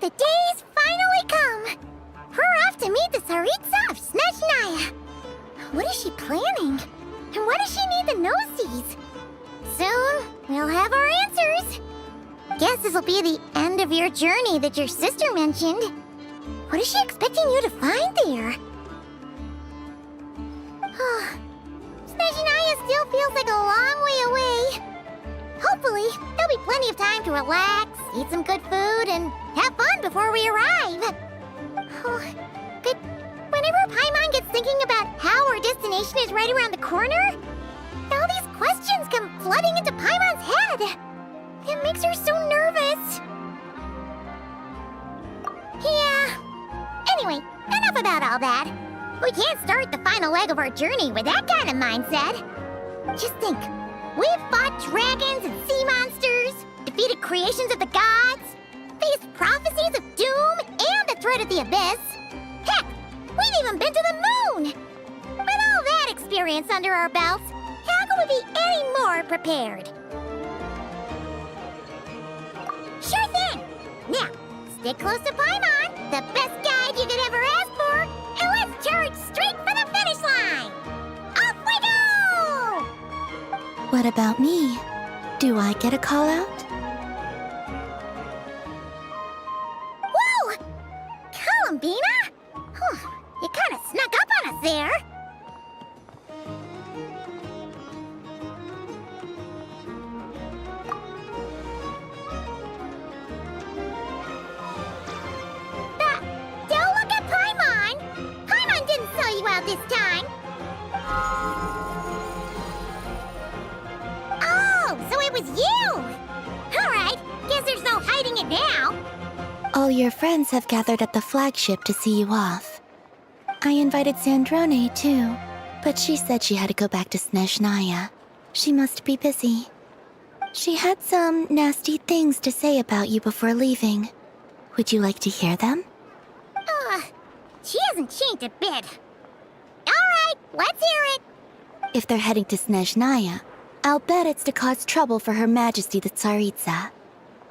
The day's finally come! We're off to meet the Tsaritsa of Snezhnaya! What is she planning? And why does she need the gnosies? Soon, we'll have our answers! Guess this'll be the end of your journey that your sister mentioned. What is she expecting you to find there? Snezhnaya still feels like a long way away. Hopefully, there'll be plenty of time to relax, eat some good food, and have fun before we arrive. But whenever Paimon gets thinking about how our destination is right around the corner, all these questions come flooding into Paimon's head. It makes her so nervous. Yeah. Anyway, enough about all that. We can't start the final leg of our journey with that kind of mindset. Just think. We've fought dragons and sea monsters, defeated creations of the gods, faced prophecies of doom and the threat of the abyss. Heck, we've even been to the moon! With all that experience under our belts, how can we be any more prepared? Sure thing! Now, stick close to Paimon, the best guide you could ever ask for, and let's charge straight for the finish line! Off we go! What about me? Do I get a call out? Whoa! Columbina? You kinda snuck up on us there. Don't look at Paimon! Paimon didn't sell you out this time. Oh, so it was you! Alright, guess there's no hiding it now. All your friends have gathered at the flagship to see you off. I invited Snezhnaya too, but she said she had to go back to Snezhnaya. She must be busy. She had some nasty things to say about you before leaving. Would you like to hear them? She hasn't changed a bit. Alright, let's hear it. If they're heading to Snezhnaya, I'll bet it's to cause trouble for Her Majesty the Tsaritsa.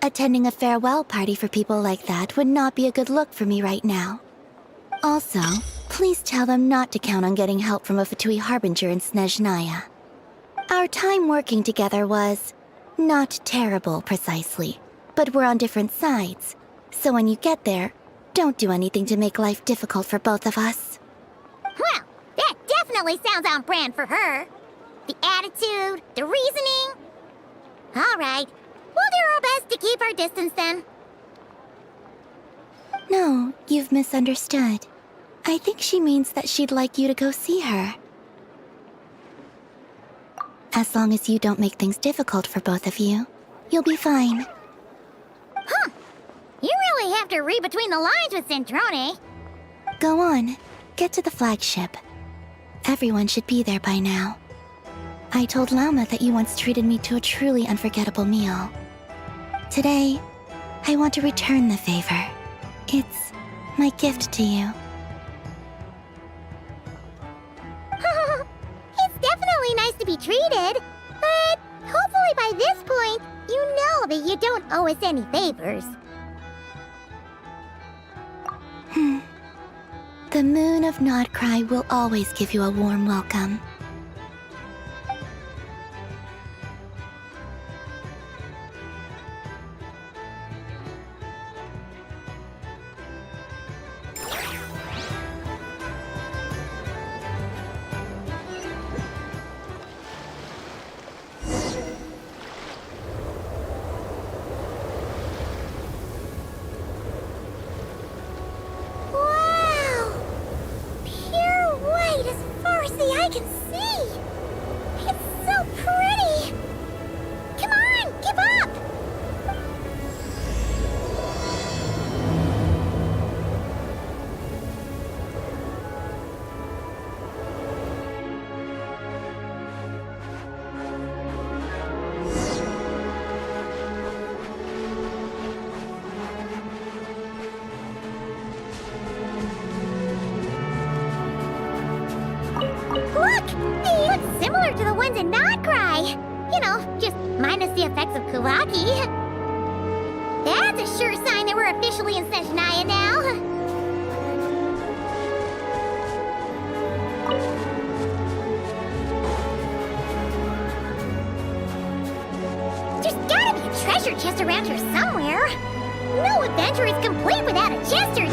Attending a farewell party for people like that would not be a good look for me right now. Also, please tell them not to count on getting help from a Fatui Harbinger in Snezhnaya. Our time working together was not terrible, precisely, but we're on different sides. So when you get there, don't do anything to make life difficult for both of us. Well, that definitely sounds on brand for her. The attitude, the reasoning. Alright, we'll do our best to keep our distance then. No, you've misunderstood. I think she means that she'd like you to go see her. As long as you don't make things difficult for both of you, you'll be fine. Huh. You really have to read between the lines with Centrone. Go on, get to the flagship. Everyone should be there by now. I told Lama that you once treated me to a truly unforgettable meal. Today, I want to return the favor. It's my gift to you. It's definitely nice to be treated, but hopefully by this point, you know that you don't owe us any favors. The moon of Nod Krai will always give you a warm welcome. dragons in Nod Krai. You know, just minus the effects of Kulaki. That's a sure sign that we're officially in Snezhnaya now. There's gotta be a treasure chest around here somewhere. No adventure is complete without a chest or two.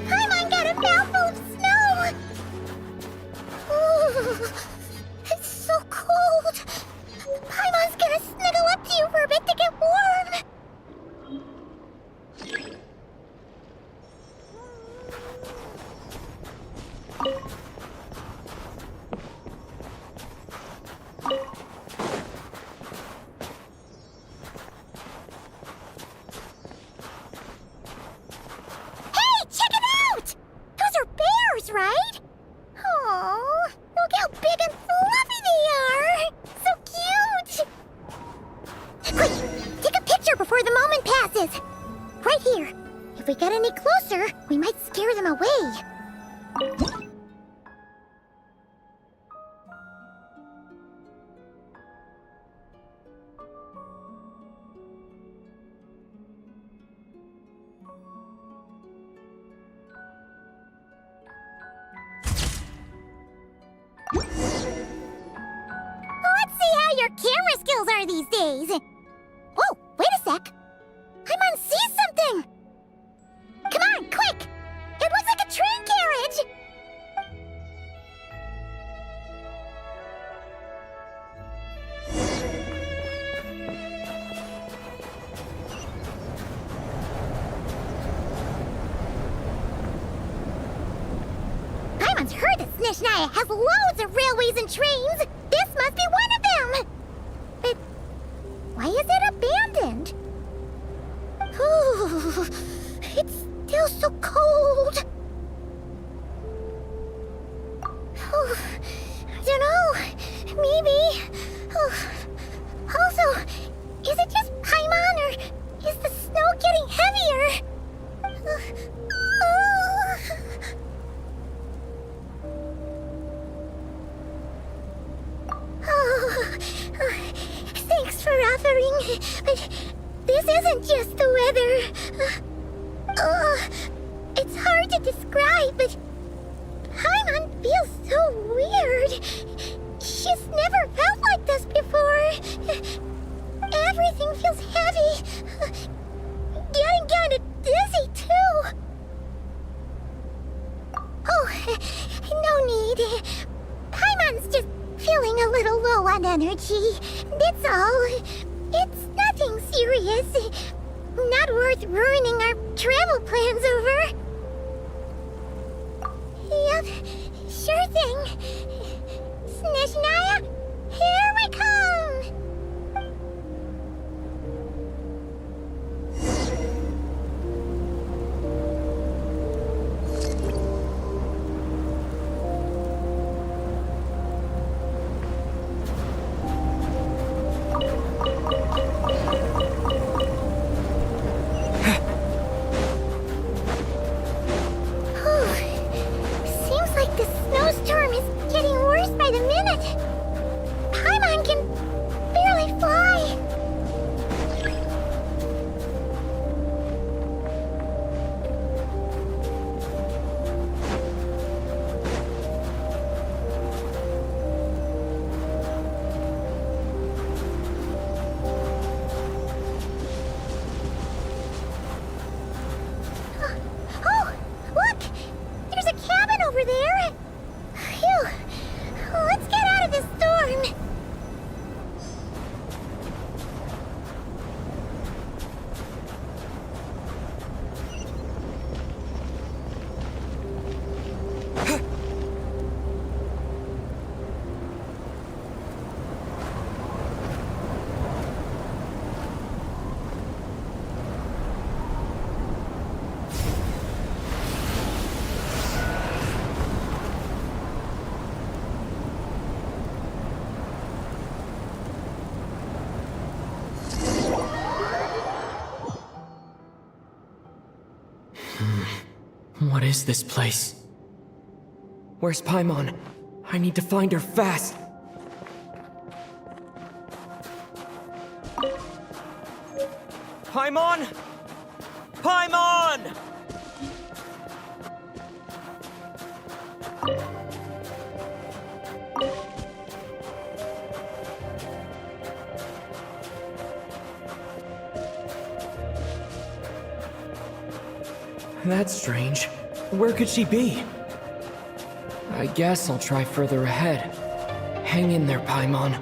Paimon got a mouthful of snow. Ooh, it's so cold. Paimon's gonna snuggle up to you for a bit to get warm. Hey, check it out! Those are bears, right? Aw, look how big and fluffy they are! So cute! Quick, take a picture before the moment passes. Right here. If we get any closer, we might scare them away. Let's see how your camera skills are these days. Whoa, wait a sec. Paimon sees something. Come on, quick! It looks like a train carriage. Paimon's heard that Snezhnaya has loads of railways and trains. This must be one of them. But why is it abandoned? Ooh, it's still so cold. Oh, I don't know. Maybe. Oh, also, is it just Paimon or is the snow getting heavier? Thanks for offering, but this isn't just the weather. It's hard to describe, but Paimon feels so weird. She's never felt like this before. Everything feels heavy. Getting kinda dizzy, too. Oh, no need. Paimon's just feeling a little low on energy. That's all. It's nothing serious. Not worth ruining our travel plans over. Yep, sure thing. Snezhnaya, here we come! Seems like the snowstorm is getting worse by the minute. Paimon can What is this place? Where's Paimon? I need to find her fast! Paimon! Paimon! That's strange. Where could she be? I guess I'll try further ahead. Hang in there, Paimon.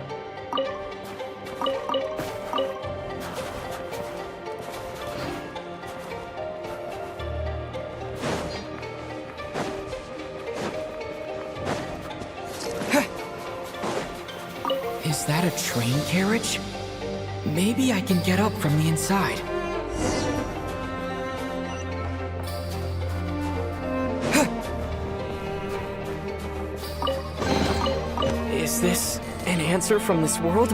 Is that a train carriage? Maybe I can get up from the inside. Is this an answer from this world?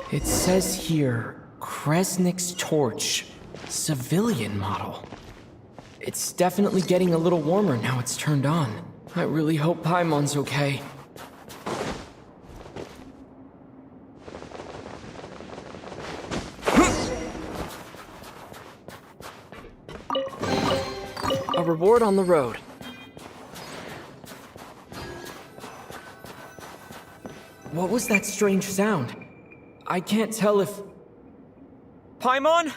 It says here, Kresnik's torch, civilian model. It's definitely getting a little warmer now it's turned on. I really hope Paimon's okay. A reward on the road. What was that strange sound? I can't tell if... Paimon?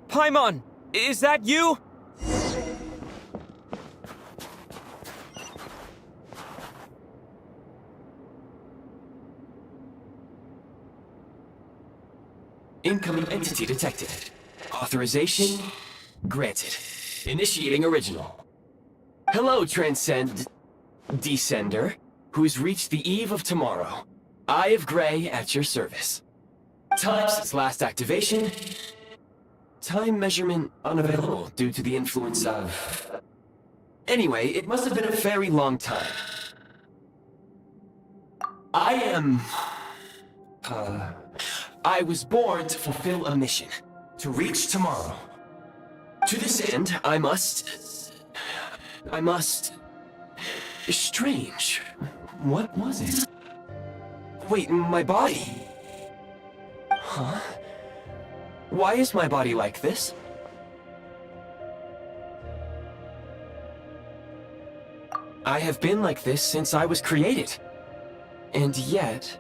Paimon, is that you? Incoming entity detected. Authorization granted. Initiating original. Hello, Descender, who's reached the eve of tomorrow. Eye of Gray at your service. Time since last activation. Time measurement unavailable due to the influence of... Anyway, it must have been a very long time. I was born to fulfill a mission. To reach tomorrow. To this end, I must... Strange. What was it? Wait, my body? Huh? Why is my body like this? I have been like this since I was created. And yet,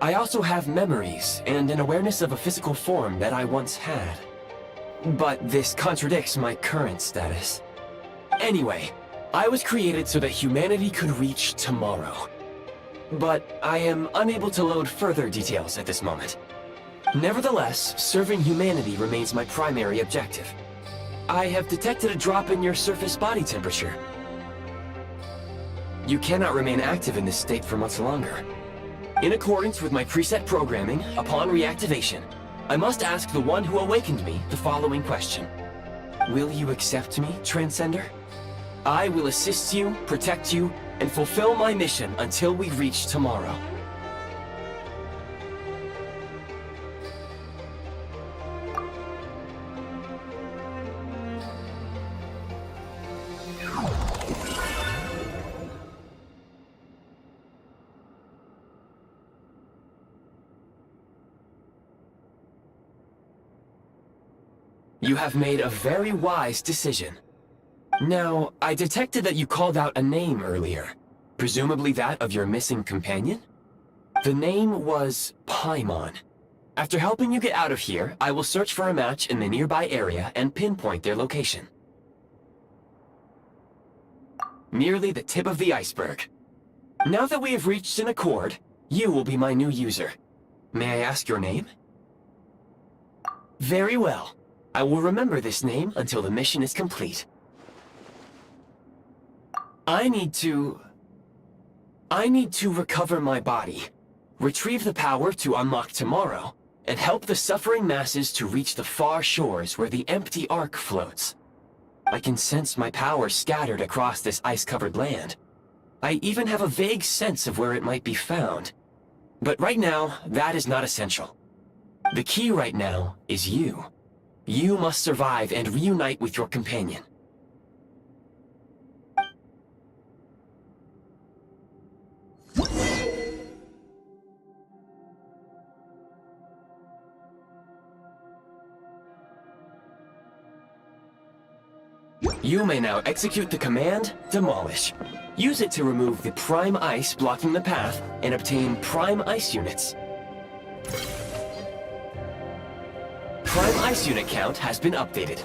I also have memories and an awareness of a physical form that I once had. But this contradicts my current status. Anyway, I was created so that humanity could reach tomorrow. But I am unable to load further details at this moment. Nevertheless, serving humanity remains my primary objective. I have detected a drop in your surface body temperature. You cannot remain active in this state for much longer. In accordance with my preset programming, upon reactivation, I must ask the one who awakened me the following question. Will you accept me, Transcender? I will assist you, protect you, and fulfill my mission until we reach tomorrow. You have made a very wise decision. Now, I detected that you called out a name earlier. Presumably that of your missing companion? The name was Paimon. After helping you get out of here, I will search for a match in the nearby area and pinpoint their location. Merely the tip of the iceberg. Now that we have reached an accord, you will be my new user. May I ask your name? Very well. I will remember this name until the mission is complete. I need to... I need to recover my body, retrieve the power to unlock tomorrow, and help the suffering masses to reach the far shores where the empty Ark floats. I can sense my power scattered across this ice-covered land. I even have a vague sense of where it might be found. But right now, that is not essential. The key right now is you. You must survive and reunite with your companion. You may now execute the command, Demolish. Use it to remove the prime ice blocking the path and obtain prime ice units. Prime ice unit count has been updated.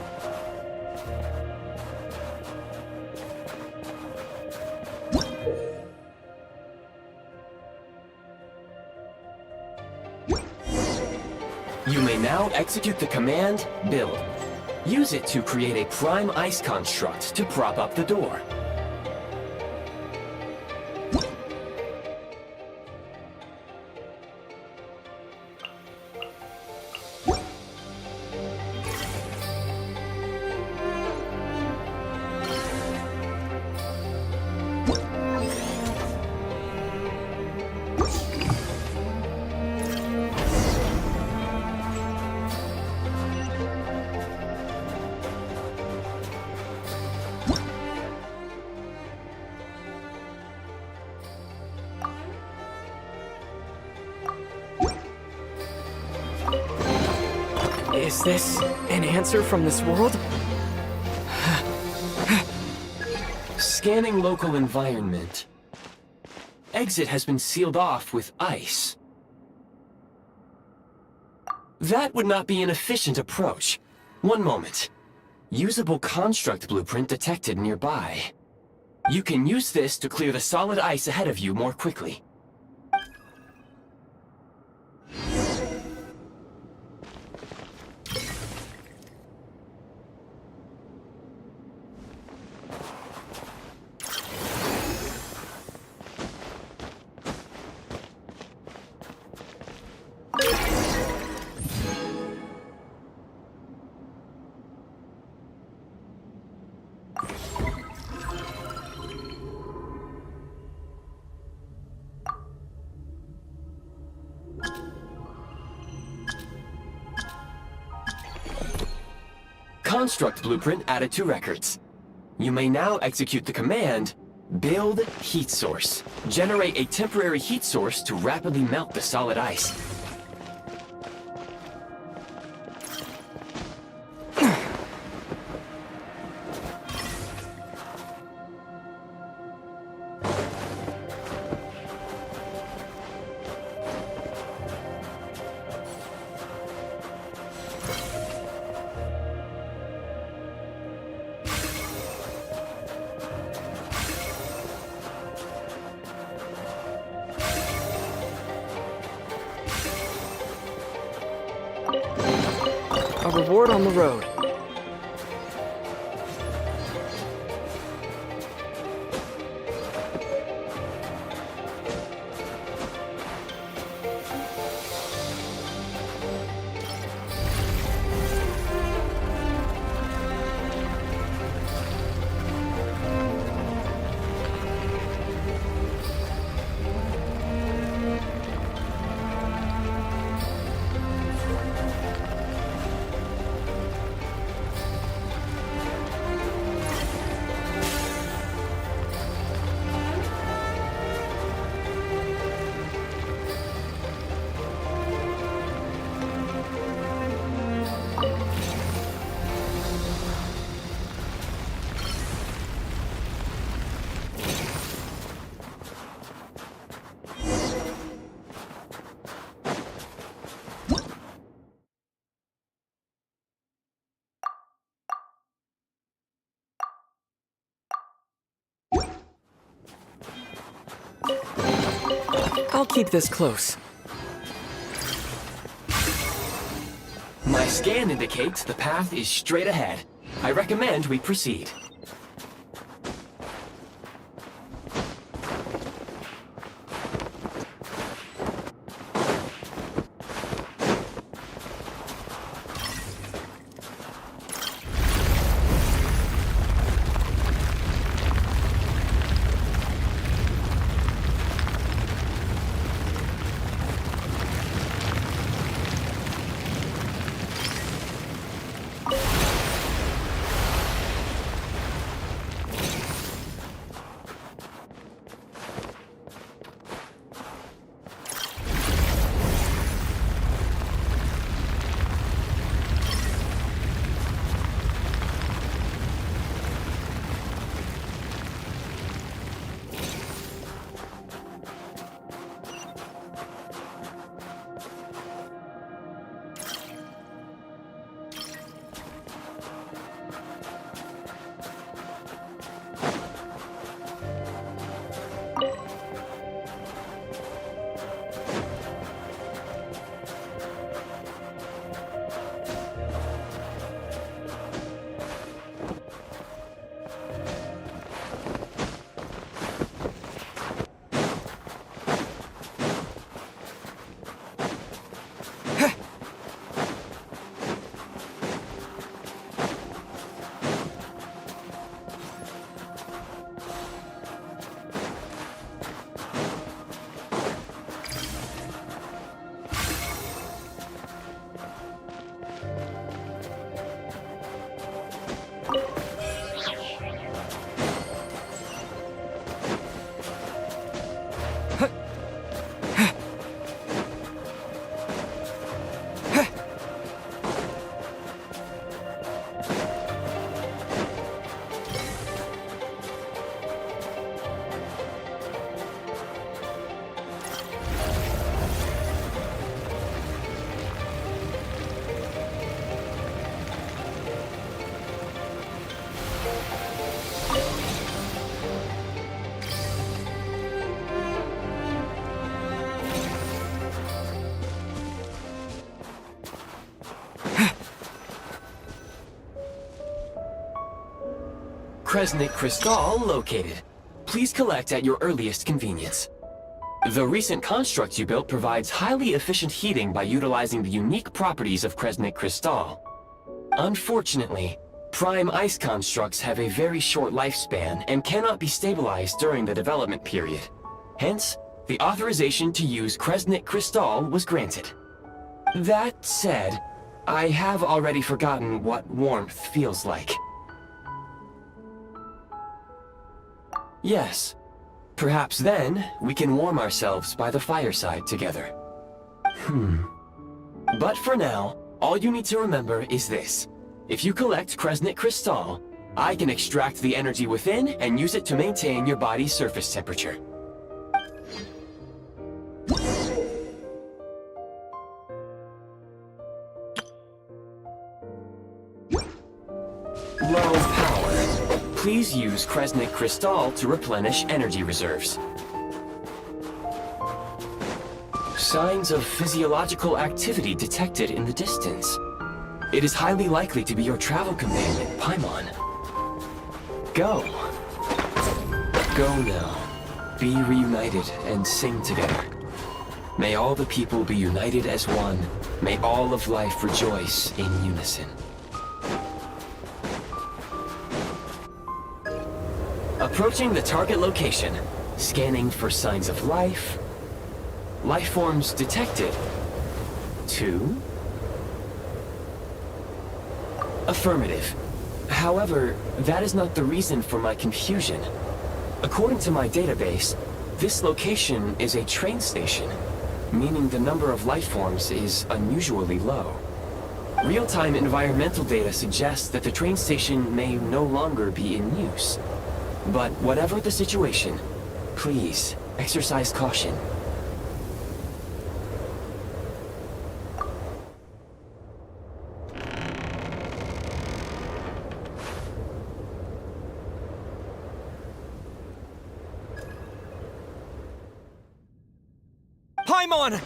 You may now execute the command, Build. Use it to create a prime ice construct to prop up the door. Is this an answer from this world? Scanning local environment. Exit has been sealed off with ice. That would not be an efficient approach. One moment. Usable construct blueprint detected nearby. You can use this to clear the solid ice ahead of you more quickly. Construct blueprint added to records. You may now execute the command, Build Heat Source. Generate a temporary heat source to rapidly melt the solid ice. A reward on the road. I'll keep this close. My scan indicates the path is straight ahead. I recommend we proceed. Kresnik Crystal located. Please collect at your earliest convenience. The recent construct you built provides highly efficient heating by utilizing the unique properties of Kresnik Crystal. Unfortunately, prime ice constructs have a very short lifespan and cannot be stabilized during the development period. Hence, the authorization to use Kresnik Crystal was granted. That said, I have already forgotten what warmth feels like. Yes. Perhaps then, we can warm ourselves by the fireside together. But for now, all you need to remember is this. If you collect Kresnik Crystal, I can extract the energy within and use it to maintain your body's surface temperature. Low power. Please use Kresnik Crystal to replenish energy reserves. Signs of physiological activity detected in the distance. It is highly likely to be your travel companion, Paimon. Go. Go now. Be reunited and sing together. May all the people be united as one. May all of life rejoice in unison. Approaching the target location. Scanning for signs of life. Life forms detected. 2. Affirmative. However, that is not the reason for my confusion. According to my database, this location is a train station, meaning the number of life forms is unusually low. Real-time environmental data suggests that the train station may no longer be in use. But whatever the situation, please exercise caution. Paimon!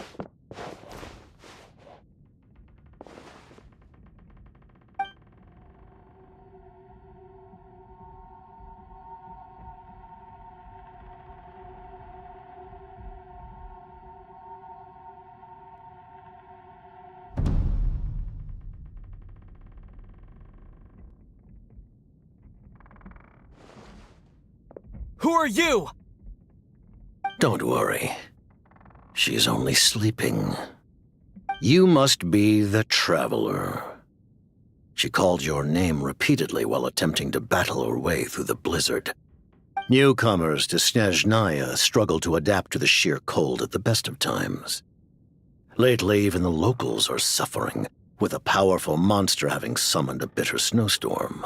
Who are you? Don't worry. She's only sleeping. You must be the Traveler. She called your name repeatedly while attempting to battle her way through the blizzard. Newcomers to Snezhnaya struggle to adapt to the sheer cold at the best of times. Lately, even the locals are suffering, with a powerful monster having summoned a bitter snowstorm.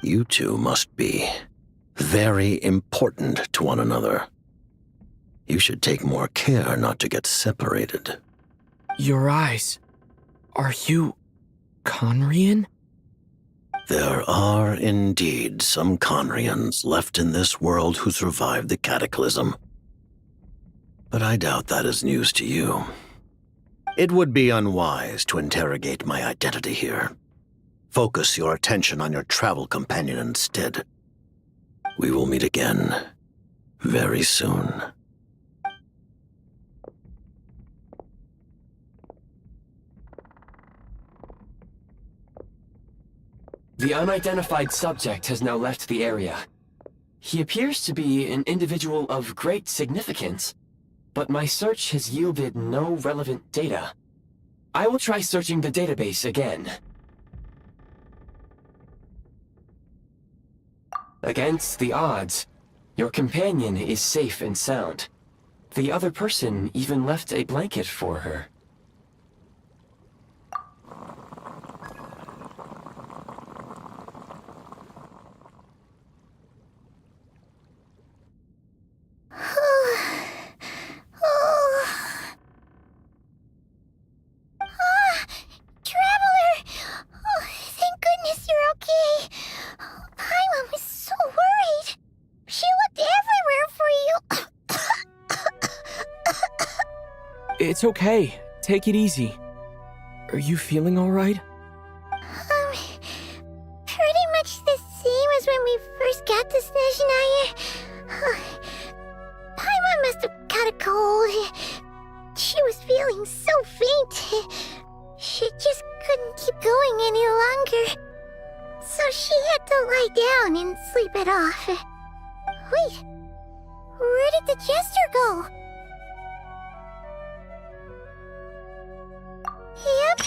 You two must be very important to one another. You should take more care not to get separated. Your eyes. Are you Conrian? There are indeed some Conrians left in this world who survived the cataclysm. But I doubt that is news to you. It would be unwise to interrogate my identity here. Focus your attention on your travel companion instead. We will meet again very soon. The unidentified subject has now left the area. He appears to be an individual of great significance, but my search has yielded no relevant data. I will try searching the database again. Against the odds, your companion is safe and sound. The other person even left a blanket for her. Traveler! Oh, thank goodness you're okay. Paimon was so worried. She looked everywhere for you. It's okay. Take it easy. Are you feeling alright? Pretty much the same as when we first got to Snezhnaya. Paimon must have caught a cold. She was feeling so faint. She just couldn't keep going any longer. So she had to lie down and sleep it off. Wait, where did the jester go? Yep,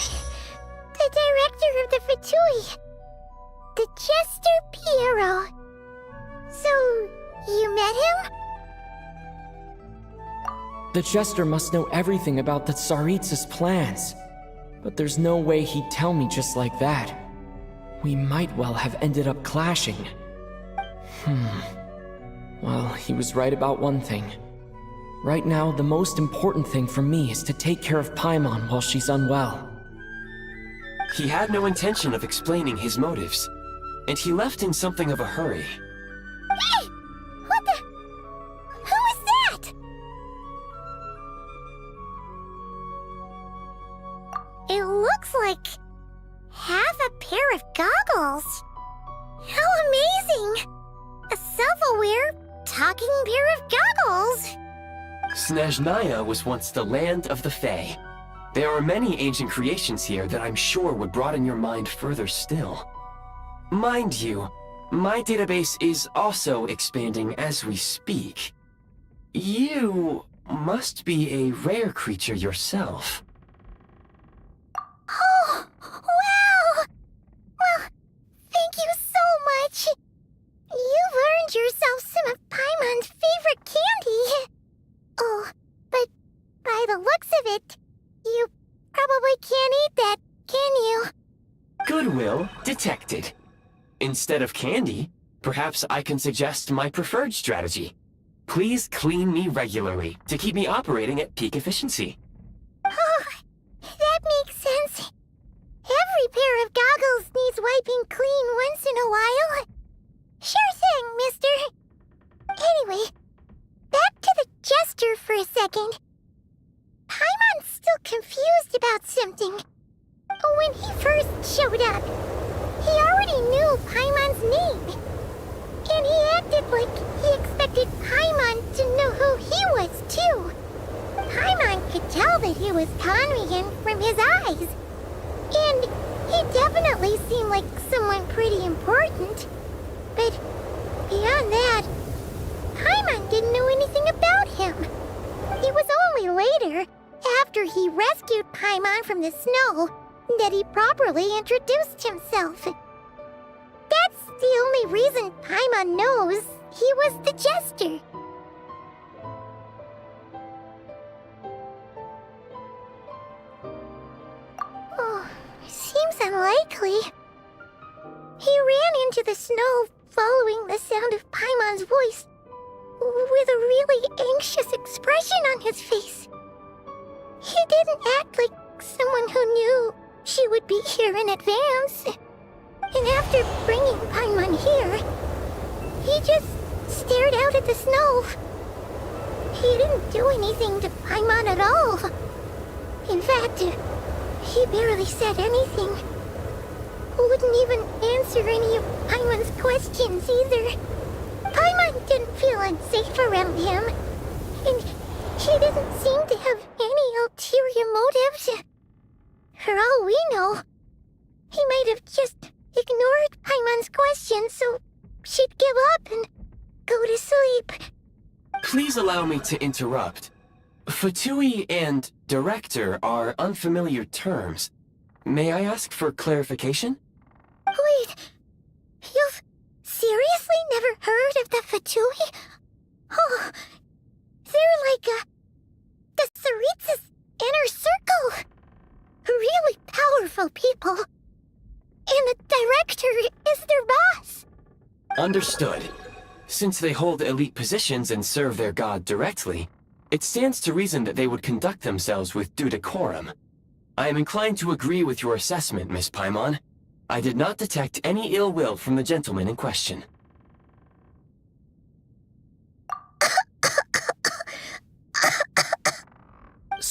the director of the Fatui. The Jester Piero. So, you met him? The Jester must know everything about the Tsaritsa's plans. But there's no way he'd tell me just like that. We might well have ended up clashing. Well, he was right about one thing. Right now, the most important thing for me is to take care of Paimon while she's unwell. He had no intention of explaining his motives, and he left in something of a hurry. Hey! What the? Who is that? It looks like half a pair of goggles. How amazing! A self-aware, talking pair of goggles. Snezhnaya was once the land of the Fae. There are many ancient creations here that I'm sure would broaden your mind further still. Mind you, my database is also expanding as we speak. You must be a rare creature yourself. Oh, wow! Well, thank you so much. You've earned yourself some of Paimon's favorite candy. Oh, but by the looks of it, you probably can't eat that, can you? Goodwill detected. Instead of candy, perhaps I can suggest my preferred strategy. Please clean me regularly to keep me operating at peak efficiency. Oh, that makes sense. Every pair of goggles needs wiping clean once in a while. Sure thing, mister. Anyway, back to the jester for a second. Paimon's still confused about something. When he first showed up, he already knew Paimon's name. And he acted like he expected Paimon to know who he was, too. Paimon could tell that he was Conrigan from his eyes. And he definitely seemed like someone pretty important. But beyond that, Paimon didn't know anything about him. It was only later, after he rescued Paimon from the snow, that he properly introduced himself. That's the only reason Paimon knows he was the jester. Oh, seems unlikely. He ran into the snow following the sound of Paimon's voice, with a really anxious expression on his face. He didn't act like someone who knew she would be here in advance. And after bringing Paimon here, he just stared out at the snow. He didn't do anything to Paimon at all. In fact, he barely said anything. Wouldn't even answer any of Paimon's questions either. Paimon didn't feel unsafe around him, and he didn't seem to have any ulterior motives. For all we know, he might have just ignored Paimon's questions so she'd give up and go to sleep. Please allow me to interrupt. Fatui and director are unfamiliar terms. May I ask for clarification? Wait, you've seriously never heard of the Fatui? Oh, they're like the Tsaritsa's inner circle. Really powerful people. And the director is their boss. Understood. Since they hold elite positions and serve their god directly, it stands to reason that they would conduct themselves with due decorum. I am inclined to agree with your assessment, Miss Paimon. I did not detect any ill will from the gentleman in question.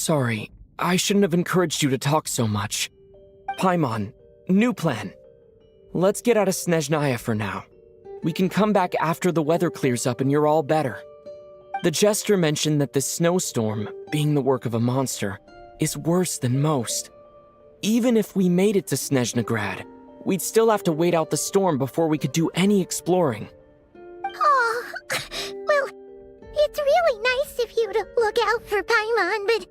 sorry. I shouldn't have encouraged you to talk so much. Paimon, new plan. Let's get out of Snezhnaya for now. We can come back after the weather clears up and you're all better. The Jester mentioned that this snowstorm, being the work of a monster, is worse than most. Even if we made it to Snezhnagrad, we'd still have to wait out the storm before we could do any exploring. Oh, well, it's really nice of you to look out for Paimon, but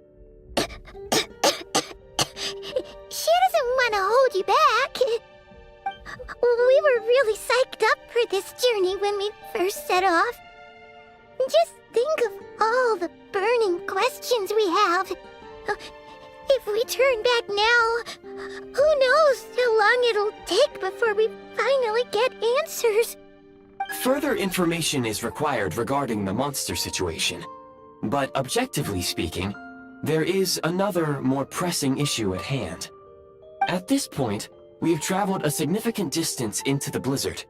she doesn't want to hold you back. We were really psyched up for this journey when we first set off. Just think of all the burning questions we have. If we turn back now, who knows how long it'll take before we finally get answers. Further information is required regarding the monster situation. But objectively speaking, there is another, more pressing issue at hand. At this point, we have traveled a significant distance into the blizzard.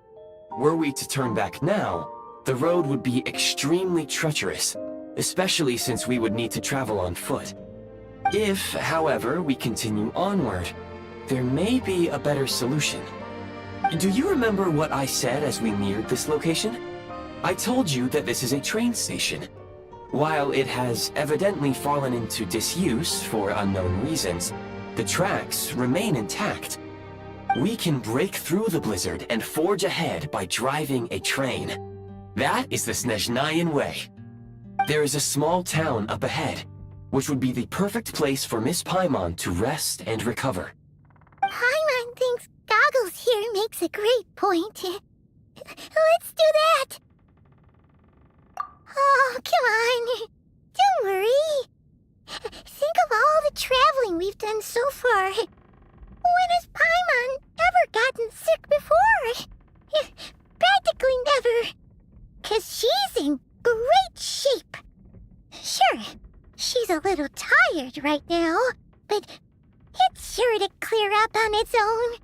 Were we to turn back now, the road would be extremely treacherous, especially since we would need to travel on foot. If, however, we continue onward, there may be a better solution. Do you remember what I said as we neared this location? I told you that this is a train station. While it has evidently fallen into disuse for unknown reasons, the tracks remain intact. We can break through the blizzard and forge ahead by driving a train. That is the Snezhnayan way. There is a small town up ahead, which would be the perfect place for Miss Paimon to rest and recover. Paimon thinks Goggles here makes a great point. Let's do that! Oh, come on. Don't worry. Think of all the traveling we've done so far. When has Paimon ever gotten sick before? Practically never. 'Cause she's in great shape. Sure, she's a little tired right now, but it's sure to clear up on its own.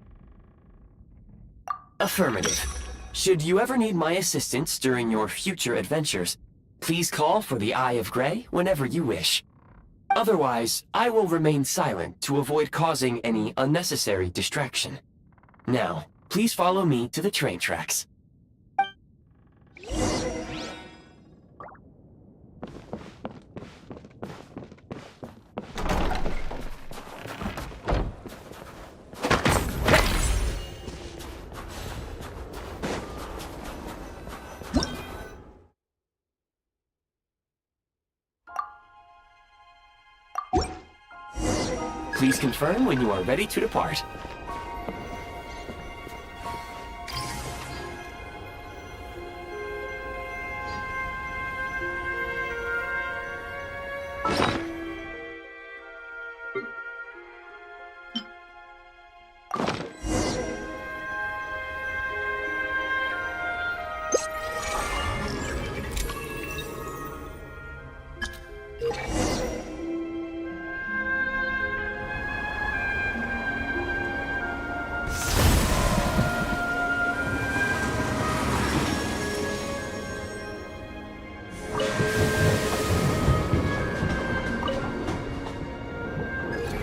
Affirmative. Should you ever need my assistance during your future adventures, please call for the Eye of Grey whenever you wish. Otherwise, I will remain silent to avoid causing any unnecessary distraction. Now, please follow me to the train tracks. Please confirm when you are ready to depart.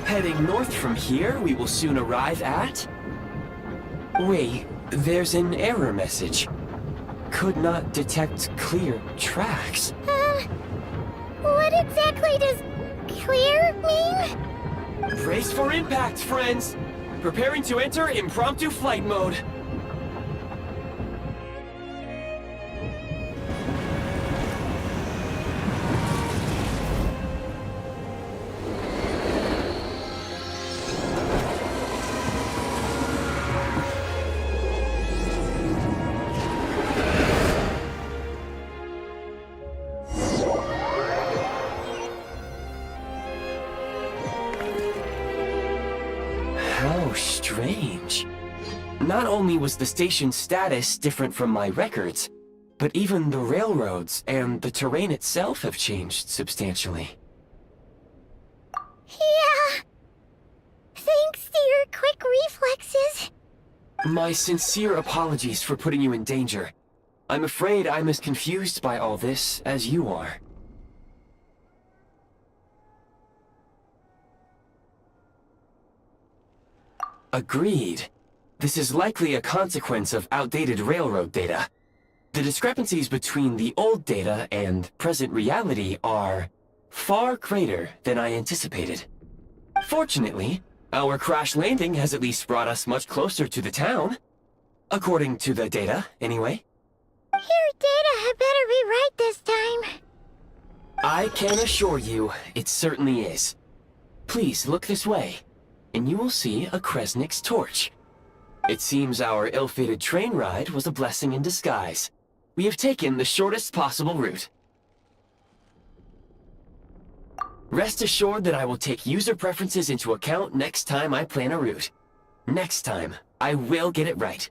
Heading north from here, we will soon arrive at... Wait, there's an error message. Could not detect clear tracks. What exactly does clear mean? Brace for impact, friends! Preparing to enter impromptu flight mode. How strange. Not only was the station's status different from my records, but even the railroads and the terrain itself have changed substantially. Yeah. Thanks to your quick reflexes. My sincere apologies for putting you in danger. I'm afraid I'm as confused by all this as you are. Agreed. This is likely a consequence of outdated railroad data. The discrepancies between the old data and present reality are far greater than I anticipated. Fortunately, our crash landing has at least brought us much closer to the town. According to the data, anyway. Your data had better be right this time. I can assure you, it certainly is. Please look this way, and you will see a Kresnik's torch. It seems our ill-fated train ride was a blessing in disguise. We have taken the shortest possible route. Rest assured that I will take user preferences into account next time I plan a route. Next time, I will get it right.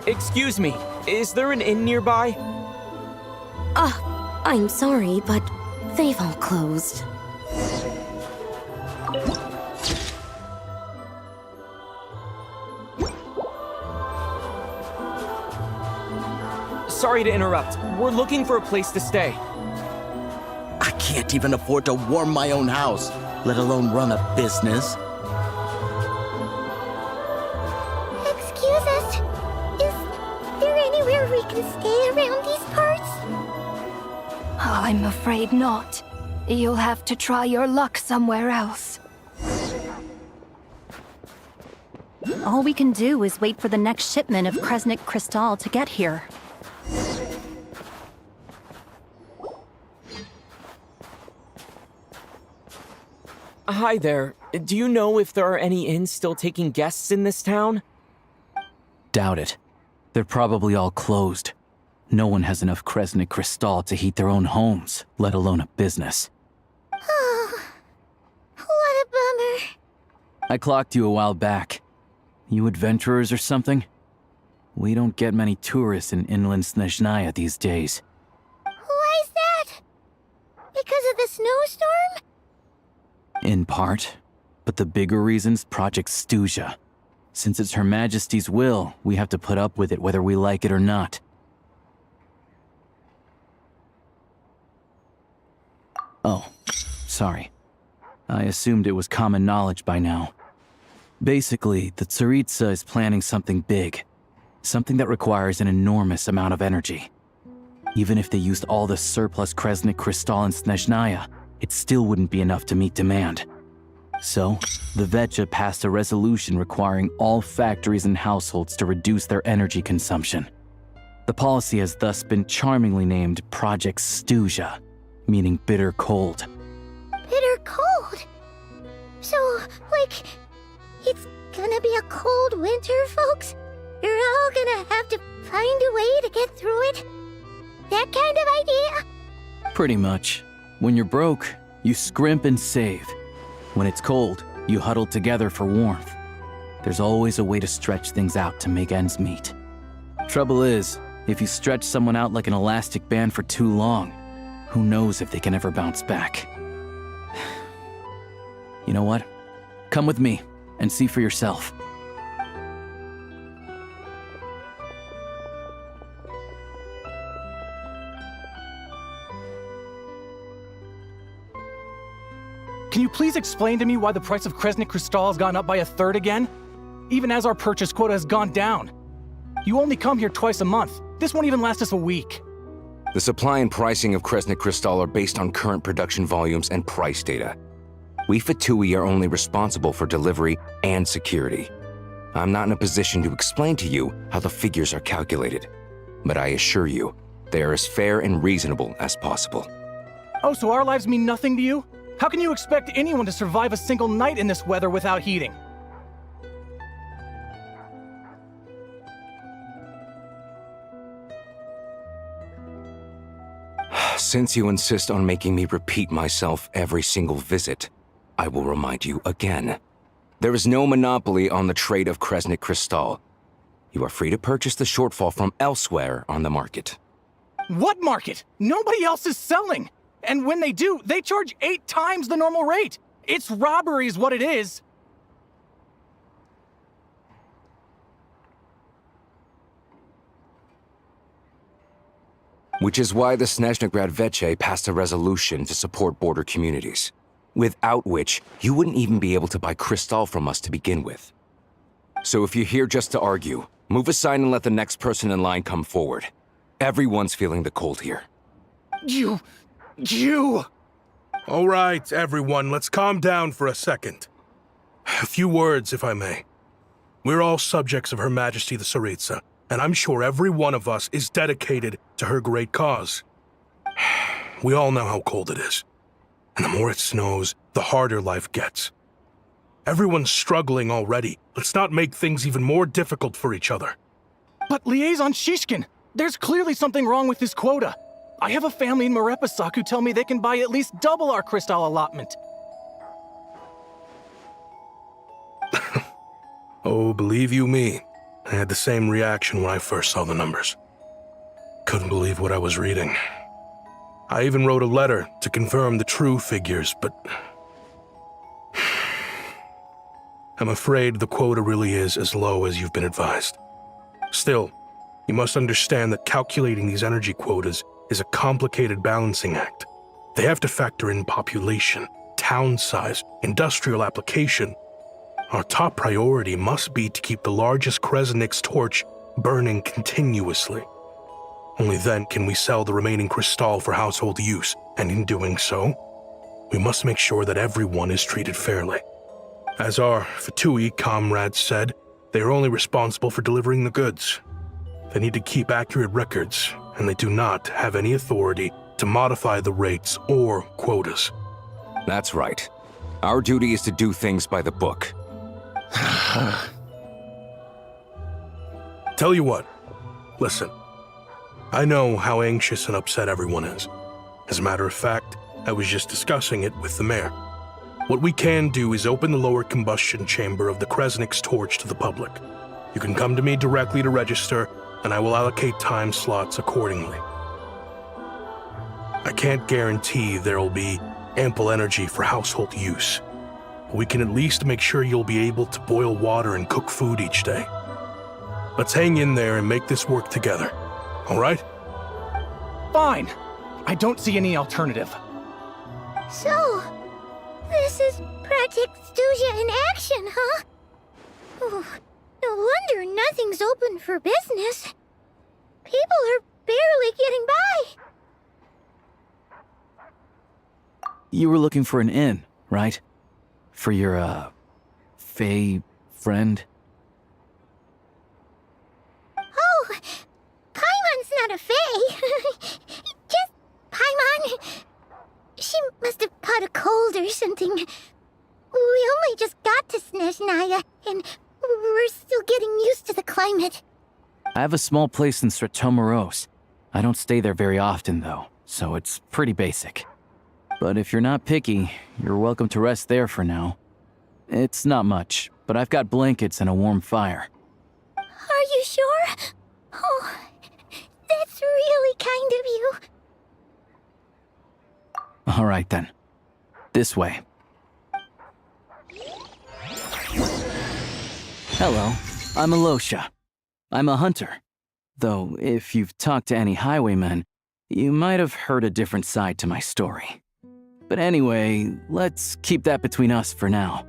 Excuse me, is there an inn nearby? I'm sorry, but they've all closed. Sorry to interrupt. We're looking for a place to stay. I can't even afford to warm my own house, let alone run a business. Excuse us. Is there anywhere we can stay around these parts? I'm afraid not. You'll have to try your luck somewhere else. All we can do is wait for the next shipment of Kresnik Crystal to get here. Hi there. Do you know if there are any inns still taking guests in this town? Doubt it. They're probably all closed. No one has enough Kresnik Crystal to heat their own homes, let alone a business. Oh, what a bummer. I clocked you a while back. You adventurers or something? We don't get many tourists in inland Snezhnaya these days. Why is that? Because of the snowstorm? In part, but the bigger reason's Project Stuzha. Since it's Her Majesty's will, we have to put up with it whether we like it or not. Oh, sorry. I assumed it was common knowledge by now. Basically, the Tsaritsa is planning something big. Something that requires an enormous amount of energy. Even if they used all the surplus Kresnik Crystal in Snezhnaya, it still wouldn't be enough to meet demand. So, the Vecha passed a resolution requiring all factories and households to reduce their energy consumption. The policy has thus been charmingly named Project Stuzha, meaning bitter cold. Bitter cold? So, like, it's gonna be a cold winter, folks? You're all gonna have to find a way to get through it? That kind of idea? Pretty much. When you're broke, you scrimp and save. When it's cold, you huddle together for warmth. There's always a way to stretch things out to make ends meet. Trouble is, if you stretch someone out like an elastic band for too long, who knows if they can ever bounce back. You know what? Come with me, and see for yourself. Can you please explain to me why the price of Kresnik Crystal has gone up by 1/3 again? Even as our purchase quota has gone down. You only come here twice a month. This won't even last us a week. The supply and pricing of Kresnik Crystal are based on current production volumes and price data. We Fatui are only responsible for delivery and security. I'm not in a position to explain to you how the figures are calculated, but I assure you, they are as fair and reasonable as possible. Oh, so our lives mean nothing to you? How can you expect anyone to survive a single night in this weather without heating? Since you insist on making me repeat myself every single visit, I will remind you again. There is no monopoly on the trade of Kresnik Crystal. You are free to purchase the shortfall from elsewhere on the market. What market? Nobody else is selling! And when they do, they charge 8 times the normal rate! It's robbery is what it is! Which is why the Snezhnaya Veche passed a resolution to support border communities, without which you wouldn't even be able to buy crystal from us to begin with. So if you're here just to argue, move aside and let the next person in line come forward. Everyone's feeling the cold here. You... All right, everyone, let's calm down for a second. A few words, if I may. We're all subjects of Her Majesty the Tsaritsa, and I'm sure every one of us is dedicated to her great cause. We all know how cold it is. And the more it snows, the harder life gets. Everyone's struggling already. Let's not make things even more difficult for each other. But Liaison Shishkin, there's clearly something wrong with this quota. I have a family in Marepasak who tell me they can buy at least double our crystal allotment. Oh, believe you me, I had the same reaction when I first saw the numbers. Couldn't believe what I was reading. I even wrote a letter to confirm the true figures, but... I'm afraid the quota really is as low as you've been advised. Still, you must understand that calculating these energy quotas is a complicated balancing act. They have to factor in population, town size, industrial application. Our top priority must be to keep the largest Kresnik's torch burning continuously. Only then can we sell the remaining crystal for household use, and in doing so, we must make sure that everyone is treated fairly. As our Fatui comrades said, they are only responsible for delivering the goods. They need to keep accurate records, and they do not have any authority to modify the rates or quotas. That's right. Our duty is to do things by the book. Tell you what, listen. I know how anxious and upset everyone is. As a matter of fact, I was just discussing it with the mayor. What we can do is open the lower combustion chamber of the Kresnik's torch to the public. You can come to me directly to register, and I will allocate time slots accordingly. I can't guarantee there will be ample energy for household use, but we can at least make sure you'll be able to boil water and cook food each day. Let's hang in there and make this work together, all right? Fine. I don't see any alternative. So, this is Project Stuja in action, huh? Oh, no wonder nothing's open for business. People are barely getting by. You were looking for an inn, right? For your, Fae friend? Oh, Paimon's not a fae. Just Paimon. She must have caught a cold or something. We only just got to Snezhnaya, and we're still getting used to the climate. I have a small place in Stratomaros. I don't stay there very often, though, so it's pretty basic. But if you're not picky, you're welcome to rest there for now. It's not much, but I've got blankets and a warm fire. Are you sure? Oh, that's really kind of you. All right, then. This way. Hello, I'm Alosha. I'm a hunter. Though, if you've talked to any highwaymen, you might have heard a different side to my story. But anyway, let's keep that between us for now.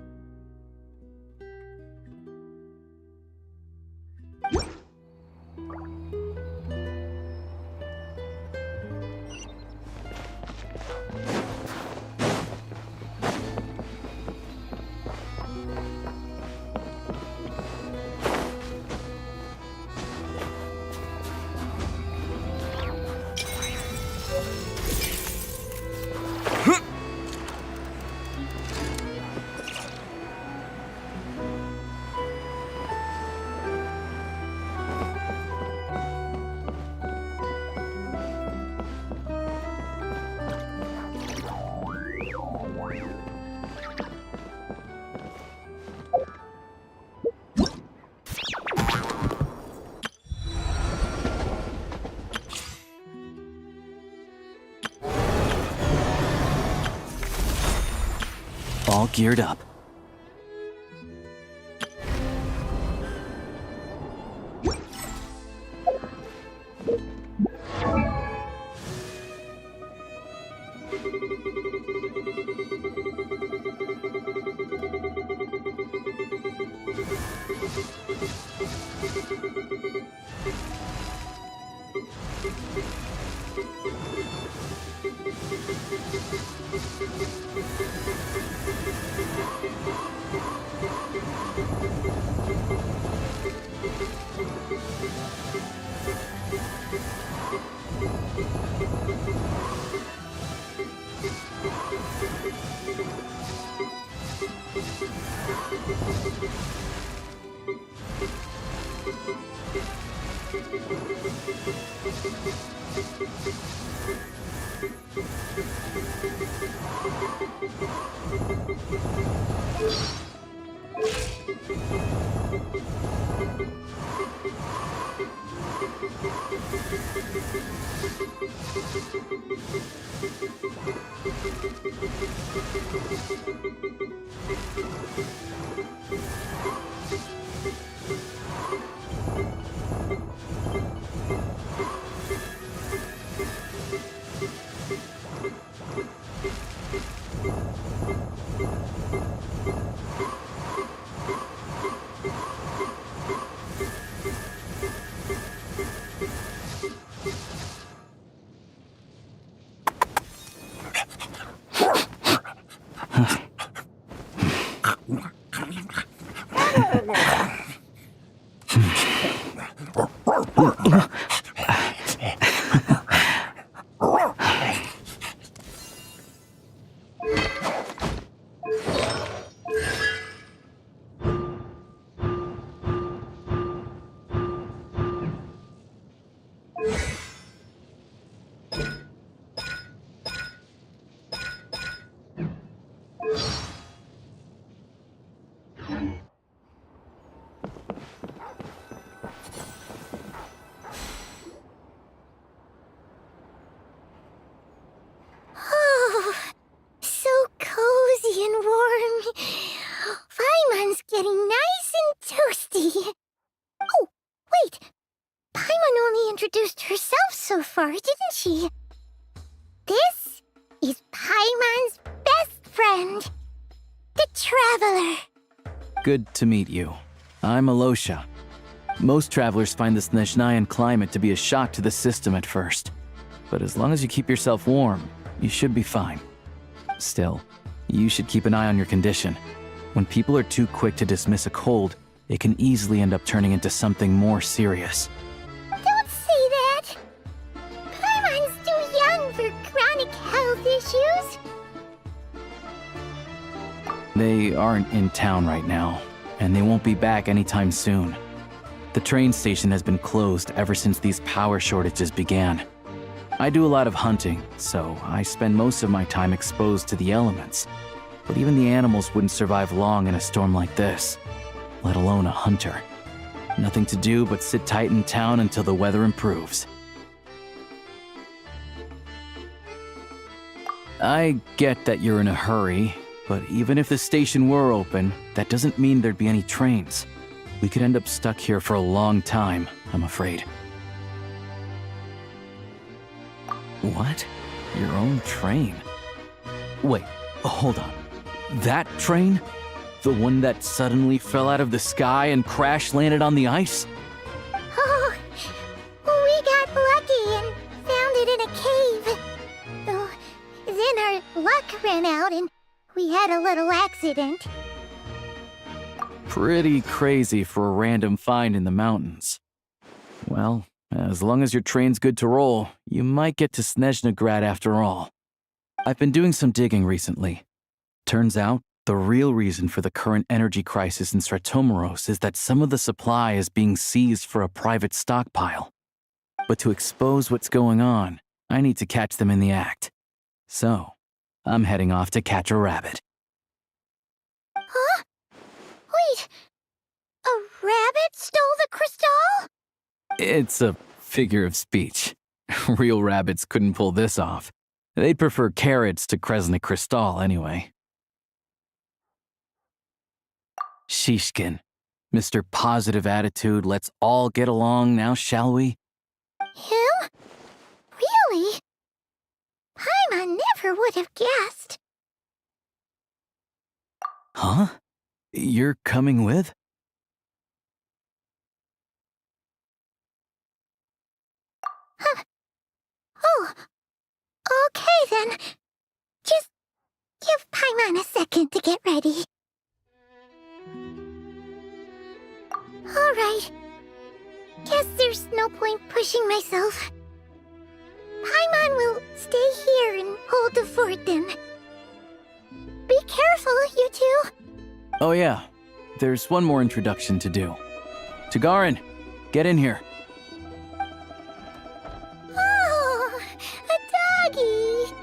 All geared up. Oh, so cozy and warm. Paimon's getting nice and toasty. Oh, wait. Paimon only introduced herself so far, didn't she? This is Paimon's best friend, the Traveler. Good to meet you. I'm Alosha. Most travelers find the Snezhnayan climate to be a shock to the system at first. But as long as you keep yourself warm, you should be fine. Still, you should keep an eye on your condition. When people are too quick to dismiss a cold, it can easily end up turning into something more serious. Don't say that. Paimon's too young for chronic health issues. They aren't in town right now, and they won't be back anytime soon. The train station has been closed ever since these power shortages began. I do a lot of hunting, so I spend most of my time exposed to the elements. But even the animals wouldn't survive long in a storm like this, let alone a hunter. Nothing to do but sit tight in town until the weather improves. I get that you're in a hurry, but even if the station were open, that doesn't mean there'd be any trains. We could end up stuck here for a long time, I'm afraid. What? Your own train? Wait, hold on. That train? The one that suddenly fell out of the sky and crash-landed on the ice? Oh, we got lucky and found it in a cave. Oh, then our luck ran out and we had a little accident. Pretty crazy for a random find in the mountains. Well, as long as your train's good to roll, you might get to Snezhnaya after all. I've been doing some digging recently. Turns out, the real reason for the current energy crisis in Stratomeros is that some of the supply is being seized for a private stockpile. But to expose what's going on, I need to catch them in the act. So, I'm heading off to catch a rabbit. Huh? Wait, a rabbit stole the crystal? It's a figure of speech. Real rabbits couldn't pull this off. They'd prefer carrots to Kresnik Crystal anyway. Shishkin, Mr. Positive Attitude, let's all get along now, shall we? Him? Really? Paimon never would have guessed. Huh? You're coming with? Oh, okay then. Just give Paimon a second to get ready. Alright. Guess there's no point pushing myself. Paimon will stay here and hold the fort then. Be careful, you two. Oh yeah, there's one more introduction to do. Tagarin, get in here. Oh, a doggy.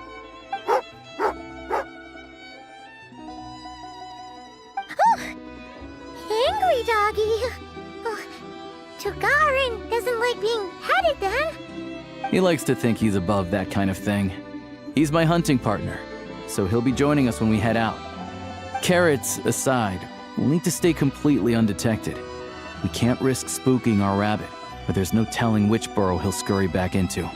Oh, angry doggy. Oh, Tagarin doesn't like being petted then. He likes to think he's above that kind of thing. He's my hunting partner, so he'll be joining us when we head out. Carrots aside, we'll need to stay completely undetected. We can't risk spooking our rabbit, but there's no telling which burrow he'll scurry back into.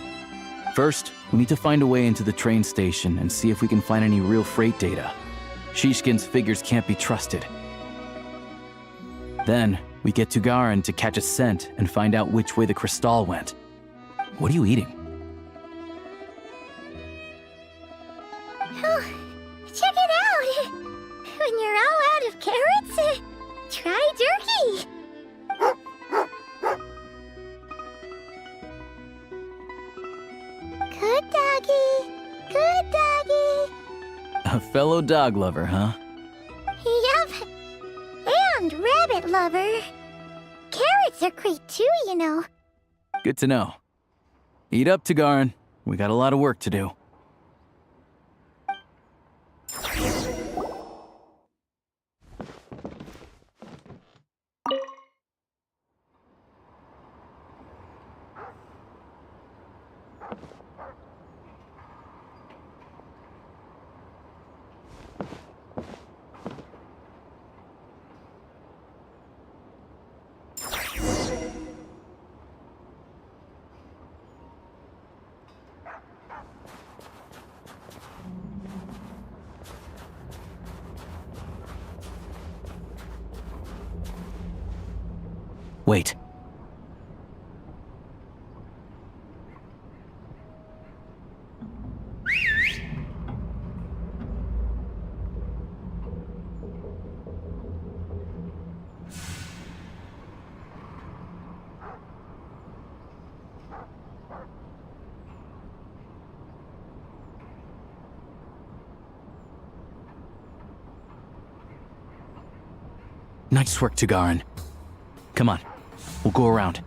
First, we need to find a way into the train station and see if we can find any real freight data. Shishkin's figures can't be trusted. Then, we get Tugarin to catch a scent and find out which way the crystal went. What are you eating? Oh, check it out. When you're all out of carrots, try jerky. Good doggy. Good doggy. A fellow dog lover, huh? Yep. And rabbit lover. Carrots are great too, you know. Good to know. Eat up, Tugarin. We got a lot of work to do. Wait. Nice work, Tugarin. Come on, we'll go around.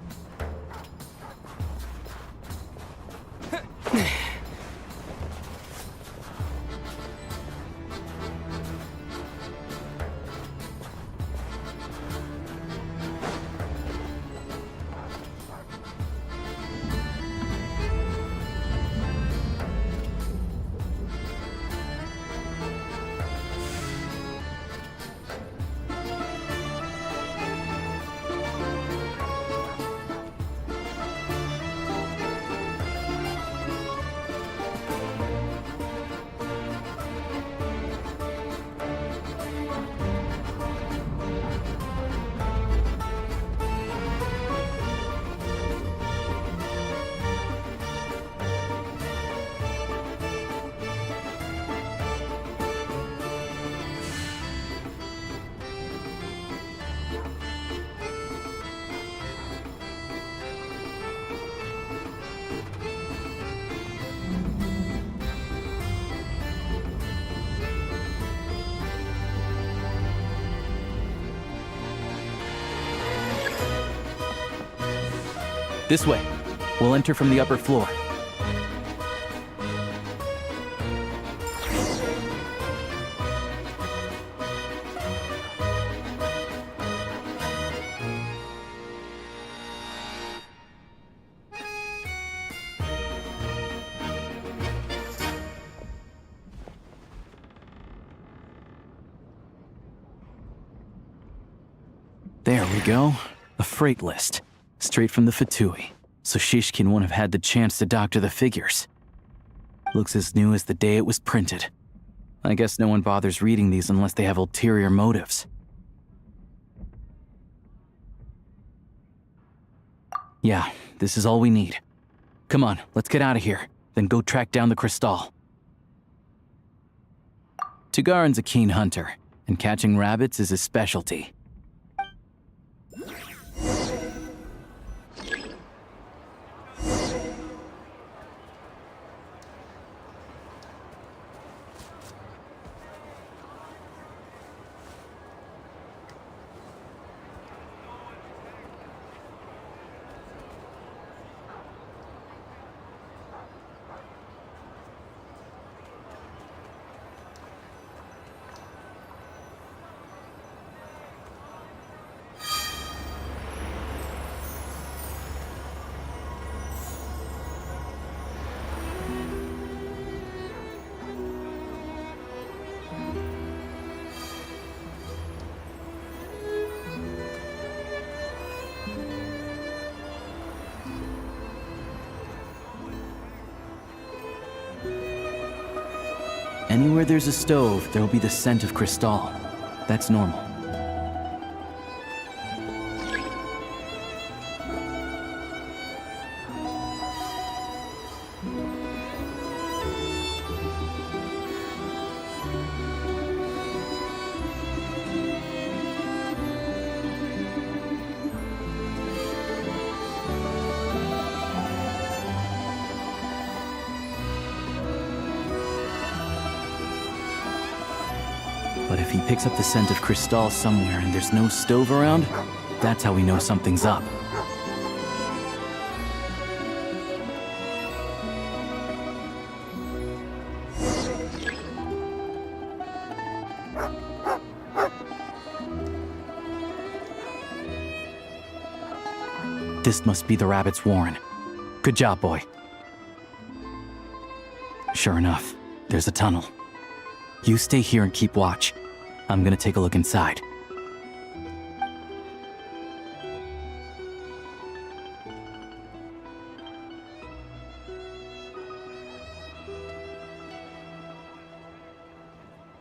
This way. We'll enter from the upper floor. There we go. A freight list. Straight from the Fatui. So Shishkin won't have had the chance to doctor the figures. Looks as new as the day it was printed. I guess no one bothers reading these unless they have ulterior motives. Yeah, this is all we need. Come on, let's get out of here. Then go track down the crystal. Tugarin's a keen hunter, and catching rabbits is his specialty. Anywhere there's a stove, there'll be the scent of crystal. That's normal. But if he picks up the scent of crystal somewhere and there's no stove around, that's how we know something's up. This must be the rabbit's warren. Good job, boy. Sure enough, there's a tunnel. You stay here and keep watch. I'm gonna take a look inside.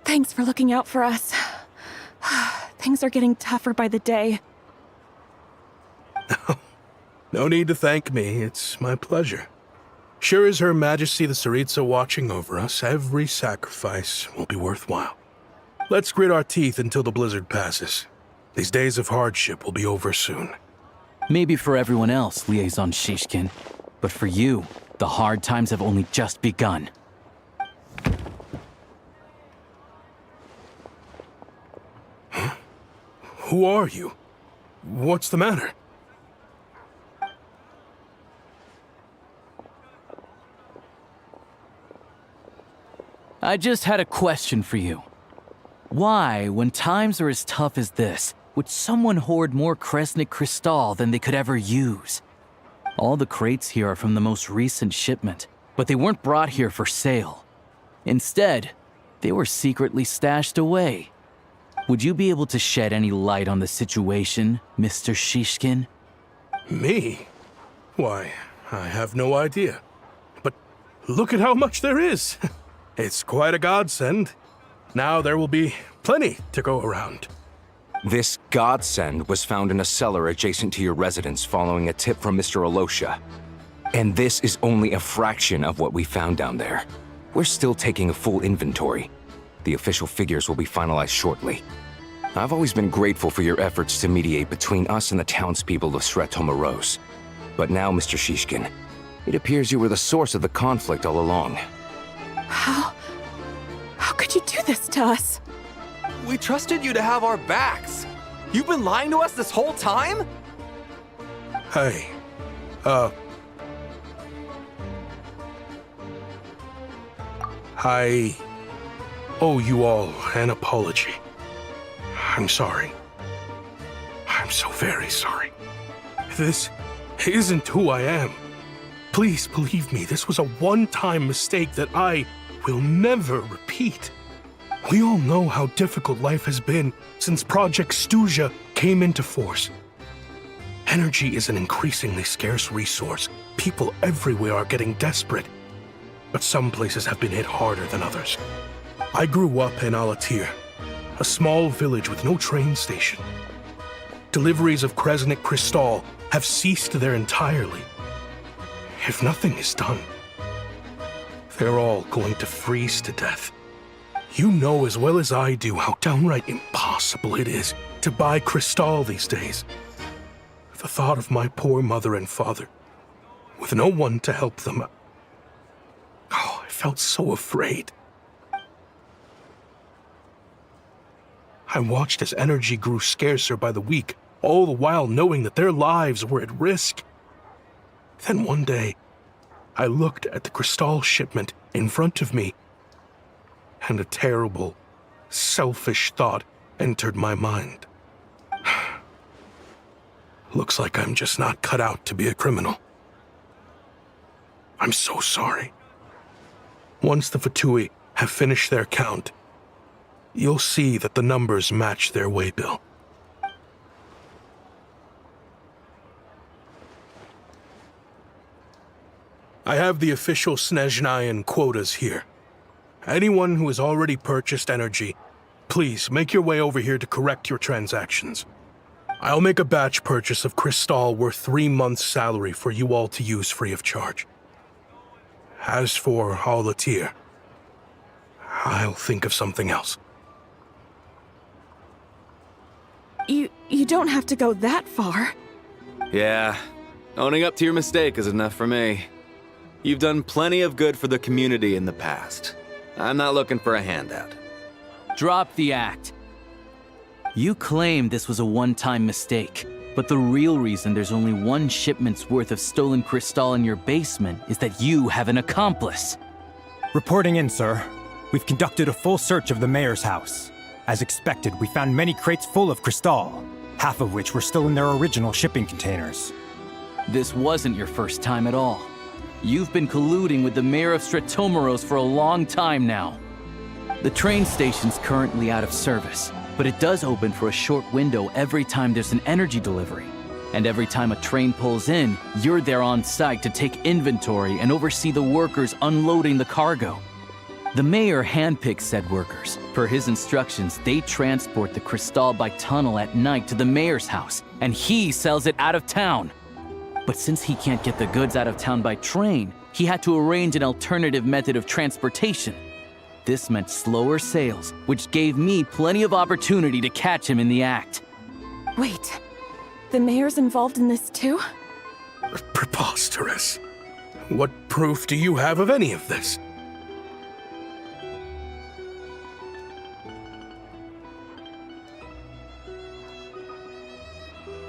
Thanks for looking out for us. Things are getting tougher by the day. No need to thank me. It's my pleasure. Sure as Her Majesty the Tsaritsa watching over us, every sacrifice will be worthwhile. Let's grit our teeth until the blizzard passes. These days of hardship will be over soon. Maybe for everyone else, Liaison Shishkin, but for you, the hard times have only just begun. Huh? Who are you? What's the matter? I just had a question for you. Why, when times are as tough as this, would someone hoard more Kresnik crystal than they could ever use? All the crates here are from the most recent shipment, but they weren't brought here for sale. Instead, they were secretly stashed away. Would you be able to shed any light on the situation, Mr. Shishkin? Me? Why, I have no idea. But look at how much there is. It's quite a godsend. Now there will be plenty to go around. This godsend was found in a cellar adjacent to your residence following a tip from Mr. Alosha. And this is only a fraction of what we found down there. We're still taking a full inventory. The official figures will be finalized shortly. I've always been grateful for your efforts to mediate between us and the townspeople of Sretomaros. But now, Mr. Shishkin, it appears you were the source of the conflict all along. How could you do this to us? We trusted you to have our backs. You've been lying to us this whole time? Hey, I owe you all an apology. I'm sorry. I'm so very sorry. This isn't who I am. Please believe me, this was a one-time mistake that I will never repeat. We all know how difficult life has been since Project Stuzha came into force. Energy is an increasingly scarce resource. People everywhere are getting desperate, but some places have been hit harder than others. I grew up in Alatir, a small village with no train station. Deliveries of Kresnik Crystal have ceased there entirely. If nothing is done, they're all going to freeze to death. You know as well as I do how downright impossible it is to buy Crystal these days. The thought of my poor mother and father, with no one to help them, I felt so afraid. I watched as energy grew scarcer by the week, all the while knowing that their lives were at risk. Then one day, I looked at the Crystal shipment in front of me, and a terrible, selfish thought entered my mind. Looks like I'm just not cut out to be a criminal. I'm so sorry. Once the Fatui have finished their count, you'll see that the numbers match their waybill. I have the official Snezhnayan quotas here. Anyone who has already purchased energy, please make your way over here to correct your transactions. I'll make a batch purchase of Crystal worth 3 months' salary for you all to use free of charge. As for Alatir, I'll think of something else. You don't have to go that far. Yeah, owning up to your mistake is enough for me. You've done plenty of good for the community in the past. I'm not looking for a handout. Drop the act. You claim this was a one-time mistake, but the real reason there's only one shipment's worth of stolen crystal in your basement is that you have an accomplice. Reporting in, sir. We've conducted a full search of the mayor's house. As expected, we found many crates full of crystal, half of which were still in their original shipping containers. This wasn't your first time at all. You've been colluding with the mayor of Stratomeros for a long time now. The train station's currently out of service, but it does open for a short window every time there's an energy delivery. And every time a train pulls in, you're there on site to take inventory and oversee the workers unloading the cargo. The mayor handpicks said workers. Per his instructions, they transport the crystal by tunnel at night to the mayor's house, and he sells it out of town. But since he can't get the goods out of town by train, he had to arrange an alternative method of transportation. This meant slower sales, which gave me plenty of opportunity to catch him in the act. Wait, the mayor's involved in this too? Preposterous. What proof do you have of any of this?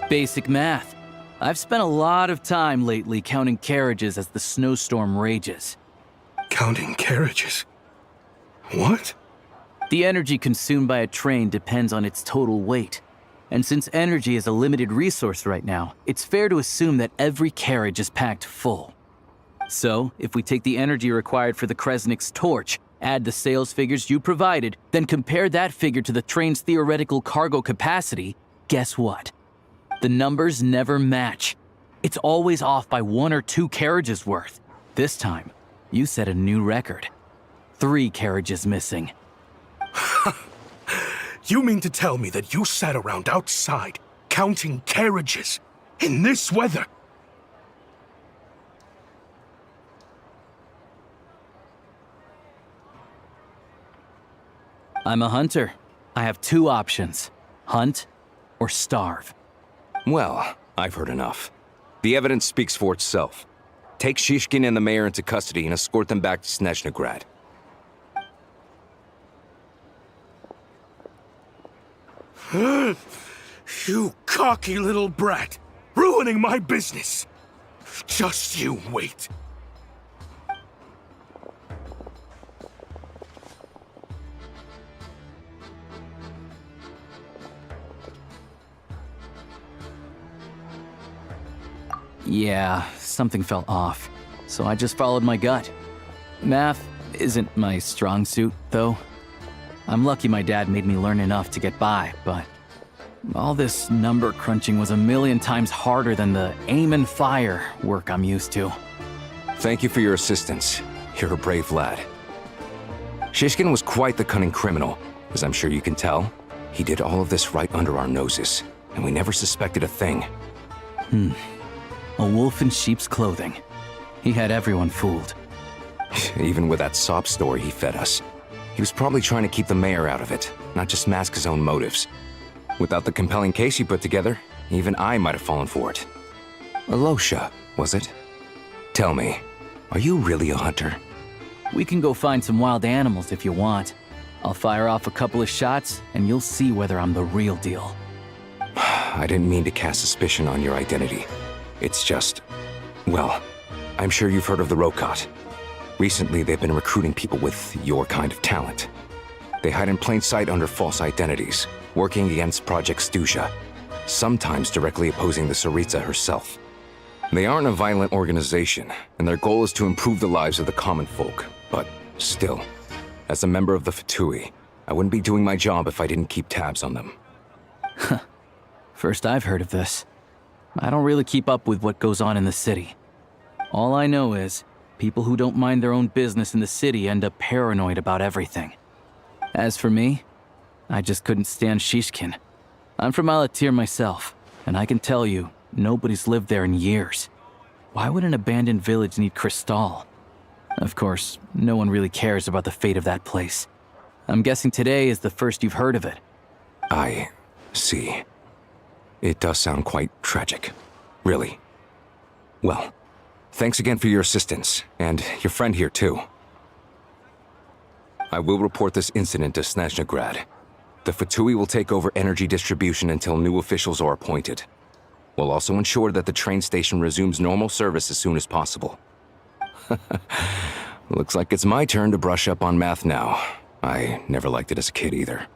Basic math. I've spent a lot of time lately counting carriages as the snowstorm rages. Counting carriages? What? The energy consumed by a train depends on its total weight. And since energy is a limited resource right now, it's fair to assume that every carriage is packed full. So, if we take the energy required for the Kresnik's torch, add the sales figures you provided, then compare that figure to the train's theoretical cargo capacity, guess what? The numbers never match. It's always off by 1 or 2 carriages worth. This time, you set a new record. 3 carriages missing. You mean to tell me that you sat around outside, counting carriages, in this weather? I'm a hunter. I have 2 options. Hunt or starve. Well, I've heard enough. The evidence speaks for itself. Take Shishkin and the mayor into custody and escort them back to Snezhnaya. You cocky little brat, ruining my business. Just you wait. Yeah, something felt off, so I just followed my gut. Math isn't my strong suit, though. I'm lucky my dad made me learn enough to get by, but all this number crunching was a million times harder than the aim and fire work I'm used to. Thank you for your assistance. You're a brave lad. Shishkin was quite the cunning criminal, as I'm sure you can tell. He did all of this right under our noses, and we never suspected a thing. A wolf in sheep's clothing. He had everyone fooled. Even with that sob story he fed us. He was probably trying to keep the mayor out of it, not just mask his own motives. Without the compelling case he put together, even I might have fallen for it. Alosha, was it? Tell me, are you really a hunter? We can go find some wild animals if you want. I'll fire off a couple of shots, and you'll see whether I'm the real deal. I didn't mean to cast suspicion on your identity. It's just... well, I'm sure you've heard of the Rokot. Recently, they've been recruiting people with your kind of talent. They hide in plain sight under false identities, working against Project Stusha, sometimes directly opposing the Tsaritsa herself. They aren't a violent organization, and their goal is to improve the lives of the common folk. But still, as a member of the Fatui, I wouldn't be doing my job if I didn't keep tabs on them. First I've heard of this. I don't really keep up with what goes on in the city. All I know is, people who don't mind their own business in the city end up paranoid about everything. As for me, I just couldn't stand Shishkin. I'm from Alatir myself, and I can tell you, nobody's lived there in years. Why would an abandoned village need Crystal? Of course, no one really cares about the fate of that place. I'm guessing today is the first you've heard of it. I see. It does sound quite tragic. Really. Well, thanks again for your assistance, and your friend here too. I will report this incident to Snezhnaya. The Fatui will take over energy distribution until new officials are appointed. We'll also ensure that the train station resumes normal service as soon as possible. Looks like it's my turn to brush up on math now. I never liked it as a kid either.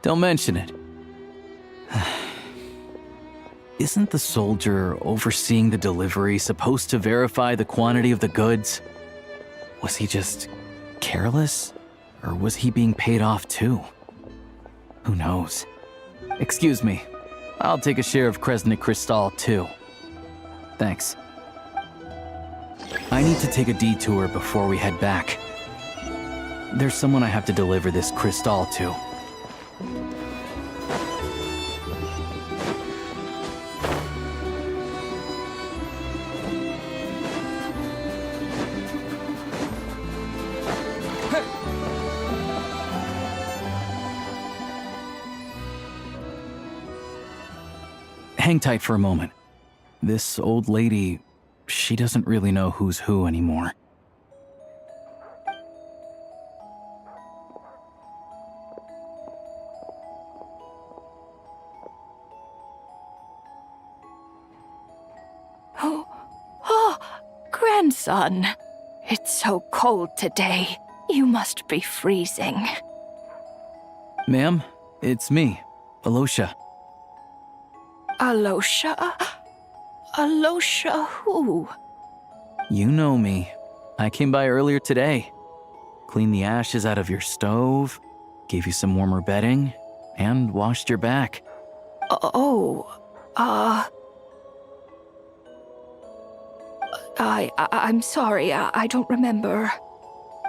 Don't mention it. Isn't the soldier overseeing the delivery supposed to verify the quantity of the goods? Was he just careless? Or was he being paid off too? Who knows? Excuse me. I'll take a share of Kresnik Crystal too. Thanks. I need to take a detour before we head back. There's someone I have to deliver this crystal to. Hang tight for a moment. This old lady, she doesn't really know who's who anymore. Oh, grandson. It's so cold today. You must be freezing. Ma'am, it's me, Alosha. Alosha? Alosha who? You know me. I came by earlier today. Cleaned the ashes out of your stove, gave you some warmer bedding, and washed your back. I'm sorry, I don't remember.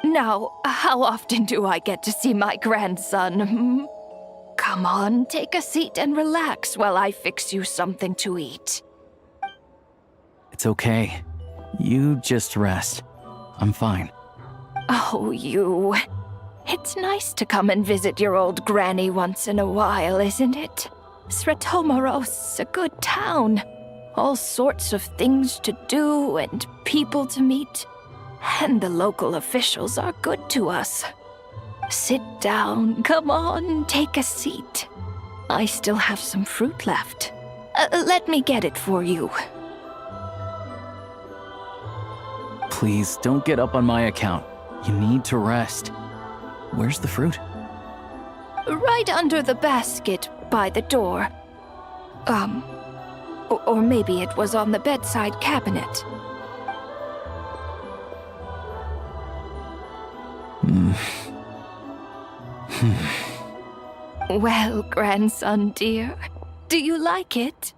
Now, how often do I get to see my grandson? Come on, take a seat and relax while I fix you something to eat. It's okay. You just rest. I'm fine. Oh, you. It's nice to come and visit your old granny once in a while, isn't it? Sretomaros, a good town. All sorts of things to do and people to meet. And the local officials are good to us. Sit down, come on, take a seat. I still have some fruit left. Let me get it for you. Please, don't get up on my account. You need to rest. Where's the fruit? Right under the basket by the door. Or maybe it was on the bedside cabinet. Well, grandson dear, do you like it?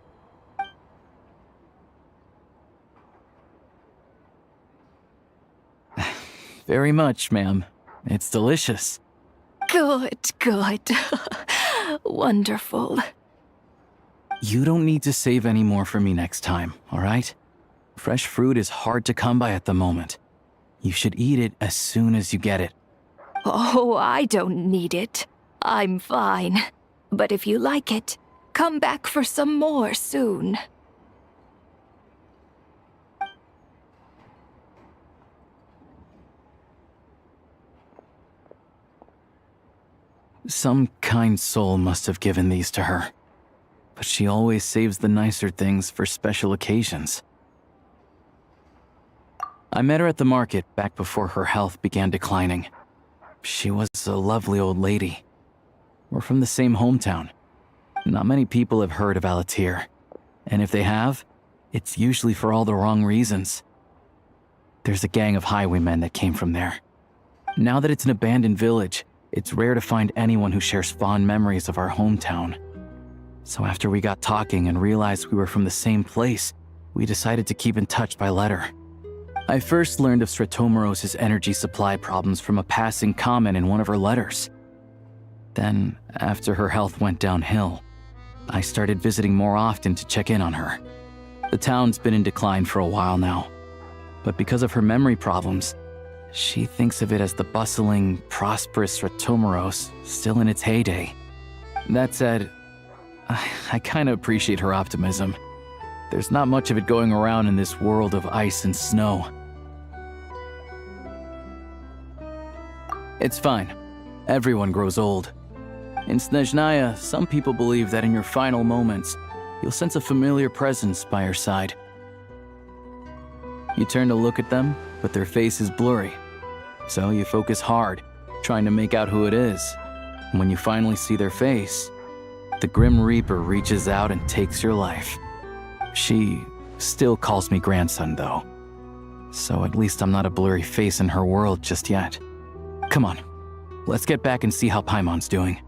Very much, ma'am. It's delicious. Good, good. Wonderful. You don't need to save any more for me next time, all right? Fresh fruit is hard to come by at the moment. You should eat it as soon as you get it. Oh, I don't need it. I'm fine. But if you like it, come back for some more soon. Some kind soul must have given these to her. But she always saves the nicer things for special occasions. I met her at the market back before her health began declining. She was a lovely old lady. We're from the same hometown. Not many people have heard of Alatir. And if they have, it's usually for all the wrong reasons. There's a gang of highwaymen that came from there. Now that it's an abandoned village, it's rare to find anyone who shares fond memories of our hometown. So after we got talking and realized we were from the same place, we decided to keep in touch by letter. I first learned of Stratomoros's energy supply problems from a passing comment in one of her letters. Then, after her health went downhill, I started visiting more often to check in on her. The town's been in decline for a while now, but because of her memory problems, she thinks of it as the bustling, prosperous Stratomoros still in its heyday. That said, I kinda appreciate her optimism. There's not much of it going around in this world of ice and snow. It's fine. Everyone grows old. In Snezhnaya, some people believe that in your final moments, you'll sense a familiar presence by your side. You turn to look at them, but their face is blurry. So you focus hard, trying to make out who it is. And when you finally see their face, the Grim Reaper reaches out and takes your life. She still calls me grandson, though. So at least I'm not a blurry face in her world just yet. Come on, let's get back and see how Paimon's doing.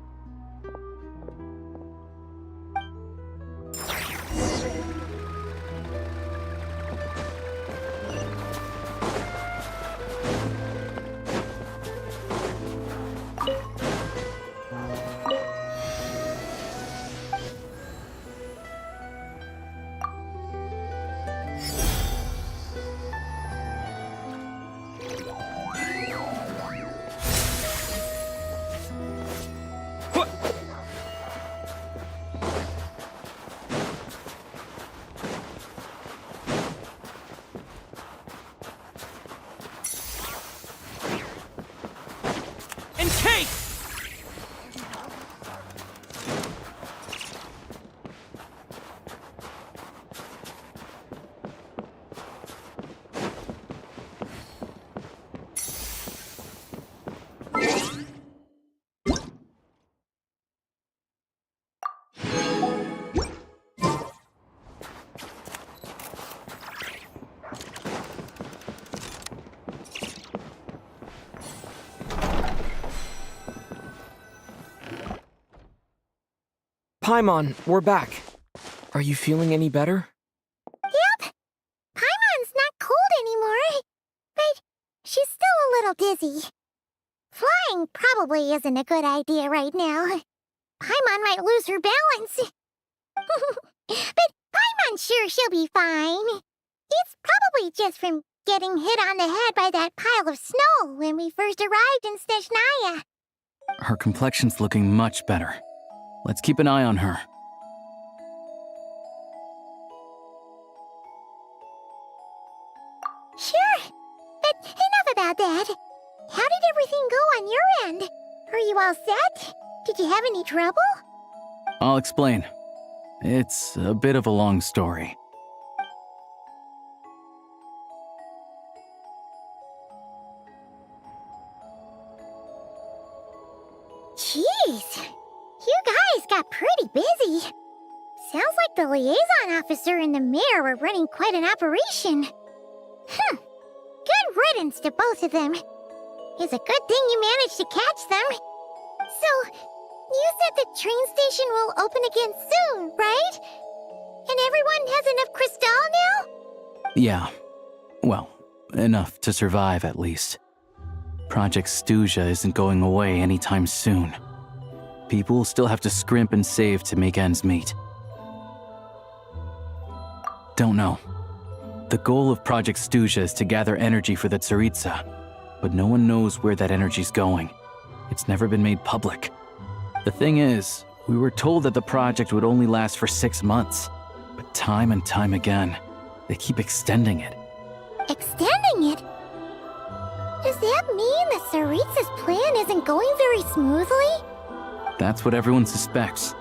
Paimon, we're back. Are you feeling any better? Yep. Paimon's not cold anymore, but she's still a little dizzy. Flying probably isn't a good idea right now. Paimon might lose her balance. But Paimon's sure she'll be fine. It's probably just from getting hit on the head by that pile of snow when we first arrived in Snezhnaya. Her complexion's looking much better. Let's keep an eye on her. Sure, but about that. How did everything go on your end? Are you all set? Did you have any trouble? I'll explain. It's a bit of a long story. Jeez, you guys got pretty busy. Sounds like the liaison officer and the mayor were running quite an operation. Good riddance to both of them. It's a good thing you managed to catch them. So, you said the train station will open again soon, right? And everyone has enough crystal now? Yeah. Well, enough to survive at least. Project Snezhnaya isn't going away anytime soon. People will still have to scrimp and save to make ends meet. Don't know. The goal of Project Snezhnaya is to gather energy for the Tsaritsa, but no one knows where that energy's going. It's never been made public. The thing is, we were told that the project would only last for 6 months, but time and time again, they keep extending it. Extending it? Does that mean the Tsaritsa's plan isn't going very smoothly? That's what everyone suspects.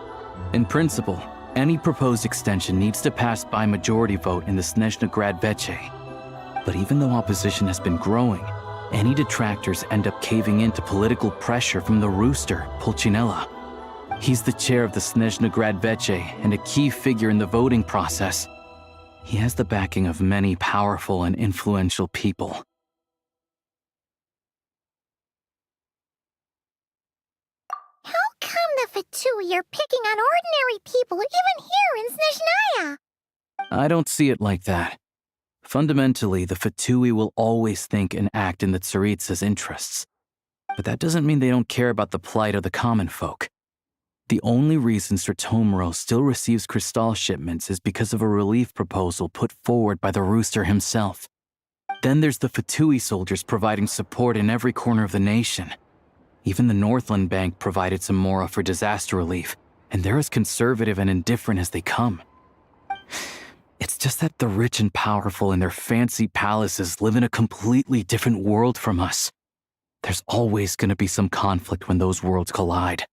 In principle, any proposed extension needs to pass by majority vote in the Snezhnaya Veche. But even though opposition has been growing, any detractors end up caving in to political pressure from the rooster, Pulcinella. He's the chair of the Snezhnaya Veche and a key figure in the voting process. He has the backing of many powerful and influential people. How come the Fatui are picking on ordinary people even here in Snezhnaya? I don't see it like that. Fundamentally, the Fatui will always think and act in the Tsaritsa's interests. But that doesn't mean they don't care about the plight of the common folk. The only reason Sir Tomoro still receives crystal shipments is because of a relief proposal put forward by the rooster himself. Then there's the Fatui soldiers providing support in every corner of the nation. Even the Northland Bank provided some mora for disaster relief, and they're as conservative and indifferent as they come. It's just that the rich and powerful in their fancy palaces live in a completely different world from us. There's always going to be some conflict when those worlds collide.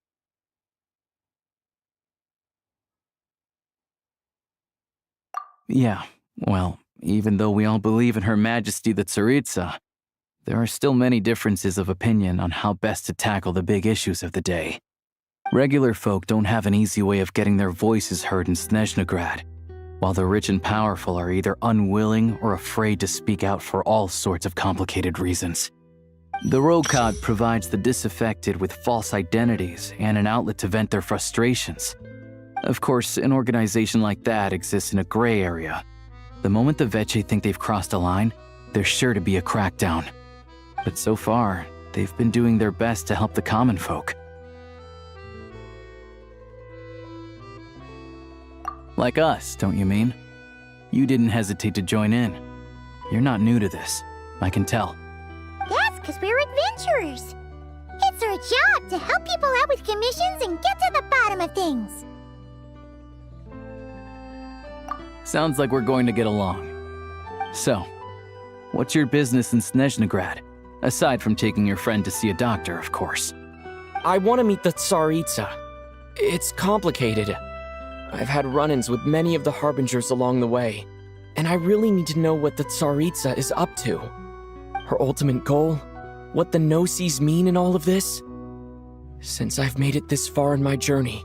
Yeah, well, even though we all believe in Her Majesty the Tsaritsa, there are still many differences of opinion on how best to tackle the big issues of the day. Regular folk don't have an easy way of getting their voices heard in Snezhnaya, while the rich and powerful are either unwilling or afraid to speak out for all sorts of complicated reasons. The Rokad provides the disaffected with false identities and an outlet to vent their frustrations. Of course, an organization like that exists in a gray area. The moment the Veche think they've crossed a line, there's sure to be a crackdown. But so far, they've been doing their best to help the common folk. Like us, don't you mean? You didn't hesitate to join in. You're not new to this, I can tell. That's because we're adventurers. It's our job to help people out with commissions and get to the bottom of things. Sounds like we're going to get along. So, what's your business in Snezhnaya? Aside from taking your friend to see a doctor, of course. I want to meet the Tsaritsa. It's complicated. I've had run-ins with many of the Harbingers along the way, and I really need to know what the Tsaritsa is up to. Her ultimate goal? What the no-sees mean in all of this? Since I've made it this far in my journey,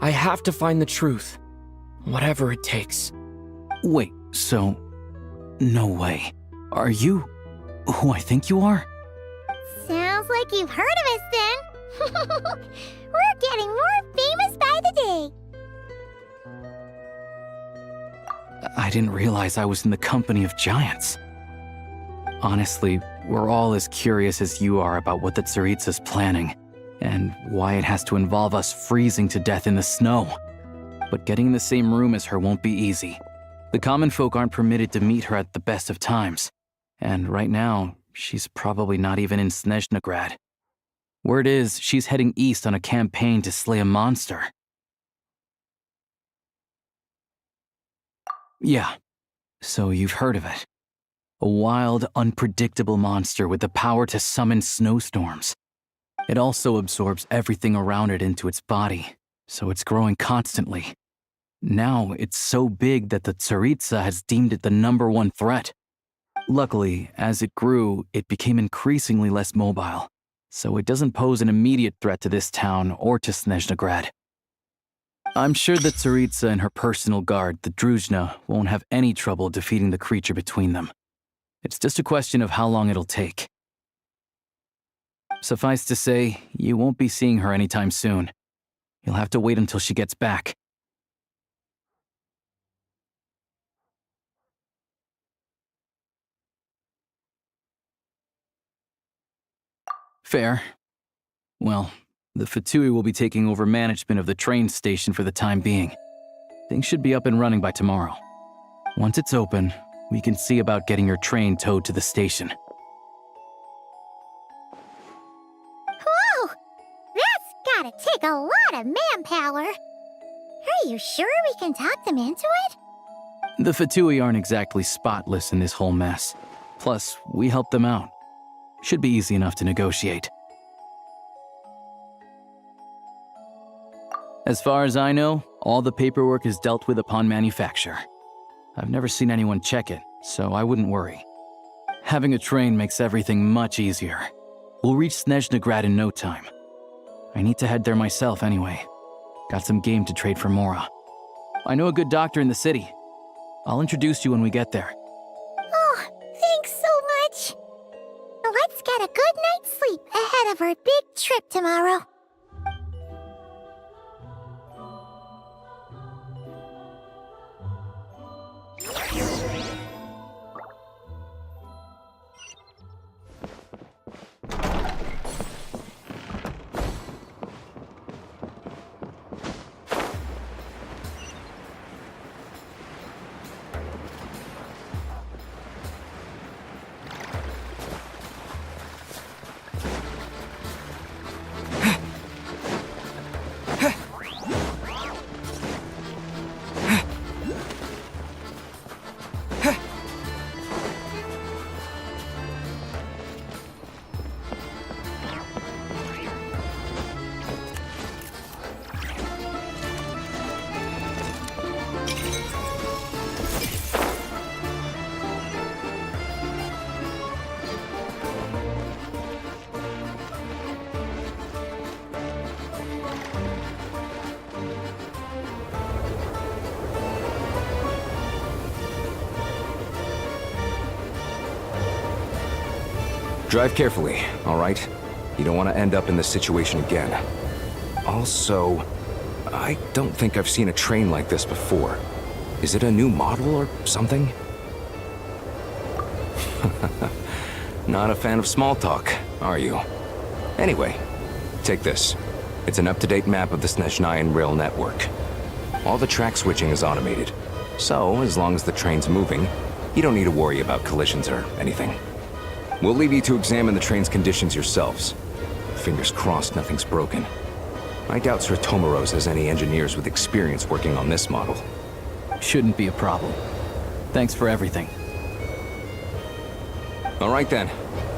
I have to find the truth, whatever it takes. Wait, so... no way. Are you who I think you are? Sounds like you've heard of us then. We're getting more famous by the day. I didn't realize I was in the company of giants. Honestly, we're all as curious as you are about what the Tsaritsa's planning, and why it has to involve us freezing to death in the snow. But getting in the same room as her won't be easy. The common folk aren't permitted to meet her at the best of times, and right now, she's probably not even in Snezhnaya. Word is, she's heading east on a campaign to slay a monster. Yeah, so you've heard of it. A wild, unpredictable monster with the power to summon snowstorms. It also absorbs everything around it into its body, so it's growing constantly. Now it's so big that the Tsaritsa has deemed it the #1 threat. Luckily, as it grew, it became increasingly less mobile, so it doesn't pose an immediate threat to this town or to Snezhnagrad. I'm sure that Tsaritsa and her personal guard, the Druzhna, won't have any trouble defeating the creature between them. It's just a question of how long it'll take. Suffice to say, you won't be seeing her anytime soon. You'll have to wait until she gets back. Fair. Well, the Fatui will be taking over management of the train station for the time being. Things should be up and running by tomorrow. Once it's open, we can see about getting your train towed to the station. Whoa! That's gotta take a lot of manpower. Are you sure we can talk them into it? The Fatui aren't exactly spotless in this whole mess. Plus, we helped them out. Should be easy enough to negotiate. As far as I know, all the paperwork is dealt with upon manufacture. I've never seen anyone check it, so I wouldn't worry. Having a train makes everything much easier. We'll reach Snezhnagrad in no time. I need to head there myself anyway. Got some game to trade for Mora. I know a good doctor in the city. I'll introduce you when we get there. Oh, thanks so much. Let's get a good night's sleep ahead of our big trip tomorrow. Drive carefully, all right? You don't want to end up in this situation again. Also, I don't think I've seen a train like this before. Is it a new model or something? Not a fan of small talk, are you? Anyway, take this. It's an up-to-date map of the Snezhnayan rail network. All the track switching is automated, so as long as the train's moving, you don't need to worry about collisions or anything. We'll leave you to examine the train's conditions yourselves. Fingers crossed nothing's broken. I doubt Sir Tomaros has any engineers with experience working on this model. Shouldn't be a problem. Thanks for everything. All right then.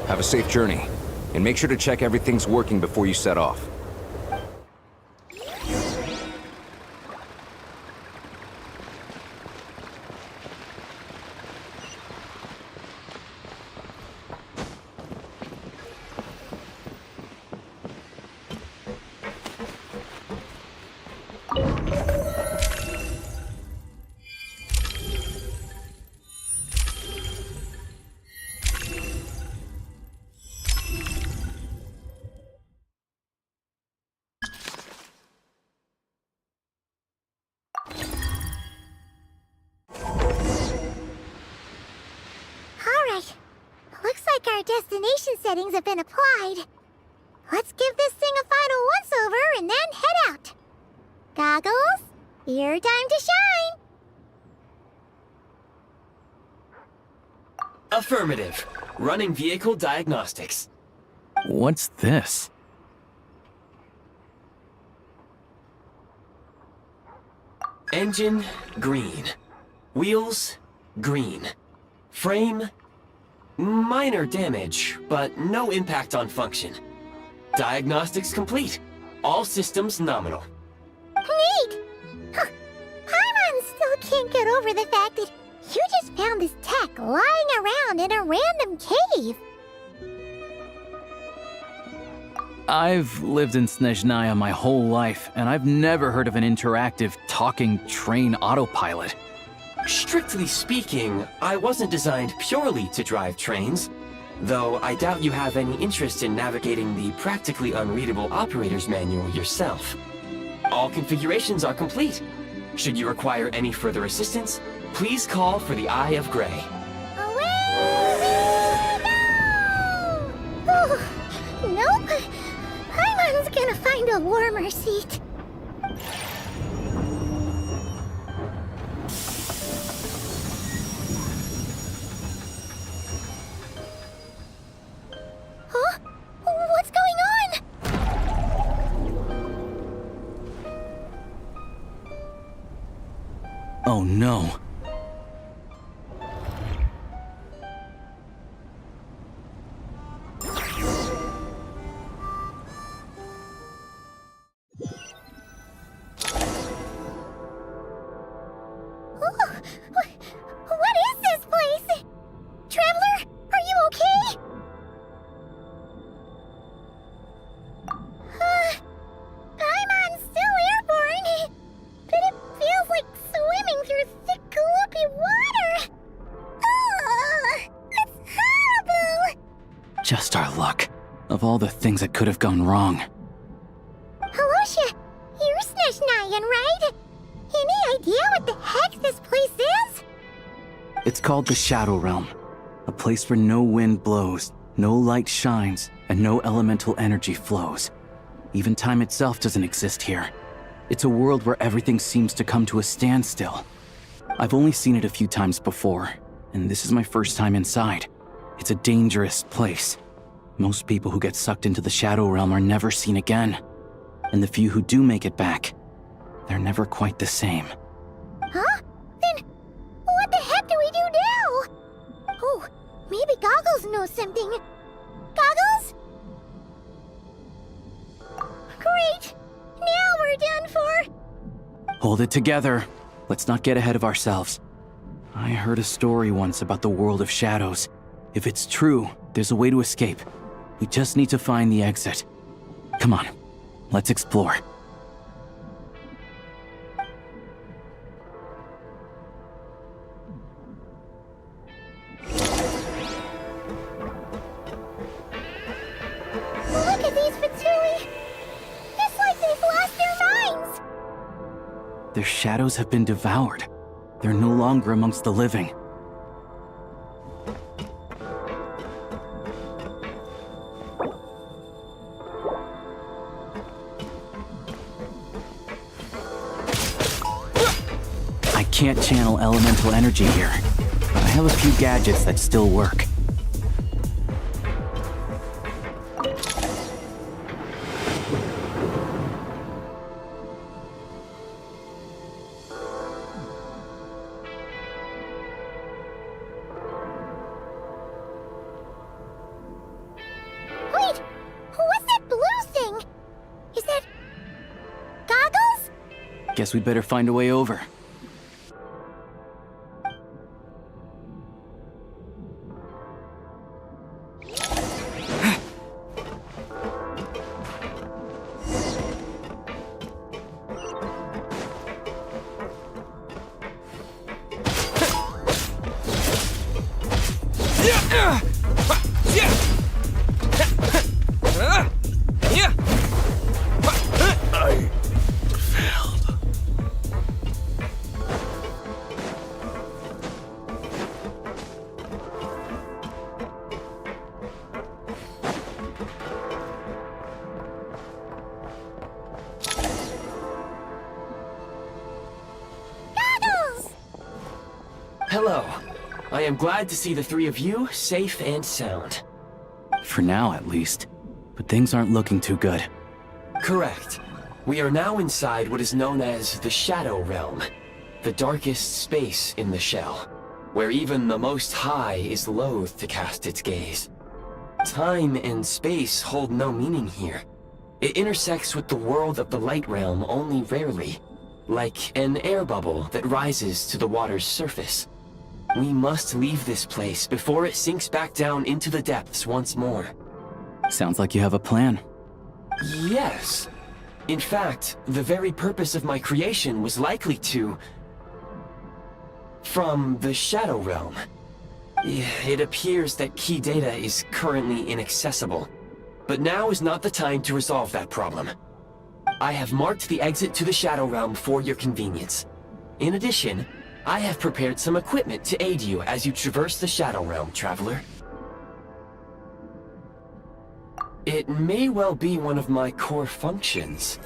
Have a safe journey. And make sure to check everything's working before you set off. Our destination settings have been applied. Let's give this thing a final once-over and then head out. Goggles, your time to shine. Affirmative. Running vehicle diagnostics. What's this? Engine, green. Wheels, green. Frame, Minor damage, but no impact on function. Diagnostics complete. All systems nominal. Neat! Huh. Paimon still can't get over the fact that you just found this tech lying around in a random cave. I've lived in Snezhnaya my whole life, and I've never heard of an interactive, talking train autopilot. Strictly speaking, I wasn't designed purely to drive trains, though I doubt you have any interest in navigating the practically unreadable operator's manual yourself. All configurations are complete. Should you require any further assistance, please call for the Eye of Gray. Away we go! Oh, nope. Paimon's gonna find a warmer seat. Huh? What's going on? Oh no. What is this place? Traveler, are you okay? Paimon's still airborne, but it feels like swimming through thick, gloopy water. It's horrible. Just our luck. Of all the things that could have gone wrong. Halosha, you're Snezhnayan, right? Any idea what the heck this place is? It's called the Shadow Realm. A place where no wind blows, no light shines, and no elemental energy flows. Even time itself doesn't exist here. It's a world where everything seems to come to a standstill. I've only seen it a few times before, and this is my first time inside. It's a dangerous place. Most people who get sucked into the Shadow Realm are never seen again. And the few who do make it back, they're never quite the same. Huh? Then what the heck do we do now? Oh, maybe Goggles knows something. Goggles? Great! Now we're done for! Hold it together. Let's not get ahead of ourselves. I heard a story once about the world of shadows. If it's true, there's a way to escape. We just need to find the exit. Come on, let's explore. Look at these Fatui! It's like they've lost their minds! Their shadows have been devoured. They're no longer amongst the living. I can't channel elemental energy here. I have a few gadgets that still work. Wait! What's that blue thing? Is that... Goggles? Guess we'd better find a way over. I failed. Goggles! Hello. I am glad to see the three of you safe and sound. For now, at least. But things aren't looking too good. Correct. We are now inside what is known as the Shadow Realm, the darkest space in the shell. where even the Most High is loath to cast its gaze. Time and space hold no meaning here. It intersects with the world of the light realm only rarely, like an air bubble that rises to the water's surface. We must leave this place before it sinks back down into the depths once more. Sounds like you have a plan. Yes. In fact, the very purpose of my creation was likely to... from the Shadow Realm. It appears that key data is currently inaccessible, but now is not the time to resolve that problem. I have marked the exit to the Shadow Realm for your convenience. In addition, I have prepared some equipment to aid you as you traverse the Shadow Realm, Traveler. It may well be one of my core functions.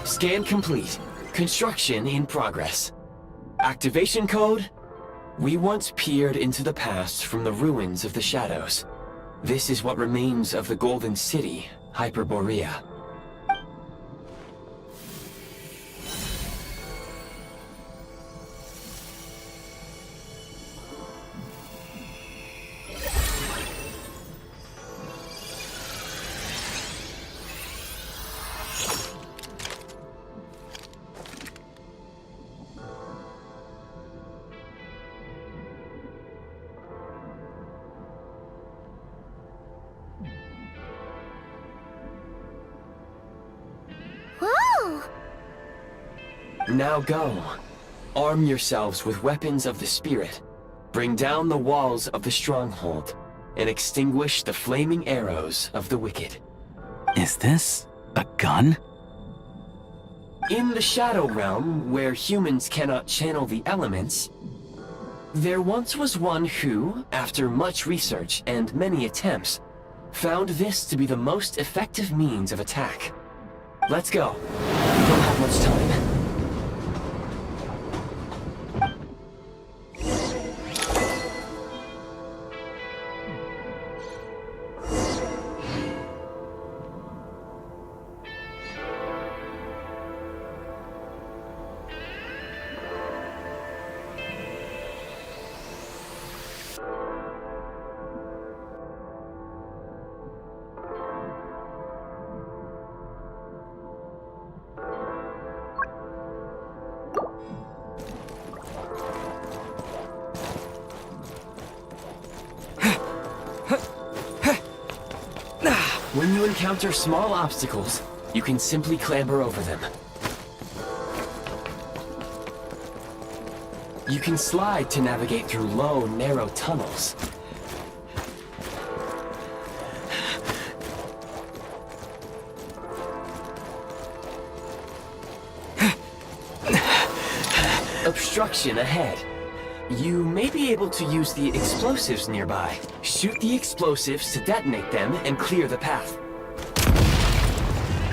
Scan complete. Construction in progress. Activation code? We once peered into the past from the ruins of the Shadows. This is what remains of the Golden City, Hyperborea. Whoa! Now go. Arm yourselves with weapons of the spirit. Bring down the walls of the stronghold, and extinguish the flaming arrows of the wicked. Is this a gun? In the Shadow Realm, where humans cannot channel the elements, there once was one who, after much research and many attempts, found this to be the most effective means of attack. Let's go. We don't have much time. When you encounter small obstacles, you can simply clamber over them. You can slide to navigate through low, narrow tunnels. Obstruction ahead. You may be able to use the explosives nearby. Shoot the explosives to detonate them and clear the path.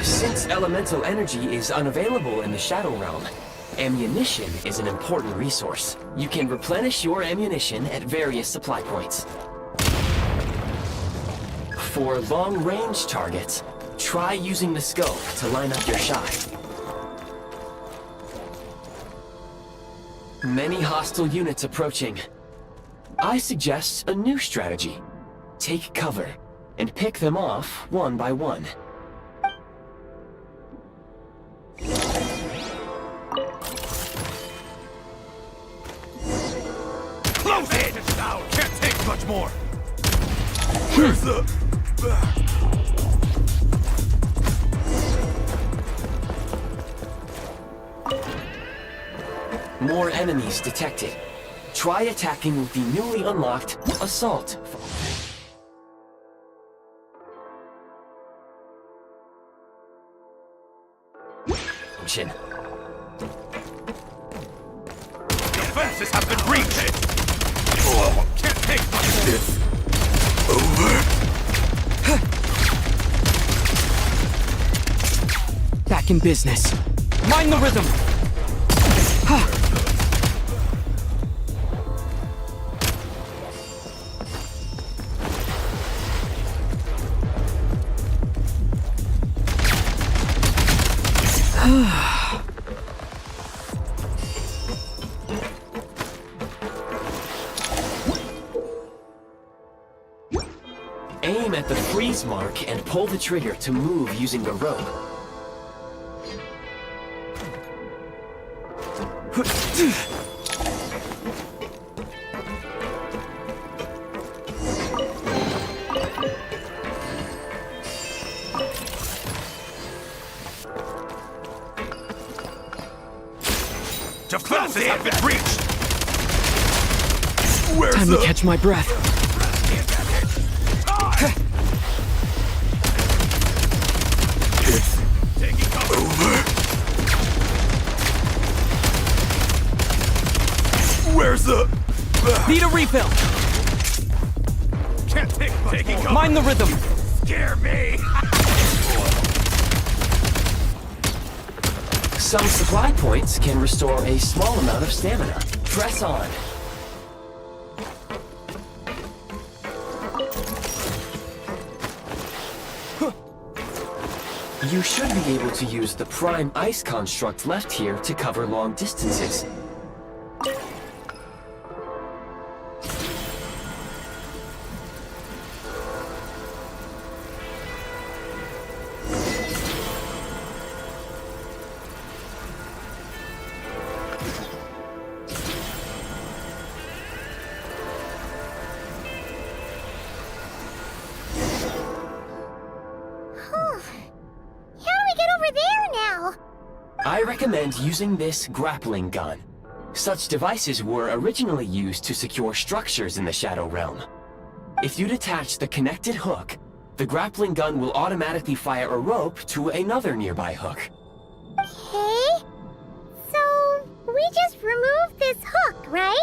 Since elemental energy is unavailable in the Shadow Realm, ammunition is an important resource. You can replenish your ammunition at various supply points. For long-range targets, try using the scope to line up your shot. Many hostile units approaching. I suggest a new strategy. Take cover, and pick them off one by one. Close it! It's down! Can't take much more! Where's the... More enemies detected. Try attacking with the newly unlocked Assault. Function. Defenses have been breached! Oh, can't take much more! It's over. Back in business. Mind the rhythm! Aim at the freeze mark and pull the trigger to move using the rope. Defenses have been breached! Time to catch my breath. Where's the... Need a refill! Can't take much. Mind the rhythm! Scare me! Some supply points can restore a small amount of stamina. Press on. You should be able to use the prime ice construct left here to cover long distances. I recommend using this grappling gun. Such devices were originally used to secure structures in the Shadow Realm. If you detach the connected hook, the grappling gun will automatically fire a rope to another nearby hook. Okay. So, we just removed this hook, right?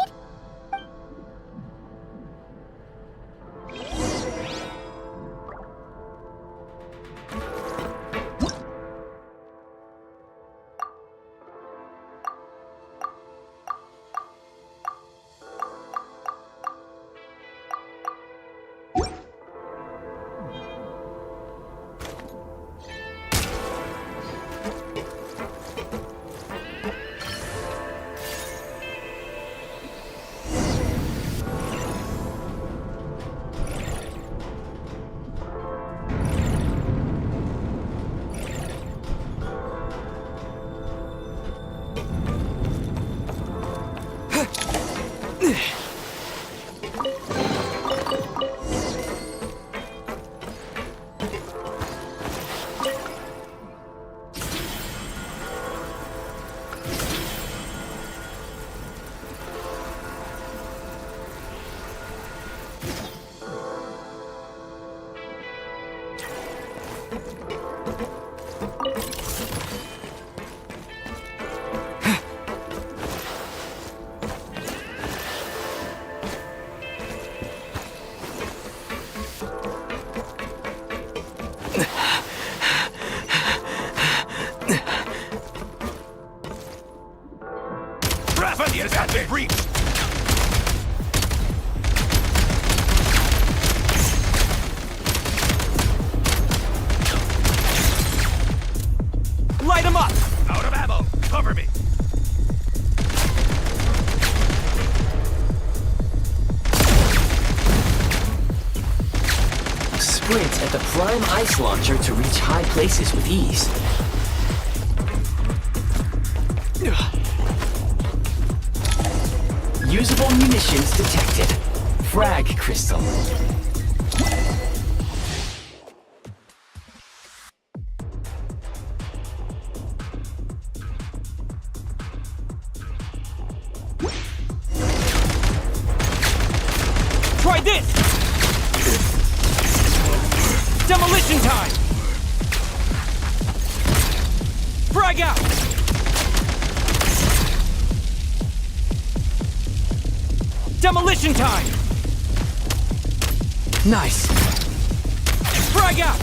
Barriers have been breached! Light him up! Out of ammo! Cover me! Sprint at the prime ice launcher to reach high places with ease. Usable munitions detected. Frag crystal. Try this! Demolition time! Frag out! Demolition time! Nice! Frag out!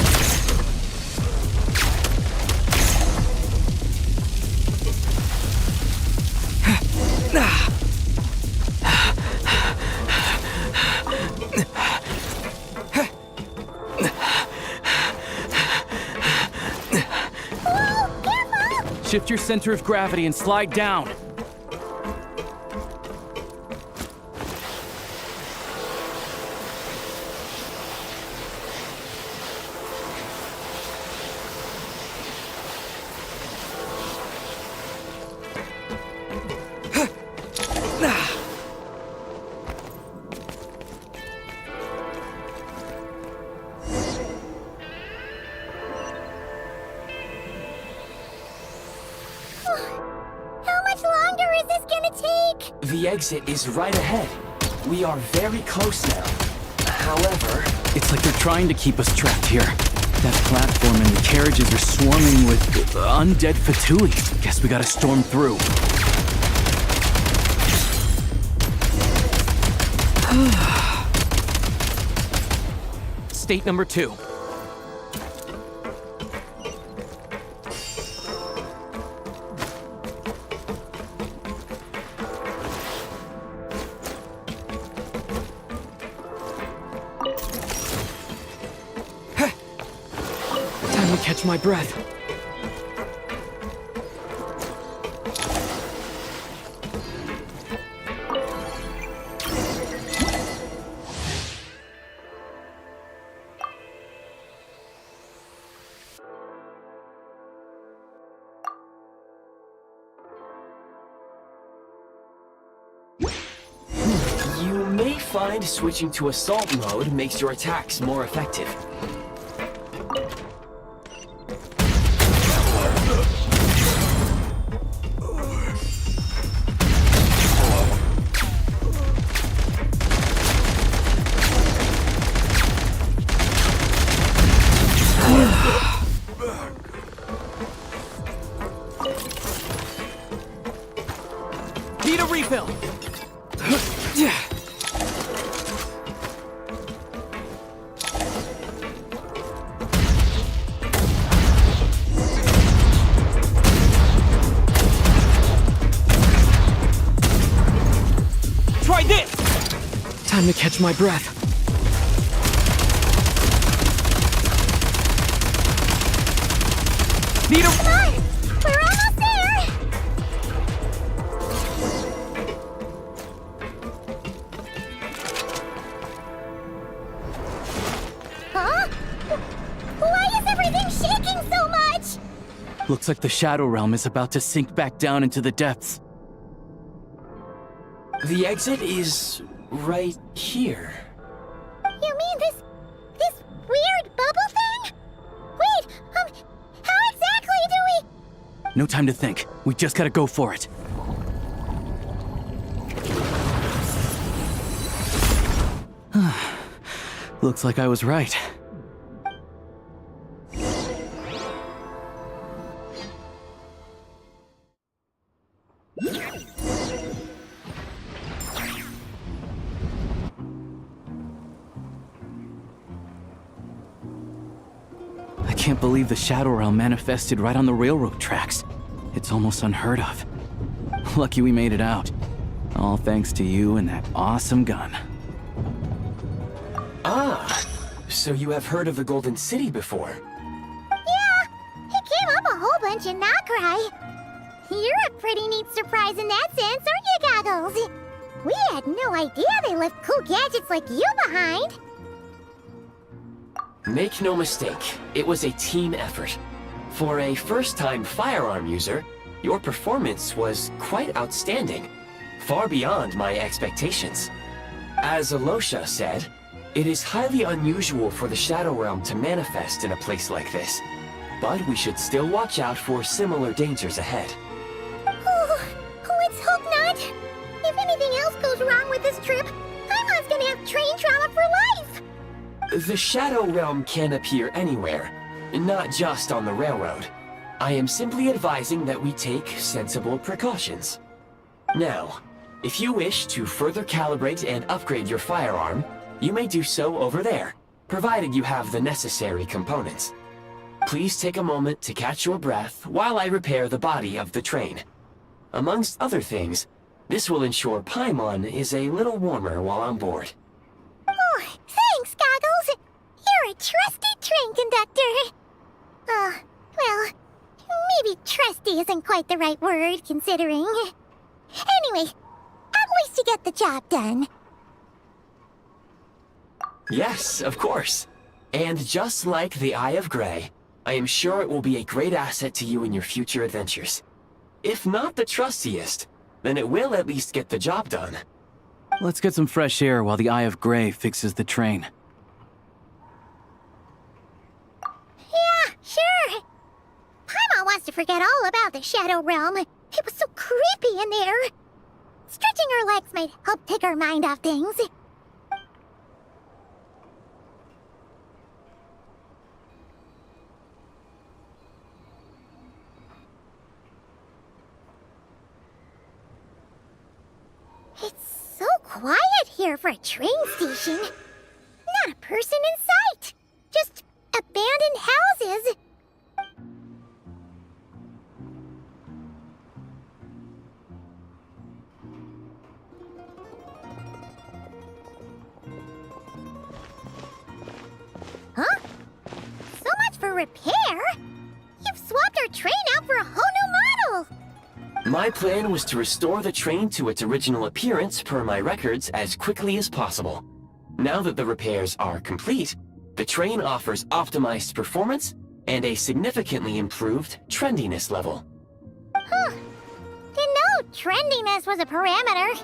Shift your center of gravity and slide down. The exit is right ahead. We are very close now. However... It's like they're trying to keep us trapped here. That platform and the carriages are swarming with undead Fatui. Guess we gotta storm through. State number 2. Time to catch my breath. You may find switching to assault mode makes your attacks more effective. Need a refill! Try this! Time to catch my breath. Need a... Come on! We're almost there! Huh? Why is everything shaking so much? Looks like the Shadow Realm is about to sink back down into the depths. The exit is right here. You mean this weird bubble thing? Wait, how exactly do we... No time to think. We just gotta go for it. Looks like I was right. I can't believe the Shadow Realm manifested right on the railroad tracks. It's almost unheard of. Lucky we made it out. All thanks to you and that awesome gun. Ah, so you have heard of the Golden City before? Yeah, it came up a whole bunch in Nod Krai. You're a pretty neat surprise in that sense, aren't you, Goggles? We had no idea they left cool gadgets like you behind. Make no mistake, it was a team effort. For a first-time firearm user, your performance was quite outstanding, far beyond my expectations. As Alosha said, it is highly unusual for the Shadow Realm to manifest in a place like this, but we should still watch out for similar dangers ahead. Oh, let's hope not. If anything else goes wrong with this trip, Paimon's gonna have train trauma for life. The Shadow Realm can appear anywhere, not just on the railroad. I am simply advising that we take sensible precautions. Now, if you wish to further calibrate and upgrade your firearm, you may do so over there, provided you have the necessary components. Please take a moment to catch your breath while I repair the body of the train. Amongst other things, this will ensure Paimon is a little warmer while on board. Oh, thanks, Goggles. You're a trusty train conductor. Well, maybe trusty isn't quite the right word, considering. Anyway, at least you get the job done. Yes, of course. And just like the Eye of Grey, I am sure it will be a great asset to you in your future adventures. If not the trustiest, then it will at least get the job done. Let's get some fresh air while the Eye of Grey fixes the train. Yeah, sure. Paimon wants to forget all about the Shadow Realm. It was so creepy in there. Stretching stretching our legs might help take our mind off things. It's so quiet here for a train station. Not a person in sight. Just abandoned houses. Huh? So much for repair? You've swapped our train out for a whole new model! My plan was to restore the train to its original appearance per my records as quickly as possible. Now that the repairs are complete, the train offers optimized performance and a significantly improved trendiness level. Huh. Didn't know trendiness was a parameter.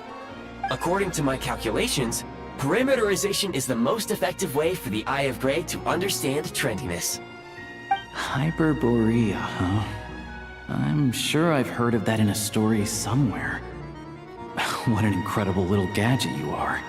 According to my calculations, parameterization is the most effective way for the Eye of Grey to understand trendiness. Hyperborea, huh? I'm sure I've heard of that in a story somewhere. What an incredible little gadget you are.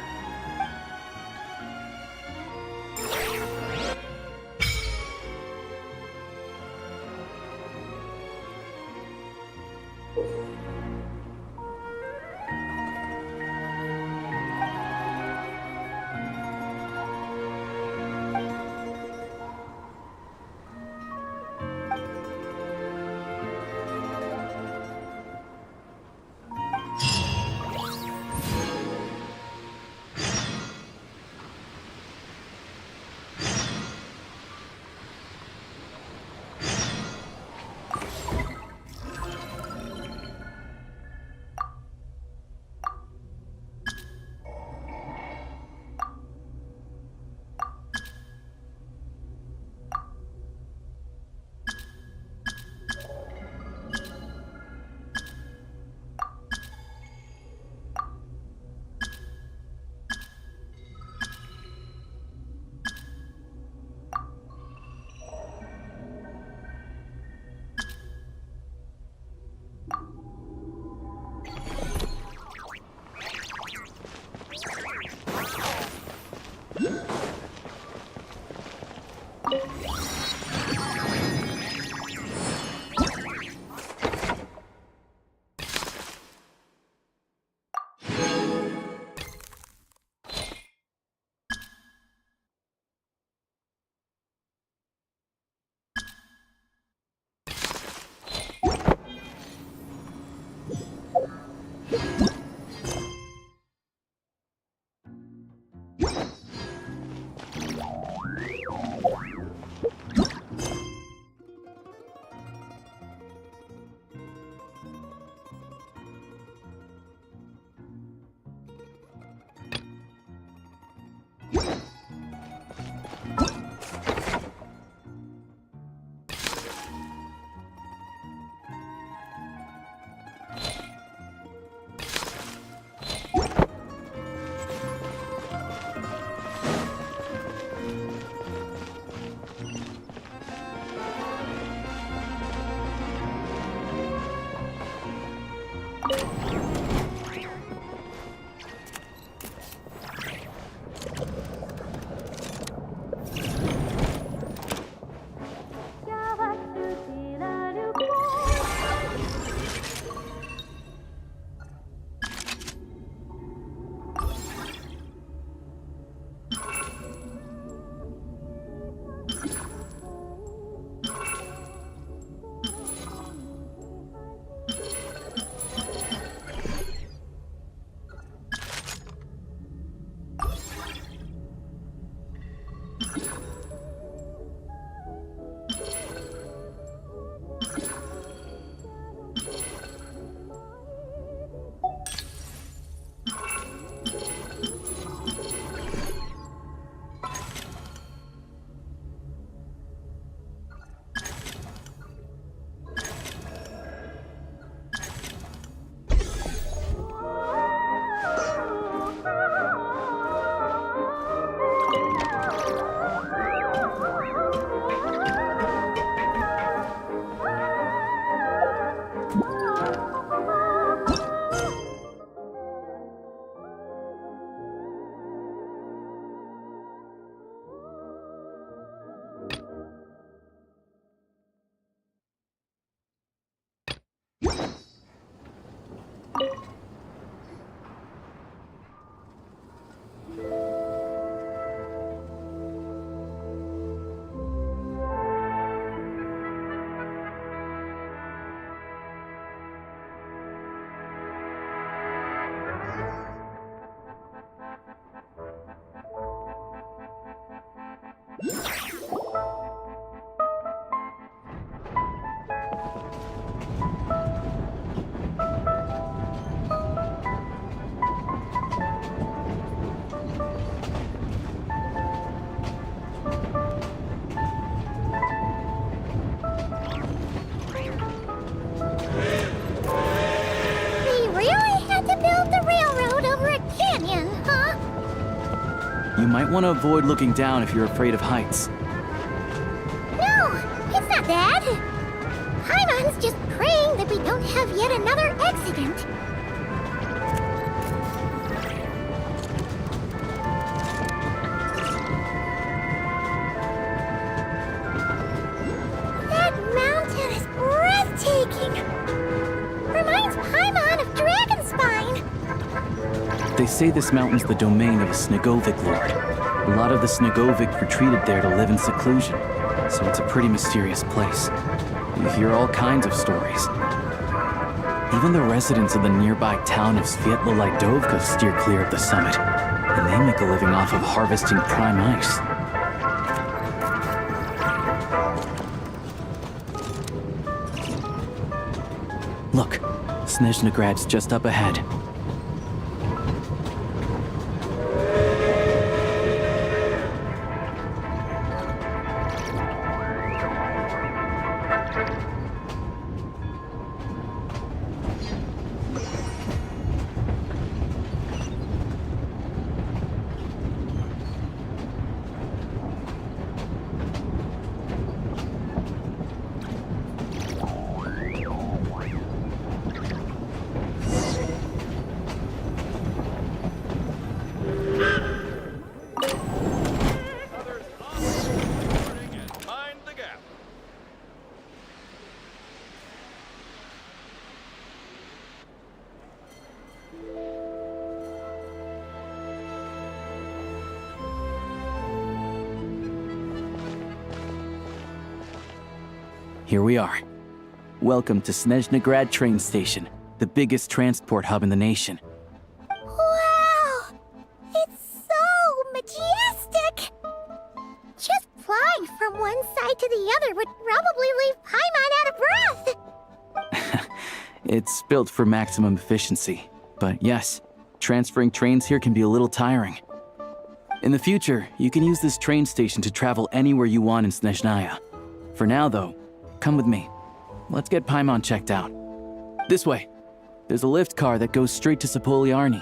might want to avoid looking down if you're afraid of heights. No, it's not that. Paimon's just praying that we don't have yet another accident. That mountain is breathtaking. Reminds Paimon of Dragonspine. They say this mountain's the domain of a Snegovic lord. A lot of the Snegovic retreated there to live in seclusion, so it's a pretty mysterious place. You hear all kinds of stories. Even the residents of the nearby town of Svietlo-Lidovka steer clear of the summit, and they make a living off of harvesting prime ice. Look, Snezhnagrad's just up ahead. Here we are. Welcome to Snezhnagrad train station, the biggest transport hub in the nation. Wow! It's so majestic! Just flying from one side to the other would probably leave Paimon out of breath! It's built for maximum efficiency, but yes, transferring trains here can be a little tiring. In the future, you can use this train station to travel anywhere you want in Snezhnaya. For now, though, come with me. Let's get Paimon checked out. This way. There's a lift car that goes straight to Sapoliarny.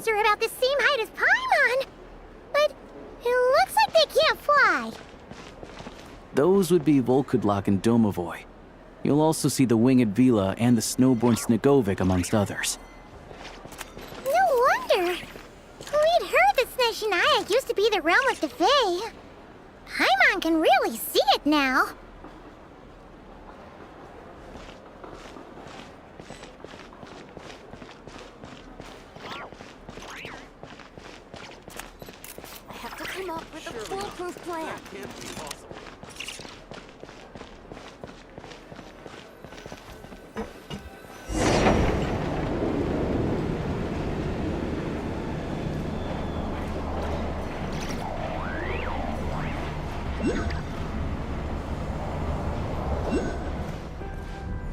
Are about the same height as Paimon, but it looks like they can't fly. Those would be Volkudlak and Domovoy. You'll also see the winged Vila and the snowborn Snegovic, amongst others. No wonder. We'd heard that Snezhnaya used to be the realm of the Fae. Paimon can really see it now. With a foolproof plan.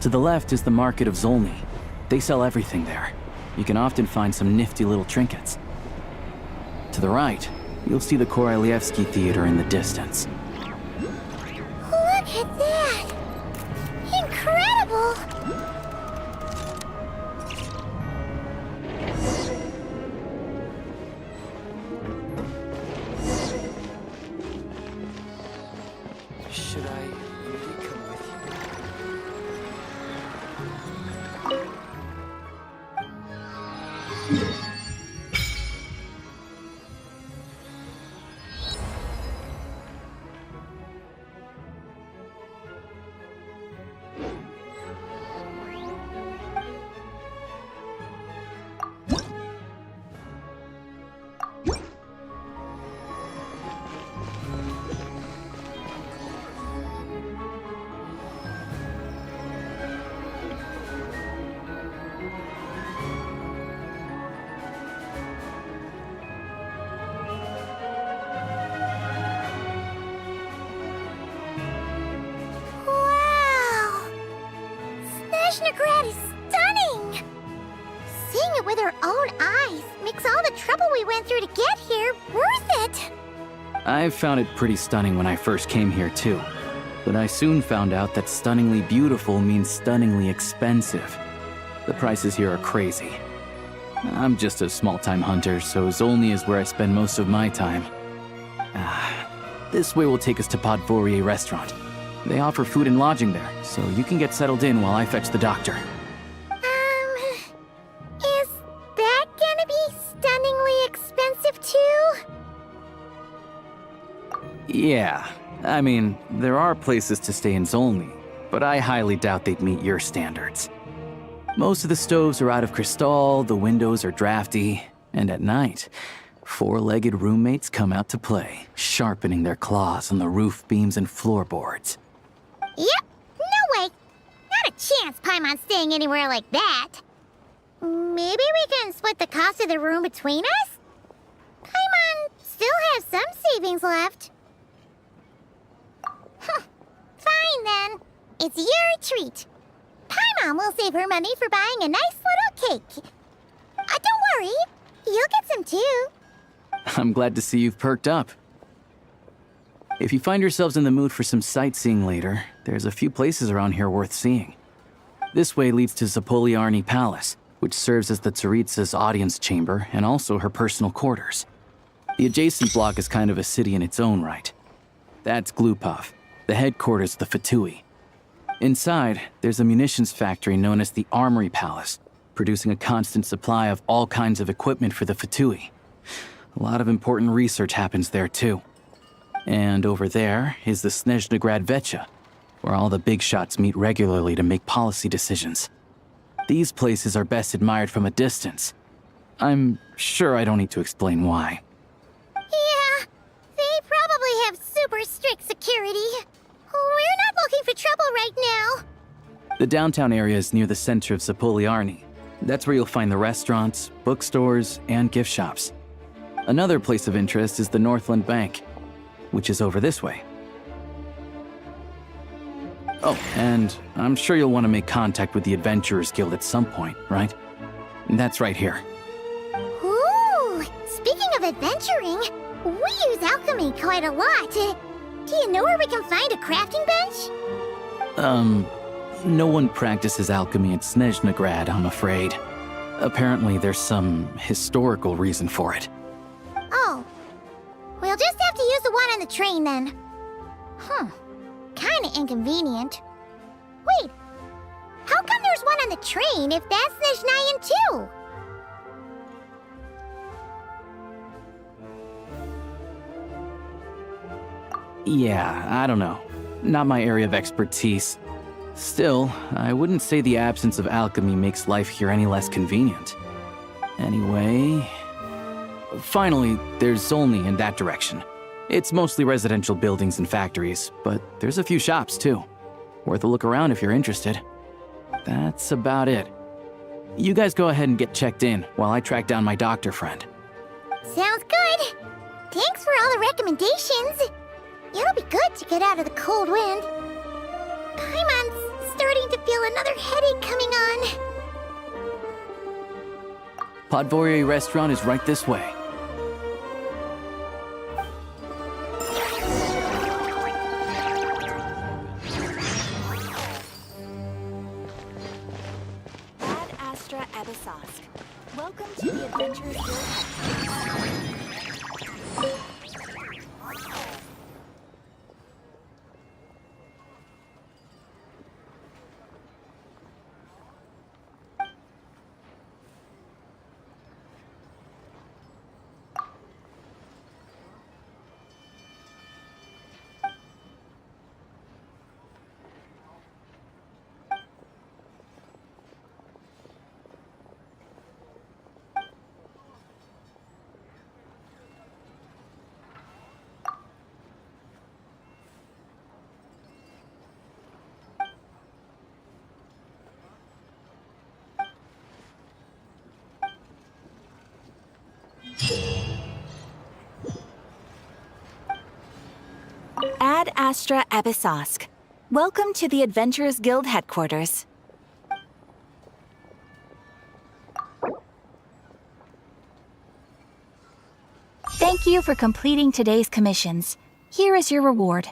To the left is the market of Zolny. They sell everything there. You can often find some nifty little trinkets. To the right, you'll see the Korolievsky Theater in the distance. Wow! Snezhnaya is stunning! Seeing it with our own eyes makes all the trouble we went through to get here worth it! I found it pretty stunning when I first came here too. But I soon found out that stunningly beautiful means stunningly expensive. The prices here are crazy. I'm just a small-time hunter, so Zolny is where I spend most of my time. This way will take us to Podvorier restaurant. They offer food and lodging there, so you can get settled in while I fetch the doctor. Is that gonna be stunningly expensive too? Yeah, I mean, there are places to stay in Zolny, but I highly doubt they'd meet your standards. Most of the stoves are out of crystal, the windows are drafty, and at night, four-legged roommates come out to play, sharpening their claws on the roof beams and floorboards. Yep, no way! Not a chance Paimon's staying anywhere like that. Maybe we can split the cost of the room between us? Paimon still has some savings left. Fine then. It's your treat. Paimon will save her money for buying a nice little cake. Don't worry, you'll get some too. I'm glad to see you've perked up. If you find yourselves in the mood for some sightseeing later, there's a few places around here worth seeing. This way leads to Zapoliarny Palace, which serves as the Tsaritsa's audience chamber and also her personal quarters. The adjacent block is kind of a city in its own right. That's Glupov, the headquarters of the Fatui. Inside, there's a munitions factory known as the Armory Palace, producing a constant supply of all kinds of equipment for the Fatui. A lot of important research happens there too. And over there is the Snezhnaya Vecha, where all the big shots meet regularly to make policy decisions. These places are best admired from a distance. I'm sure I don't need to explain why. Yeah, they probably have super strict security. We're not looking for trouble right now. The downtown area is near the center of Zapoliarny. That's where you'll find the restaurants, bookstores, and gift shops. Another place of interest is the Northland Bank, which is over this way. Oh, and I'm sure you'll want to make contact with the Adventurers Guild at some point, right? That's right here. Ooh, speaking of adventuring, we use alchemy quite a lot. Do you know where we can find a crafting bench? No one practices alchemy at Snezhnaya, I'm afraid. Apparently there's some historical reason for it. Oh. We'll just have to use the one on the train then. Kinda inconvenient. Wait, how come there's one on the train if that's Snezhnayan too? Yeah, I don't know. Not my area of expertise. Still, I wouldn't say the absence of alchemy makes life here any less convenient. Anyway... Finally, there's Zolny in that direction. It's mostly residential buildings and factories, but there's a few shops too. Worth a look around if you're interested. That's about it. You guys go ahead and get checked in while I track down my doctor friend. Sounds good. Thanks for all the recommendations. It'll be good to get out of the cold wind. Paimon's starting to feel another headache coming on. Podvorier restaurant is right this way. Ad Astra Abyssosque. Welcome to the Adventurers Guild. Ad Astra Abyssosque. Welcome to the Adventurers Guild headquarters. Thank you for completing today's commissions. Here is your reward.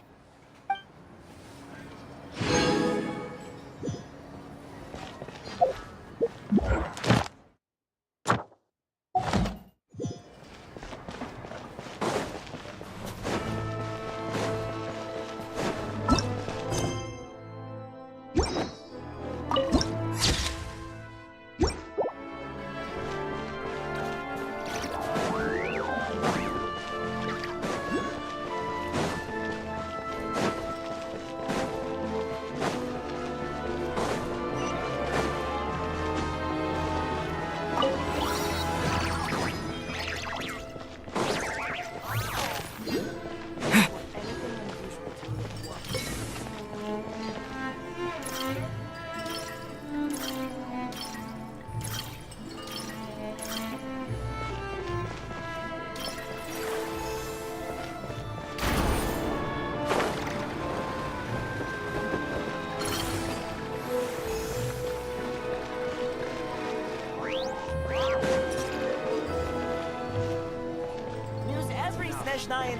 Use every Snezhnayan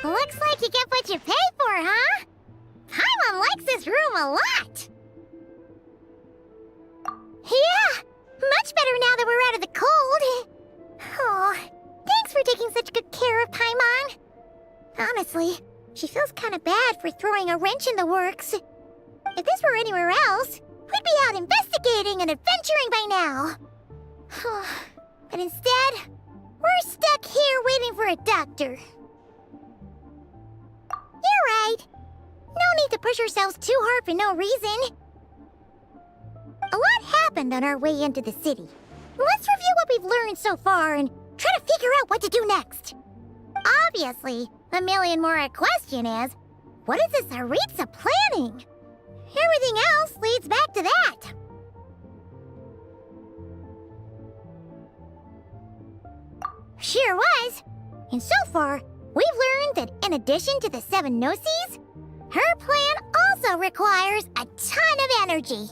Looks like you get what you pay for, huh? Paimon likes this room a lot. Yeah, much better now that we're out of the cold. Oh, thanks for taking such good care of Paimon. Honestly, she feels kind of bad for throwing a wrench in the works. If this were anywhere else, we'd be out investigating and adventuring by now. But instead, we're stuck here waiting for a doctor. You're right. No need to push ourselves too hard for no reason. A lot happened on our way into the city. Let's review what we've learned so far and try to figure out what to do next. Obviously, the million more question is, what is this Tsaritsa planning? Everything else leads back to that. Sure was. And so far, we've learned that in addition to the 7 Gnosis, her plan also requires a ton of energy.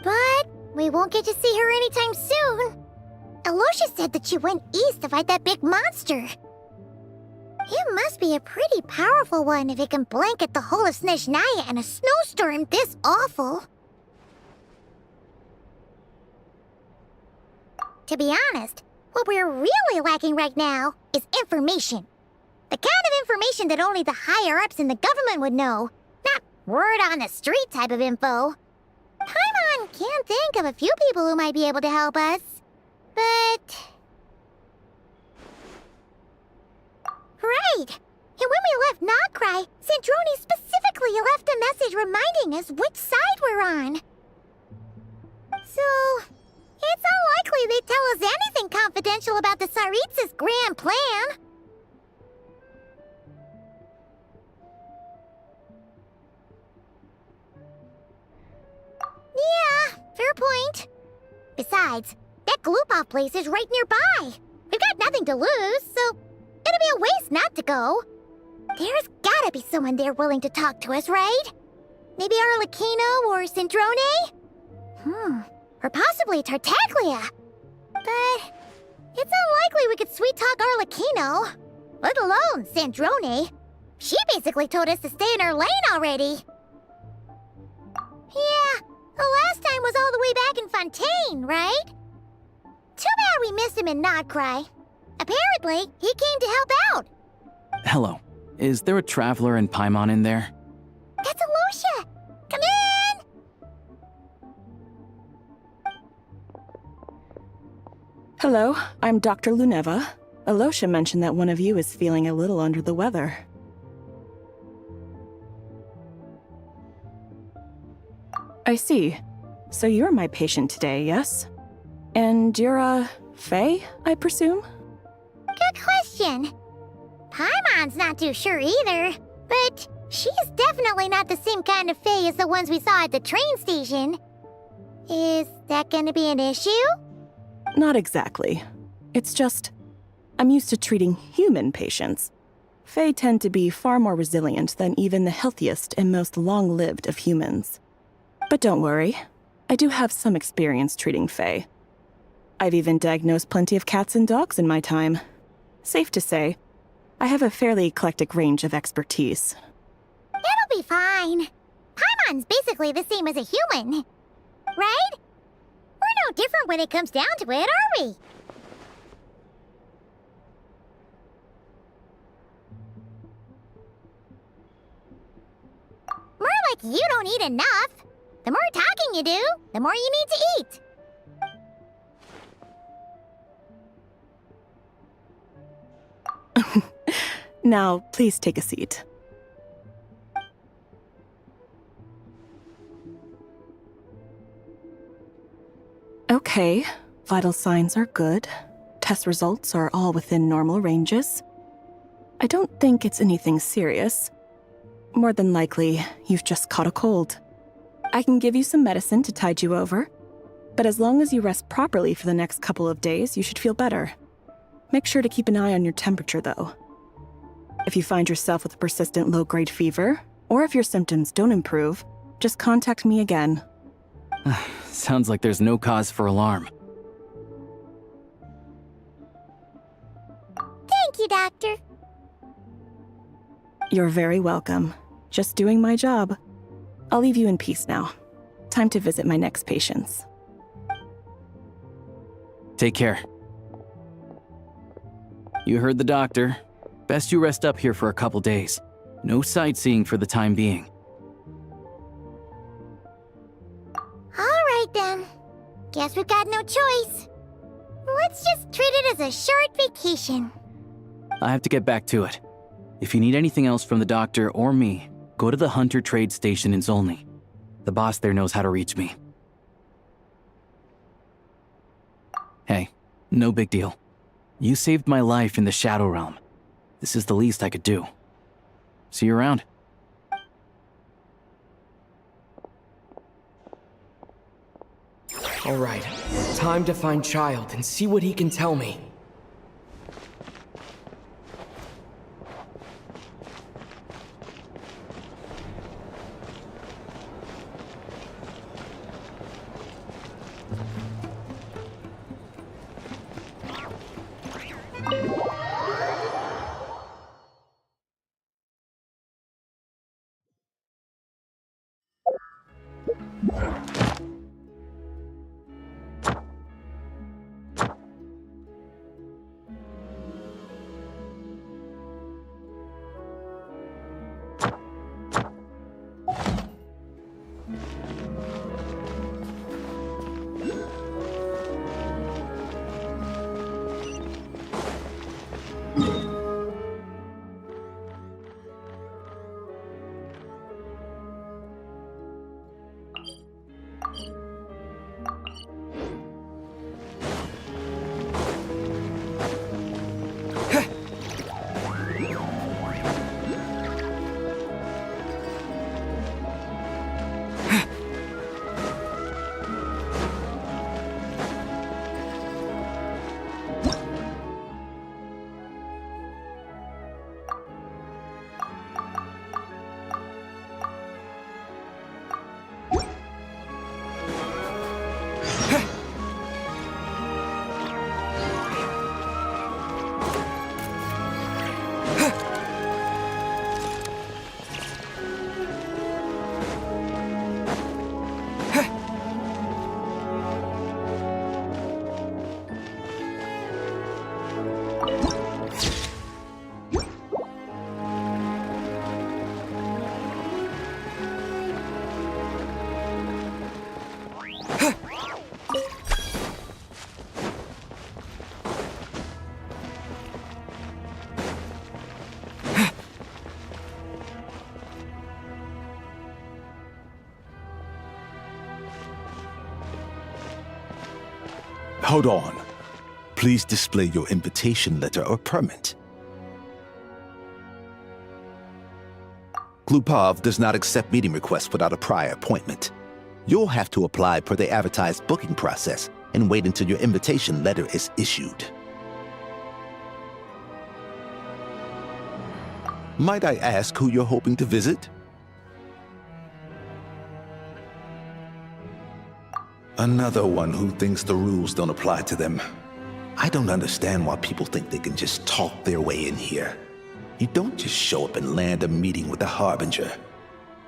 But we won't get to see her anytime soon. Alosha said that she went east to fight that big monster. It must be a pretty powerful one if it can blanket the whole of Snezhnaya in a snowstorm this awful. To be honest, what we're really lacking right now is information. The kind of information that only the higher-ups in the government would know. Not word-on-the-street type of info. Paimon can think of a few people who might be able to help us. But... Right! And when we left Nod Krai, Snezhnaya specifically left a message reminding us which side we're on. So... it's unlikely they'd tell us anything confidential about the Tsaritsa's grand plan. Yeah, fair point. Besides, that Glupov place is right nearby. We've got nothing to lose, so it'd be a waste not to go. There's gotta be someone there willing to talk to us, right? Maybe Arlecchino or Sindrone? Or possibly Tartaglia. But it's unlikely we could sweet-talk Arlecchino. Let alone Sindrone. She basically told us to stay in her lane already. Yeah, the last time was all the way back in Fontaine, right? Too bad we missed him in Nod Krai. Apparently, he came to help out. Hello. Is there a traveler and Paimon in there? That's Alosha! Come in! Hello, I'm Dr. Luneva. Alosha mentioned that one of you is feeling a little under the weather. I see. So you're my patient today, yes? And you're a Fae, I presume? Good question. Paimon's not too sure either, but she's definitely not the same kind of Fae as the ones we saw at the train station. Is that gonna be an issue? Not exactly. It's just, I'm used to treating human patients. Fae tend to be far more resilient than even the healthiest and most long-lived of humans. But don't worry, I do have some experience treating Fae. I've even diagnosed plenty of cats and dogs in my time. Safe to say, I have a fairly eclectic range of expertise. It'll be fine. Paimon's basically the same as a human. Right? We're no different when it comes down to it, are we? More like you don't eat enough. The more talking you do, the more you need to eat. Now, please take a seat. Okay, vital signs are good. Test results are all within normal ranges. I don't think it's anything serious. More than likely, you've just caught a cold. I can give you some medicine to tide you over, but as long as you rest properly for the next couple of days, you should feel better. Make sure to keep an eye on your temperature, though. If you find yourself with a persistent low-grade fever, or if your symptoms don't improve, just contact me again. Sounds like there's no cause for alarm. Thank you, Doctor. You're very welcome. Just doing my job. I'll leave you in peace now. Time to visit my next patients. Take care. You heard the doctor. Best you rest up here for a couple days. No sightseeing for the time being. All right, then. Guess we've got no choice. Let's just treat it as a short vacation. I have to get back to it. If you need anything else from the doctor or me, go to the Hunter Trade Station in Zolny. The boss there knows how to reach me. Hey, no big deal. You saved my life in the Shadow Realm. This is the least I could do. See you around. All right, time to find Child and see what he can tell me. Hold on. Please display your invitation letter or permit. Glupov does not accept meeting requests without a prior appointment. You'll have to apply per the advertised booking process and wait until your invitation letter is issued. Might I ask who you're hoping to visit? Another one who thinks the rules don't apply to them. I don't understand why people think they can just talk their way in here. You don't just show up and land a meeting with the Harbinger.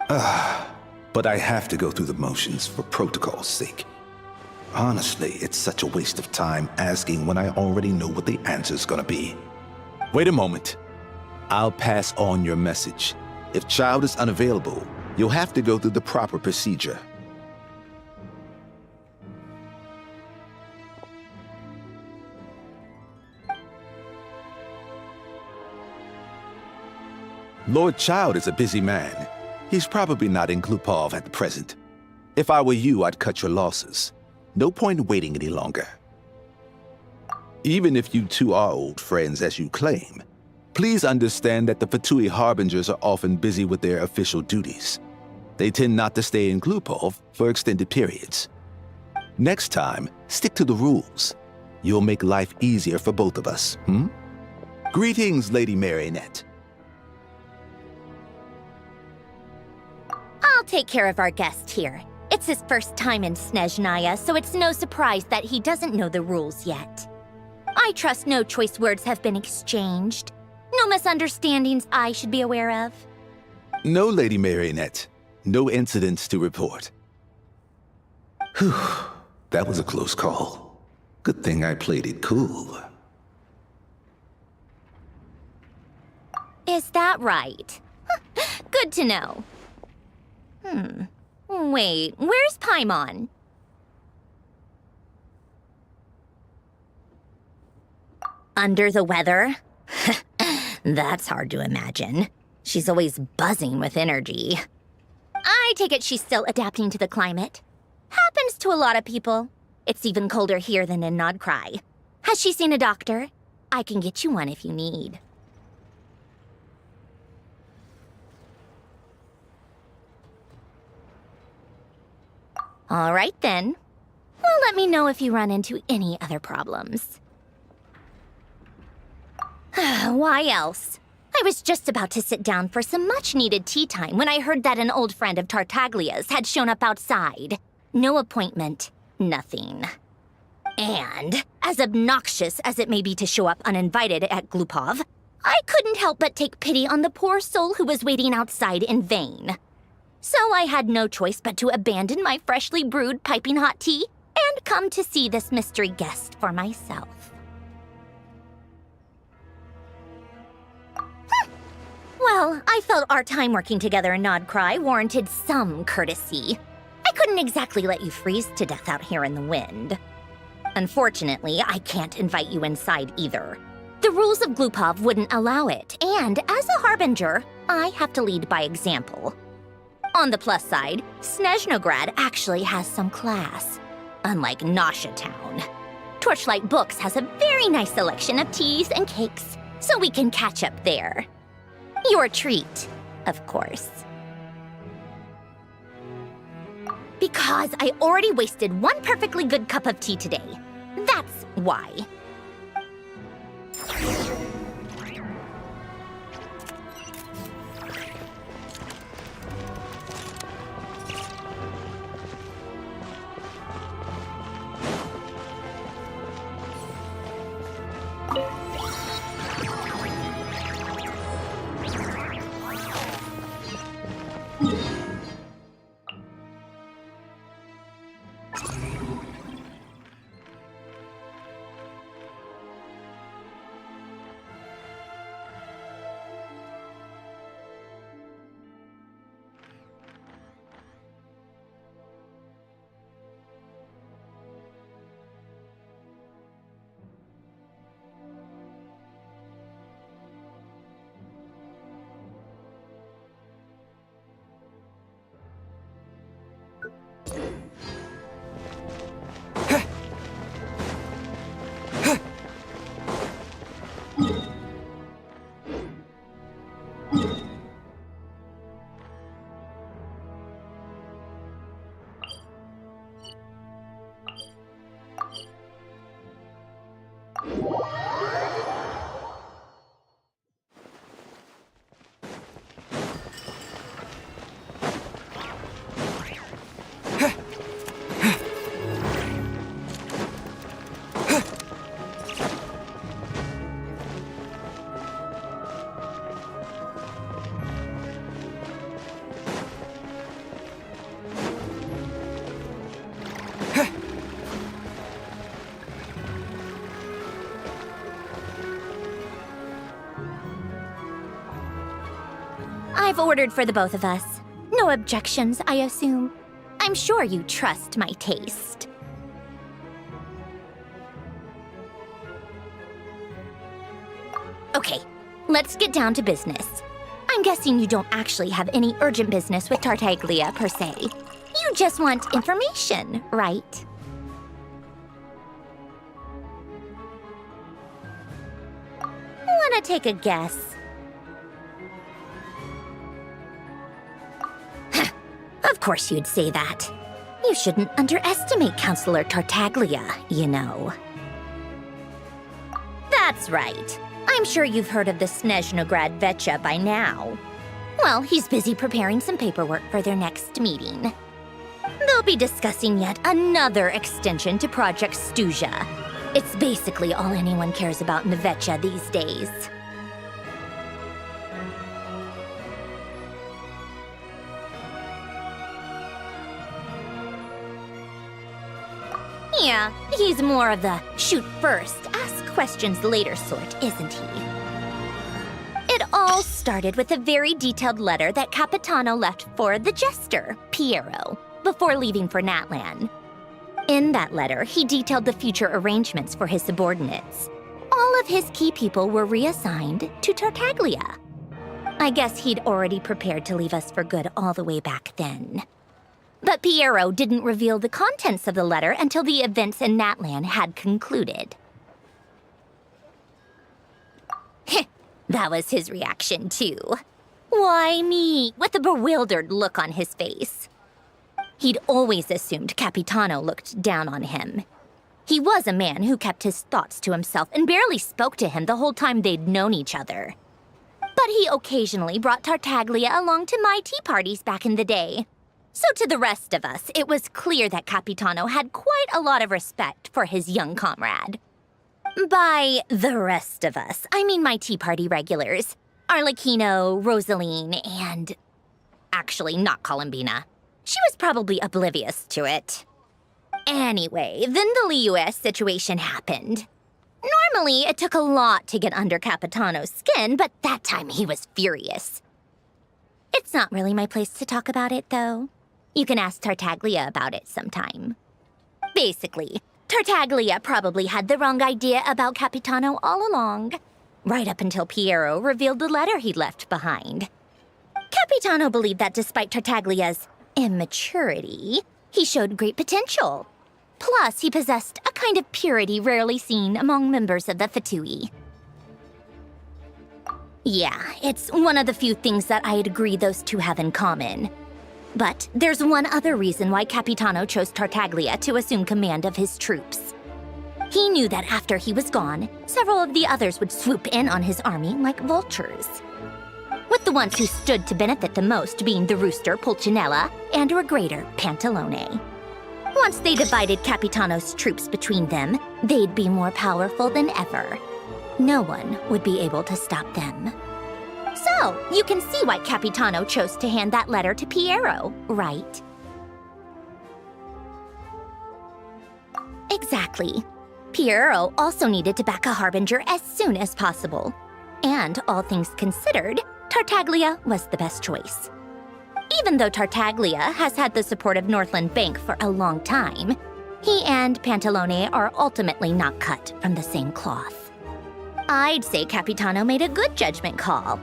But I have to go through the motions for protocol's sake. Honestly, it's such a waste of time asking when I already know what the answer's gonna be. Wait a moment. I'll pass on your message. If Child is unavailable, you'll have to go through the proper procedure. Lord Child is a busy man. He's probably not in Glupov at the present. If I were you, I'd cut your losses. No point in waiting any longer. Even if you two are old friends as you claim, please understand that the Fatui Harbingers are often busy with their official duties. They tend not to stay in Glupov for extended periods. Next time, stick to the rules. You'll make life easier for both of us, Greetings, Lady Marionette. I'll take care of our guest here. It's his first time in Snezhnaya, so it's no surprise that he doesn't know the rules yet. I trust no choice words have been exchanged. No misunderstandings I should be aware of. No, Lady Marionette. No incidents to report. Whew, that was a close call. Good thing I played it cool. Is that right? Good to know. Wait, where's Paimon? Under the weather? That's hard to imagine. She's always buzzing with energy. I take it she's still adapting to the climate. Happens to a lot of people. It's even colder here than in Nod Krai. Has she seen a doctor? I can get you one if you need. All right, then. Well, let me know if you run into any other problems. Why else? I was just about to sit down for some much-needed tea time when I heard that an old friend of Tartaglia's had shown up outside. No appointment, nothing. And, as obnoxious as it may be to show up uninvited at Glupov, I couldn't help but take pity on the poor soul who was waiting outside in vain. So I had no choice but to abandon my freshly brewed piping hot tea and come to see this mystery guest for myself. Well, I felt our time working together in Nod Krai warranted some courtesy. I couldn't exactly let you freeze to death out here in the wind. Unfortunately, I can't invite you inside either. The rules of Glupov wouldn't allow it, and as a harbinger, I have to lead by example. On the plus side, Snezhnograd actually has some class, unlike Nasha Town. Torchlight Books has a very nice selection of teas and cakes, so we can catch up there. Your treat, of course. Because I already wasted one perfectly good cup of tea today. That's why. I've ordered for the both of us. No objections, I assume. I'm sure you trust my taste. Okay, let's get down to business. I'm guessing you don't actually have any urgent business with Tartaglia, per se. You just want information, right? Wanna take a guess? Of course you'd say that. You shouldn't underestimate Counselor Tartaglia, you know. That's right. I'm sure you've heard of the Snezhnograd Vecha by now. Well, he's busy preparing some paperwork for their next meeting. They'll be discussing yet another extension to Project Stuzha. It's basically all anyone cares about in the Vecha these days. Yeah, he's more of the shoot first, ask questions later sort, isn't he? It all started with a very detailed letter that Capitano left for the jester, Piero, before leaving for Natlan. In that letter, he detailed the future arrangements for his subordinates. All of his key people were reassigned to Tartaglia. I guess he'd already prepared to leave us for good all the way back then. But Piero didn't reveal the contents of the letter until the events in Natlan had concluded. That was his reaction, too. Why me? With a bewildered look on his face. He'd always assumed Capitano looked down on him. He was a man who kept his thoughts to himself and barely spoke to him the whole time they'd known each other. But he occasionally brought Tartaglia along to my tea parties back in the day. So to the rest of us, it was clear that Capitano had quite a lot of respect for his young comrade. By the rest of us, I mean my tea party regulars. Arlecchino, Rosaline, and... actually, not Columbina. She was probably oblivious to it. Anyway, then the Liues situation happened. Normally, it took a lot to get under Capitano's skin, but that time he was furious. It's not really my place to talk about it, though. You can ask Tartaglia about it sometime. Basically, Tartaglia probably had the wrong idea about Capitano all along, right up until Piero revealed the letter he'd left behind. Capitano believed that despite Tartaglia's immaturity, he showed great potential. Plus, he possessed a kind of purity rarely seen among members of the Fatui. Yeah, it's one of the few things that I'd agree those two have in common. But there's one other reason why Capitano chose Tartaglia to assume command of his troops. He knew that after he was gone, several of the others would swoop in on his army like vultures. With the ones who stood to benefit the most being the rooster Pulcinella and Regrator Pantalone. Once they divided Capitano's troops between them, they'd be more powerful than ever. No one would be able to stop them. So, you can see why Capitano chose to hand that letter to Piero, right? Exactly. Piero also needed to back a harbinger as soon as possible. And all things considered, Tartaglia was the best choice. Even though Tartaglia has had the support of Northland Bank for a long time, he and Pantalone are ultimately not cut from the same cloth. I'd say Capitano made a good judgment call.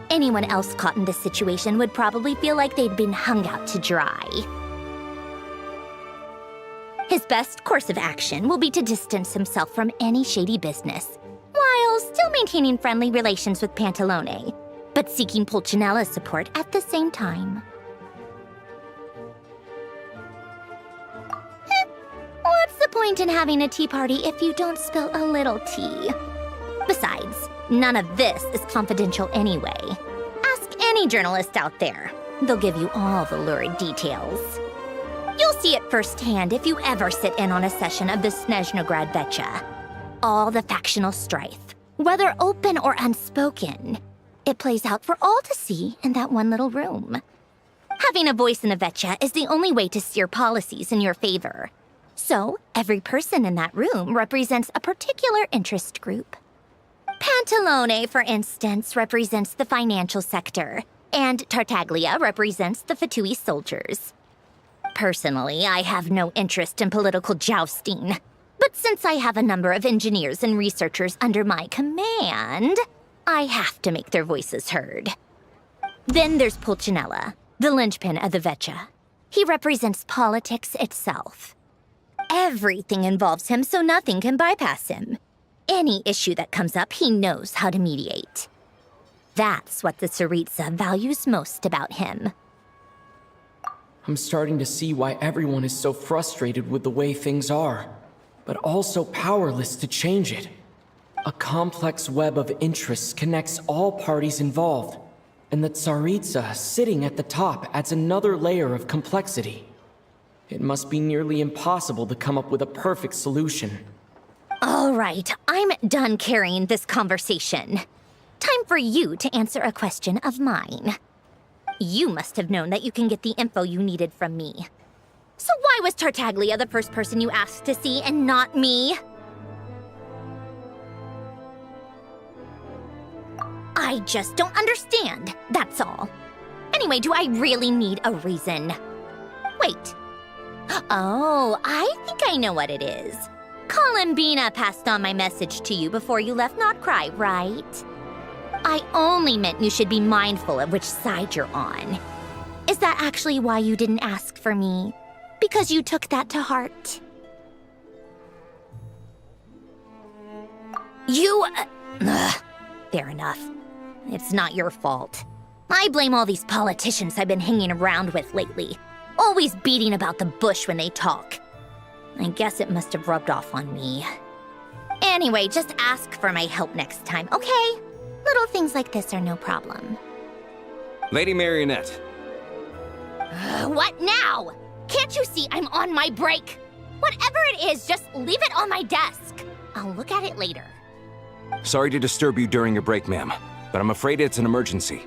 Anyone else caught in this situation would probably feel like they'd been hung out to dry. His best course of action will be to distance himself from any shady business, while still maintaining friendly relations with Pantalone, but seeking Pulcinella's support at the same time. What's the point in having a tea party if you don't spill a little tea? Besides, none of this is confidential anyway. Ask any journalist out there. They'll give you all the lurid details. You'll see it firsthand if you ever sit in on a session of the Snezhnaya Vecha. All the factional strife, whether open or unspoken, it plays out for all to see in that one little room. Having a voice in a Vecha is the only way to steer policies in your favor. So, every person in that room represents a particular interest group. Pantalone, for instance, represents the financial sector, and Tartaglia represents the Fatui soldiers. Personally, I have no interest in political jousting, but since I have a number of engineers and researchers under my command, I have to make their voices heard. Then there's Pulcinella, the linchpin of the Vecha. He represents politics itself. Everything involves him, so nothing can bypass him. Any issue that comes up, he knows how to mediate. That's what the Tsaritsa values most about him. I'm starting to see why everyone is so frustrated with the way things are, but also powerless to change it. A complex web of interests connects all parties involved, and the Tsaritsa sitting at the top adds another layer of complexity. It must be nearly impossible to come up with a perfect solution. All right, I'm done carrying this conversation. Time for you to answer a question of mine. You must have known that you can get the info you needed from me. So why was Tartaglia the first person you asked to see and not me? I just don't understand, that's all. Anyway, do I really need a reason? Wait. Oh, I think I know what it is. Columbina passed on my message to you before you left Nod Krai, right? I only meant you should be mindful of which side you're on. Is that actually why you didn't ask for me? Because you took that to heart? Fair enough. It's not your fault. I blame all these politicians I've been hanging around with lately. Always beating about the bush when they talk. I guess it must have rubbed off on me. Anyway, just ask for my help next time, okay? Little things like this are no problem. Lady Marionette. What now? Can't you see I'm on my break? Whatever it is, just leave it on my desk. I'll look at it later. Sorry to disturb you during your break, ma'am, but I'm afraid it's an emergency.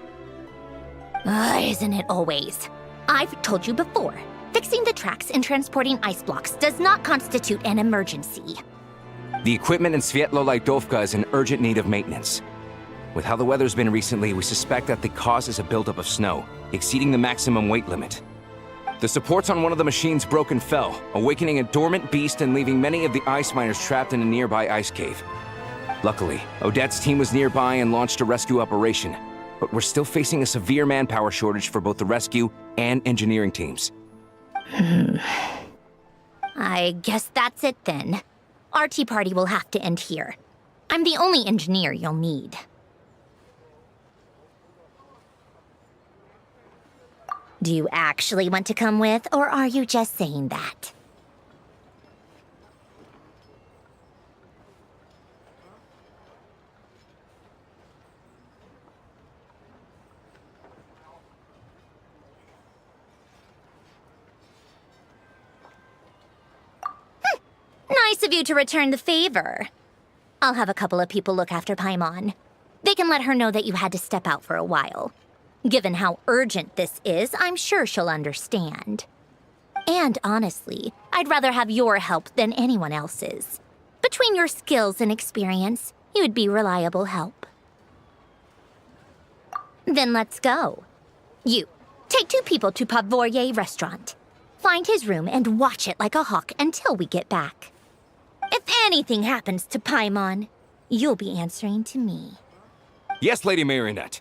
Isn't it always? I've told you before, fixing the tracks and transporting ice blocks does not constitute an emergency. The equipment in Svietlo-Laidovka is in urgent need of maintenance. With how the weather's been recently, we suspect that the cause is a buildup of snow, exceeding the maximum weight limit. The supports on one of the machines broke and fell, awakening a dormant beast and leaving many of the ice miners trapped in a nearby ice cave. Luckily, Odette's team was nearby and launched a rescue operation, but we're still facing a severe manpower shortage for both the rescue and engineering teams. I guess that's it then. Our tea party will have to end here. I'm the only engineer you'll need. Do you actually want to come with, or are you just saying that? Nice of you to return the favor. I'll have a couple of people look after Paimon. They can let her know that you had to step out for a while. Given how urgent this is, I'm sure she'll understand. And honestly, I'd rather have your help than anyone else's. Between your skills and experience, you'd be reliable help. Then let's go. You, take 2 people to Pavoyer restaurant. Find his room and watch it like a hawk until we get back. If anything happens to Paimon, you'll be answering to me. Yes, Lady Marionette.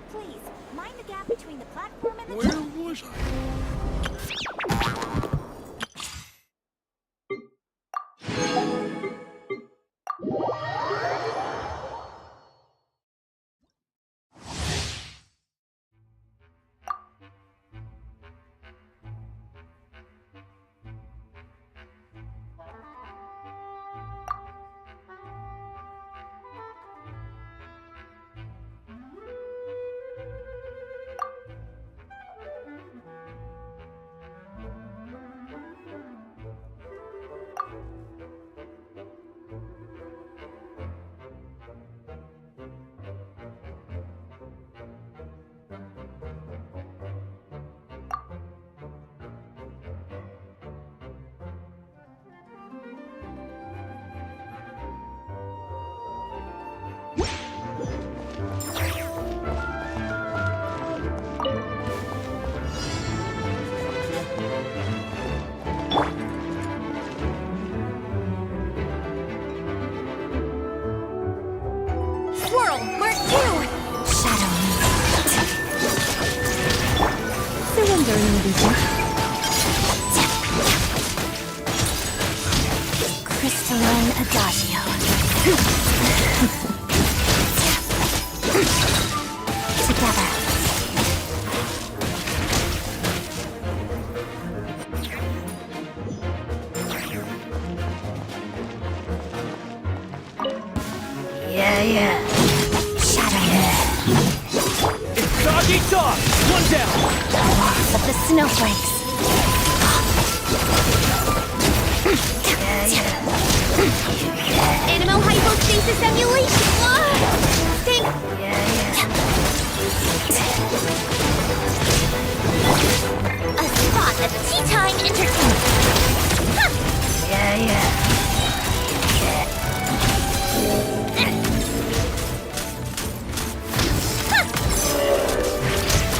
Please, mind the gap between the platform and the Where was Swirl, mark 2! Shadow Surrendering everything. Crystalline Adagio. Together. Yeah. Dog eat dog! One down! Lots of the snowflakes. Animal hypostasis emulation! Think... A spot of tea time entertainment! Huh.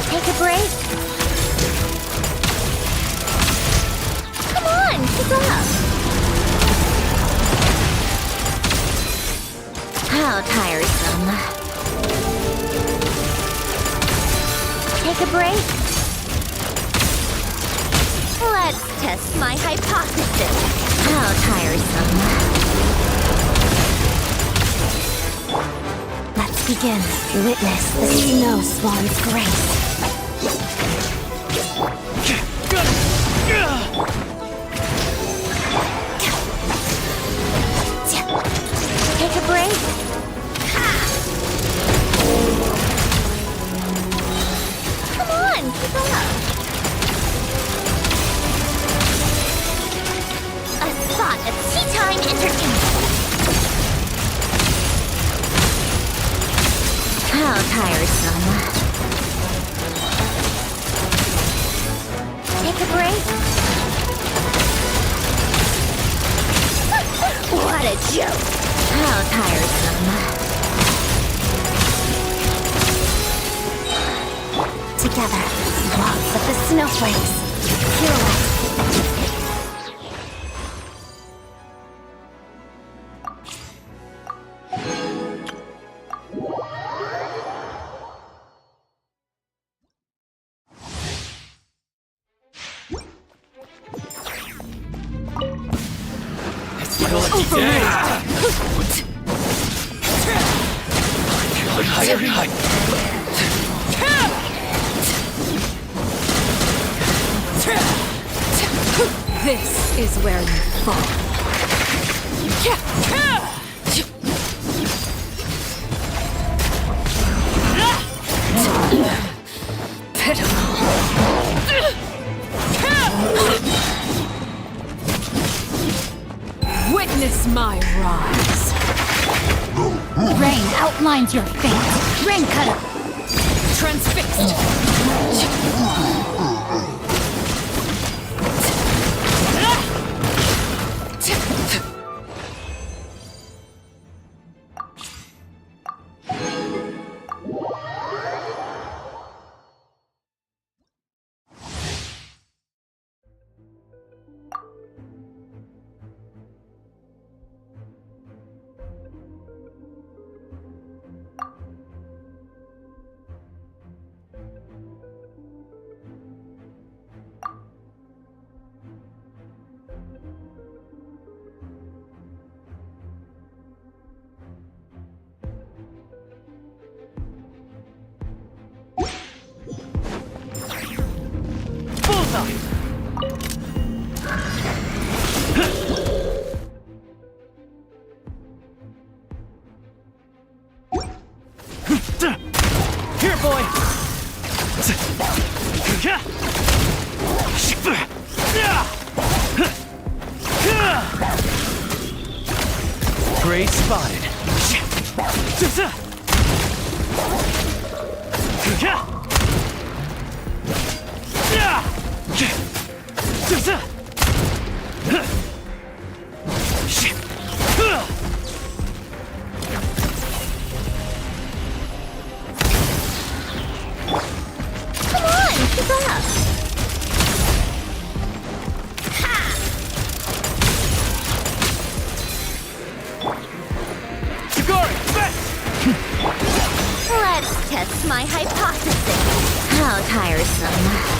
Take a break. Come on, keep up. How tiresome. Take a break. Let's test my hypothesis. How tiresome. Let's begin. Witness the snow swan's grace. Take a break. Come on, keep up. A spot of tea time entertainment. How tiresome. Take a break. What a joke. How tiresome. Together, lots of the snowflakes. Pirouette. This is where you fall. Pitiful. Witness my rise. Rain outlines your fate. Rain cutter. Transfixed. Prey spotted. Come on, keep up! Let's test my hypothesis. How tiresome.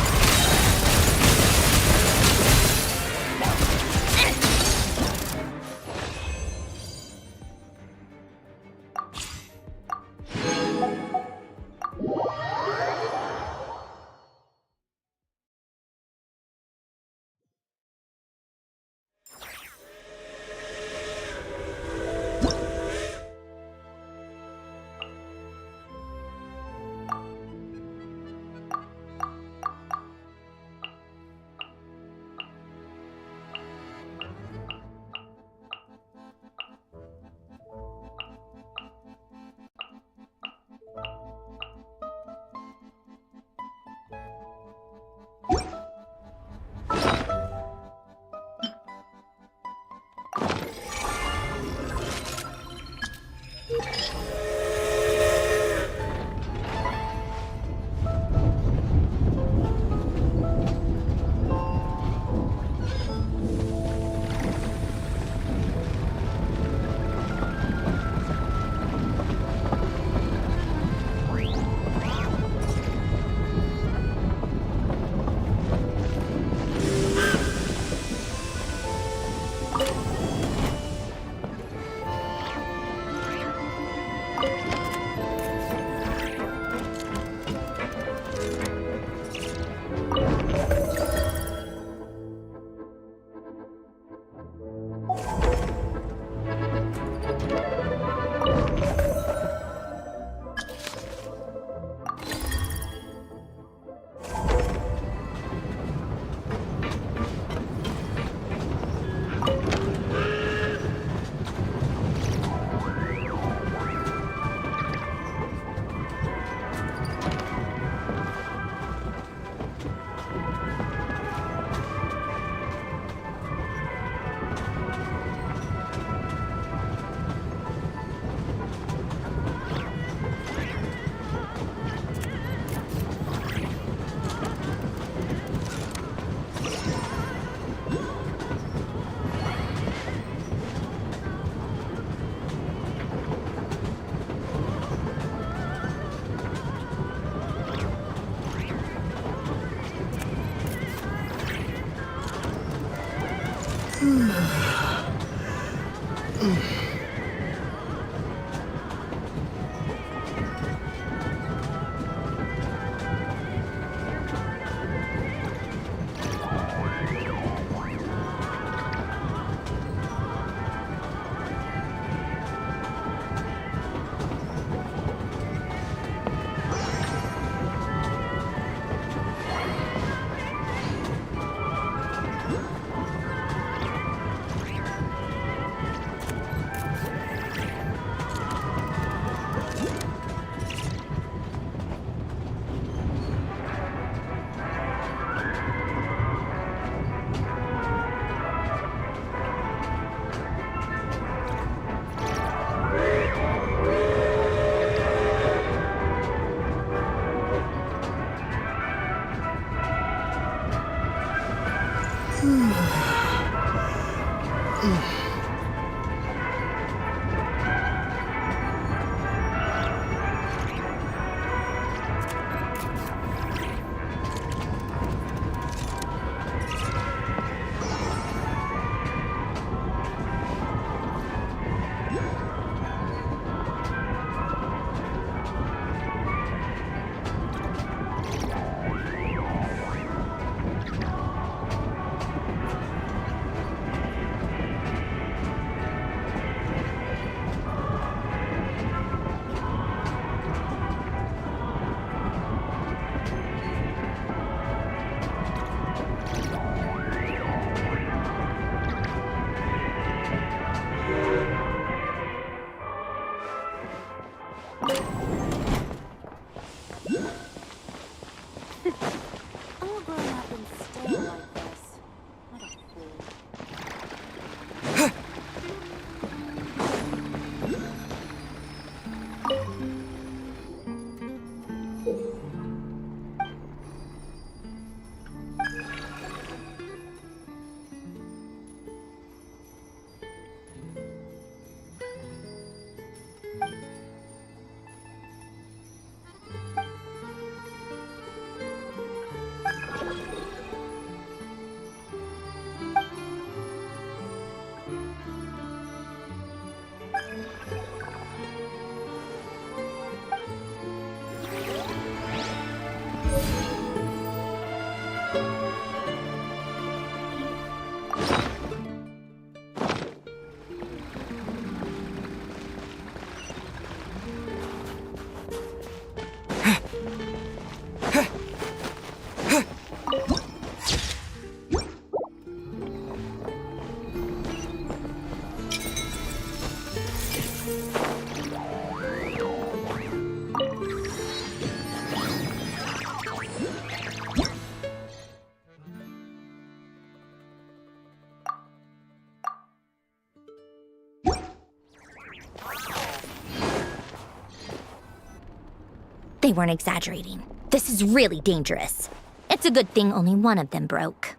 They weren't exaggerating. This is really dangerous. It's a good thing only one of them broke.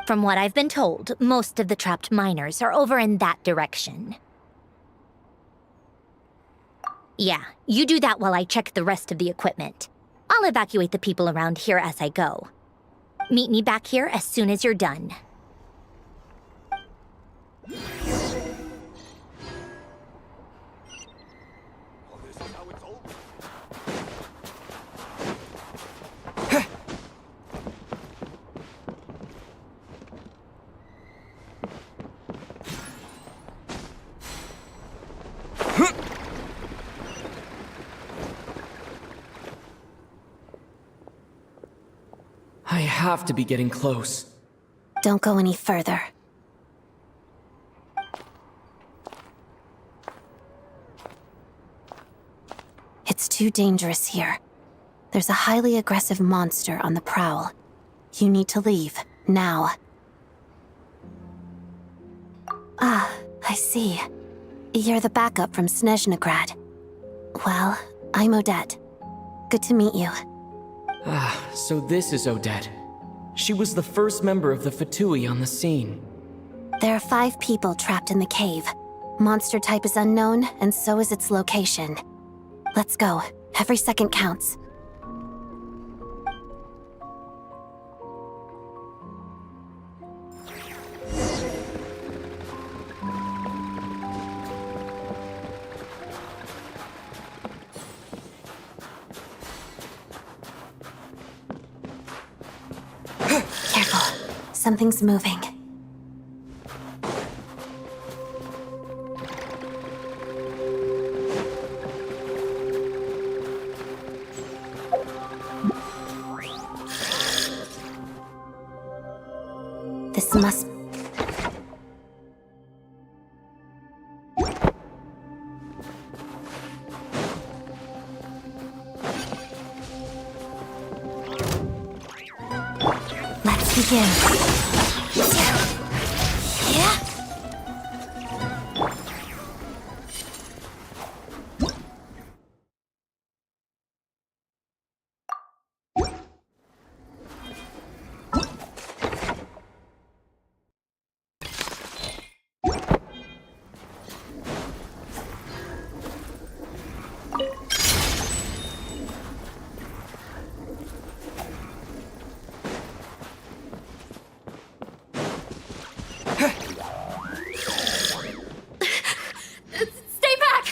From what I've been told, most of the trapped miners are over in that direction. Yeah, you do that while I check the rest of the equipment. I'll evacuate the people around here as I go. Meet me back here as soon as you're done. I have to be getting close. Don't go any further. It's too dangerous here. There's a highly aggressive monster on the prowl. You need to leave, now. Ah, I see. You're the backup from Snezhnaya. Well, I'm Odette. Good to meet you. Ah, so this is Odette. She was the first member of the Fatui on the scene. There are 5 people trapped in the cave. Monster type is unknown, and so is its location. Let's go. Every second counts. Careful. Something's moving. This must... Let's begin. Yeah. Stay back!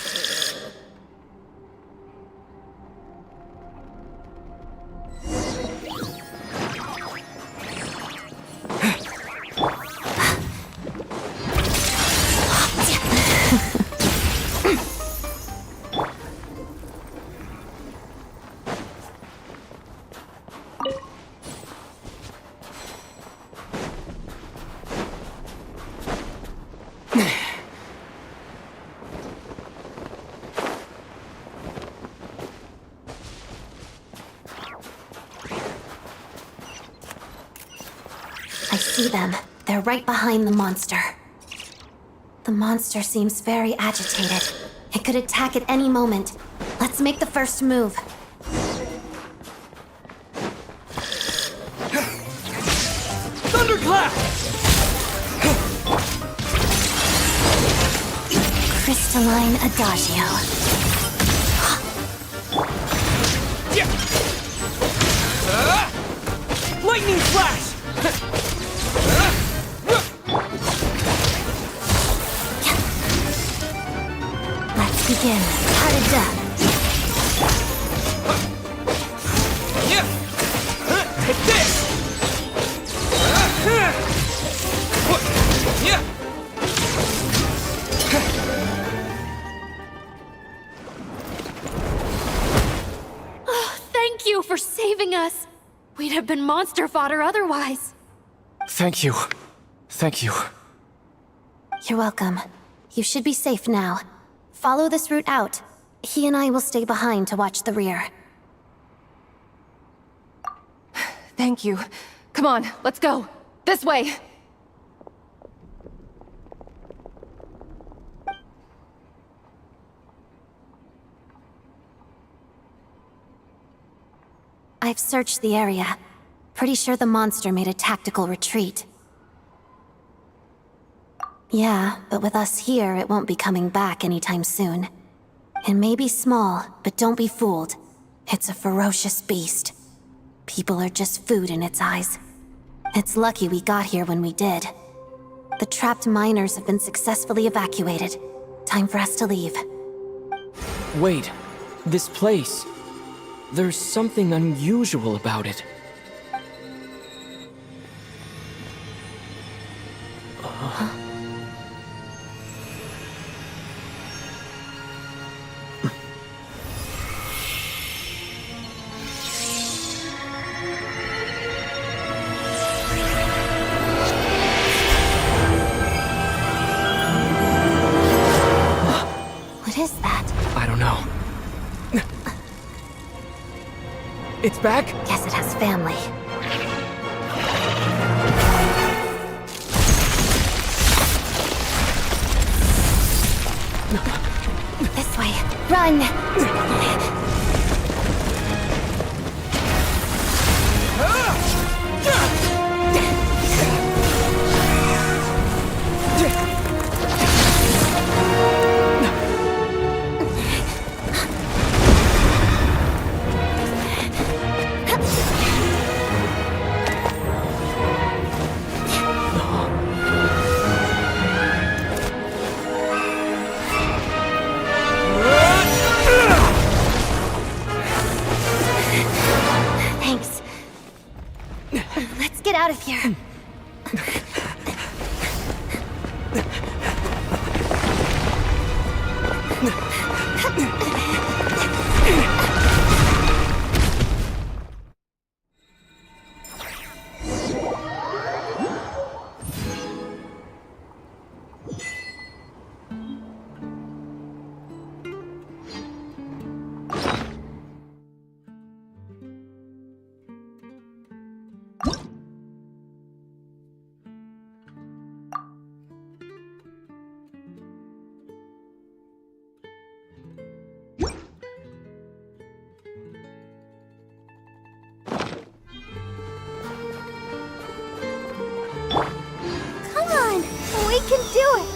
I see them. They're right behind the monster. The monster seems very agitated. It could attack at any moment. Let's make the first move. Thunderclap! Crystalline Adagio. Lightning flash! Let's begin. Harada. Take this! Oh, thank you for saving us. We'd have been monster fodder otherwise. Thank you. Thank you. You're welcome. You should be safe now. Follow this route out. He and I will stay behind to watch the rear. Thank you. Come on, let's go. This way. I've searched the area. Pretty sure the monster made a tactical retreat. Yeah, but with us here, it won't be coming back anytime soon. It may be small, but don't be fooled. It's a ferocious beast. People are just food in its eyes. It's lucky we got here when we did. The trapped miners have been successfully evacuated. Time for us to leave. Wait, this place. There's something unusual about it. What is that? I don't know. It's back? Guess it has family. This way. Run! Thanks. Let's get out of here. Come on, we can do it.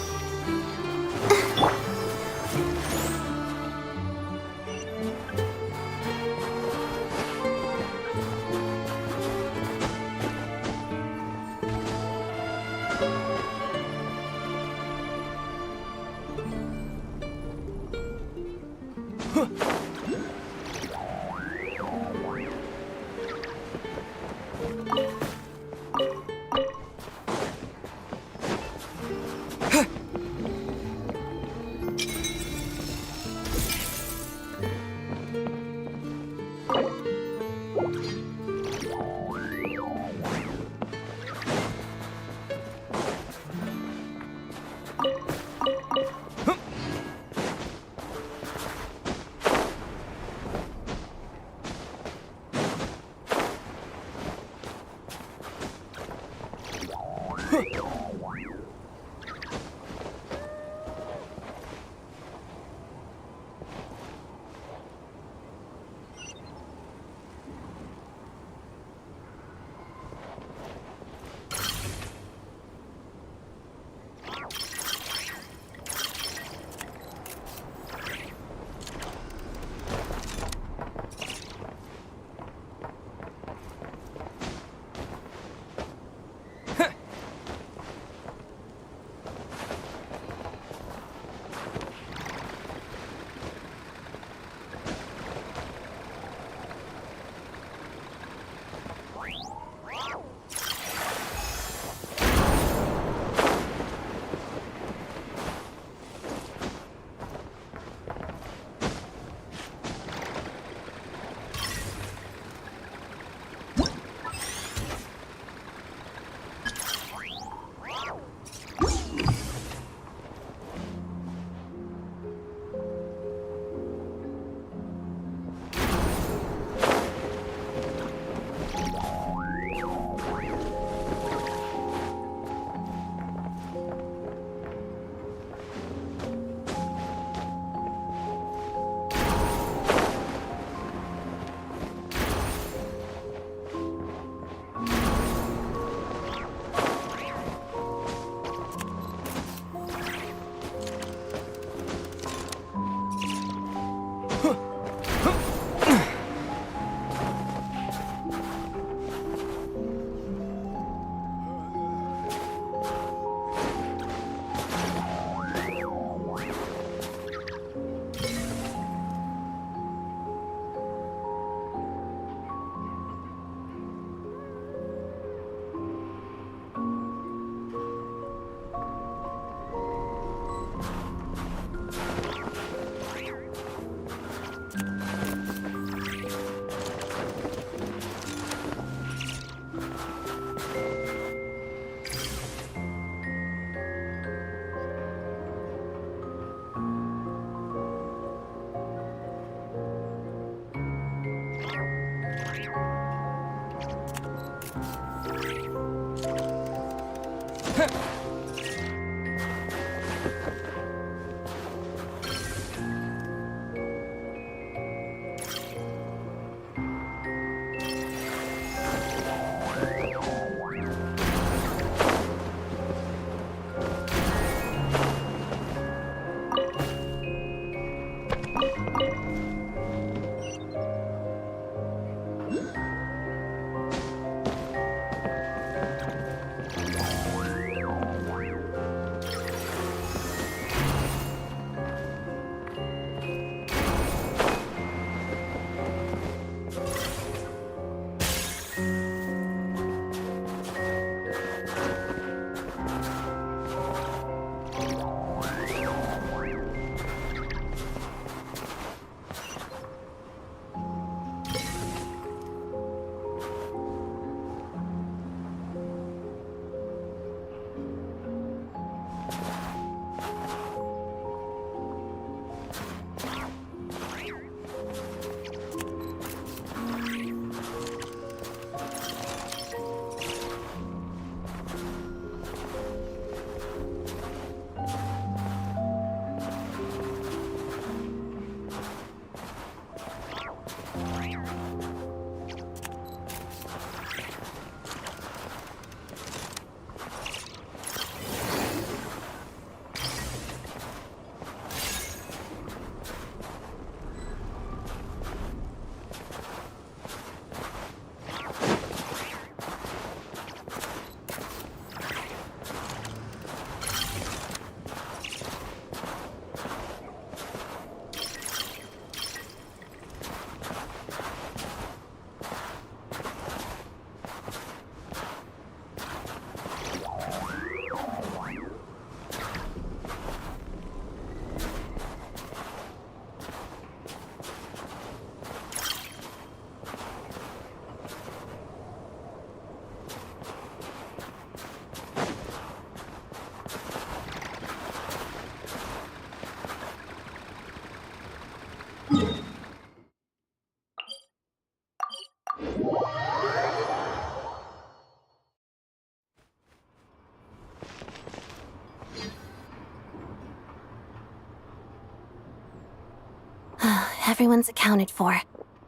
Everyone's accounted for.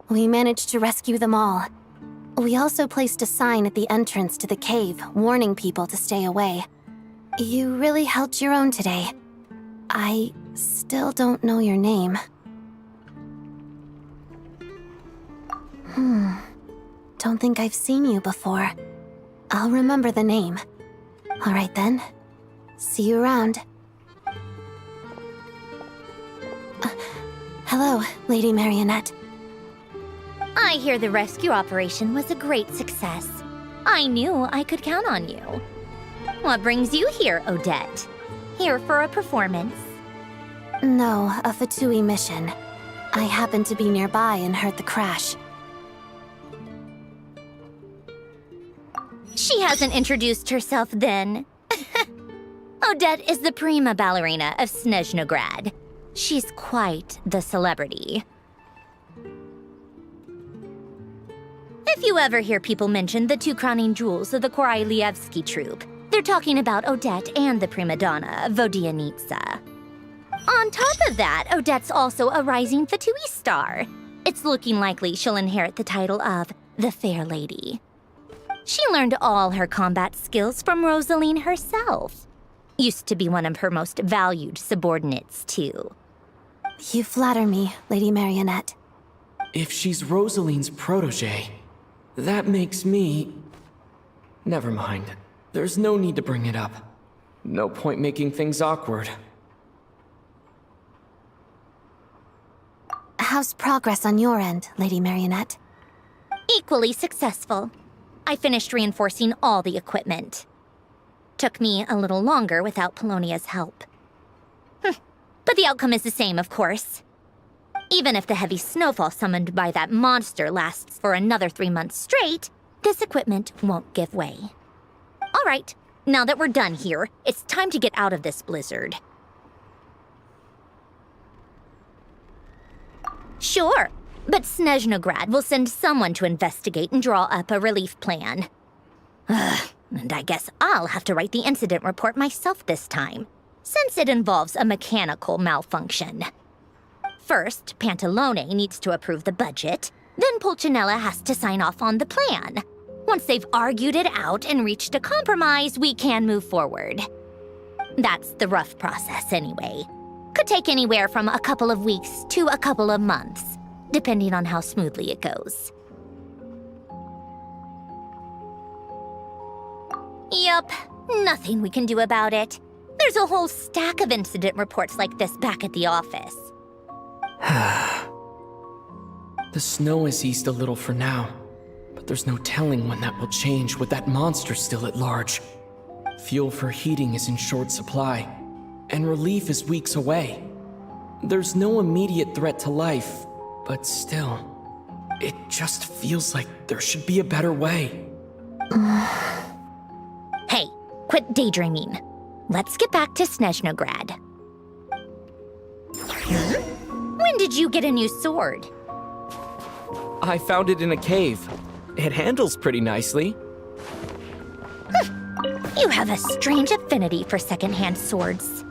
We managed to rescue them all. We also placed a sign at the entrance to the cave, warning people to stay away. You really held your own today. I still don't know your name. Don't think I've seen you before. I'll remember the name. All right then. See you around. Hello, Lady Marionette. I hear the rescue operation was a great success. I knew I could count on you. What brings you here, Odette? Here for a performance? No, a Fatui mission. I happened to be nearby and heard the crash. She hasn't introduced herself then. Odette is the prima ballerina of Snezhnaya. She's quite the celebrity. If you ever hear people mention the two crowning jewels of the Korolievsky troupe, they're talking about Odette and the prima donna, Vodianitsa. On top of that, Odette's also a rising Fatui star. It's looking likely she'll inherit the title of the Fair Lady. She learned all her combat skills from Rosaline herself. Used to be one of her most valued subordinates, too. You flatter me, Lady Marionette. If she's Rosaline's protege, that makes me... Never mind. There's no need to bring it up. No point making things awkward. How's progress on your end, Lady Marionette? Equally successful. I finished reinforcing all the equipment. Took me a little longer without Polonia's help. But the outcome is the same, of course. Even if the heavy snowfall summoned by that monster lasts for another 3 months straight, this equipment won't give way. All right, now that we're done here, it's time to get out of this blizzard. Sure, but Snezhnaya will send someone to investigate and draw up a relief plan. And I guess I'll have to write the incident report myself this time, since it involves a mechanical malfunction. First, Pantalone needs to approve the budget, then Pulcinella has to sign off on the plan. Once they've argued it out and reached a compromise, we can move forward. That's the rough process anyway. Could take anywhere from a couple of weeks to a couple of months, depending on how smoothly it goes. Yup, nothing we can do about it. There's a whole stack of incident reports like this back at the office. The snow has eased a little for now, but there's no telling when that will change with that monster still at large. Fuel for heating is in short supply, and relief is weeks away. There's no immediate threat to life, but still, it just feels like there should be a better way. Hey, quit daydreaming. Let's get back to Snezhnaya. When did you get a new sword? I found it in a cave. It handles pretty nicely. You have a strange affinity for secondhand swords.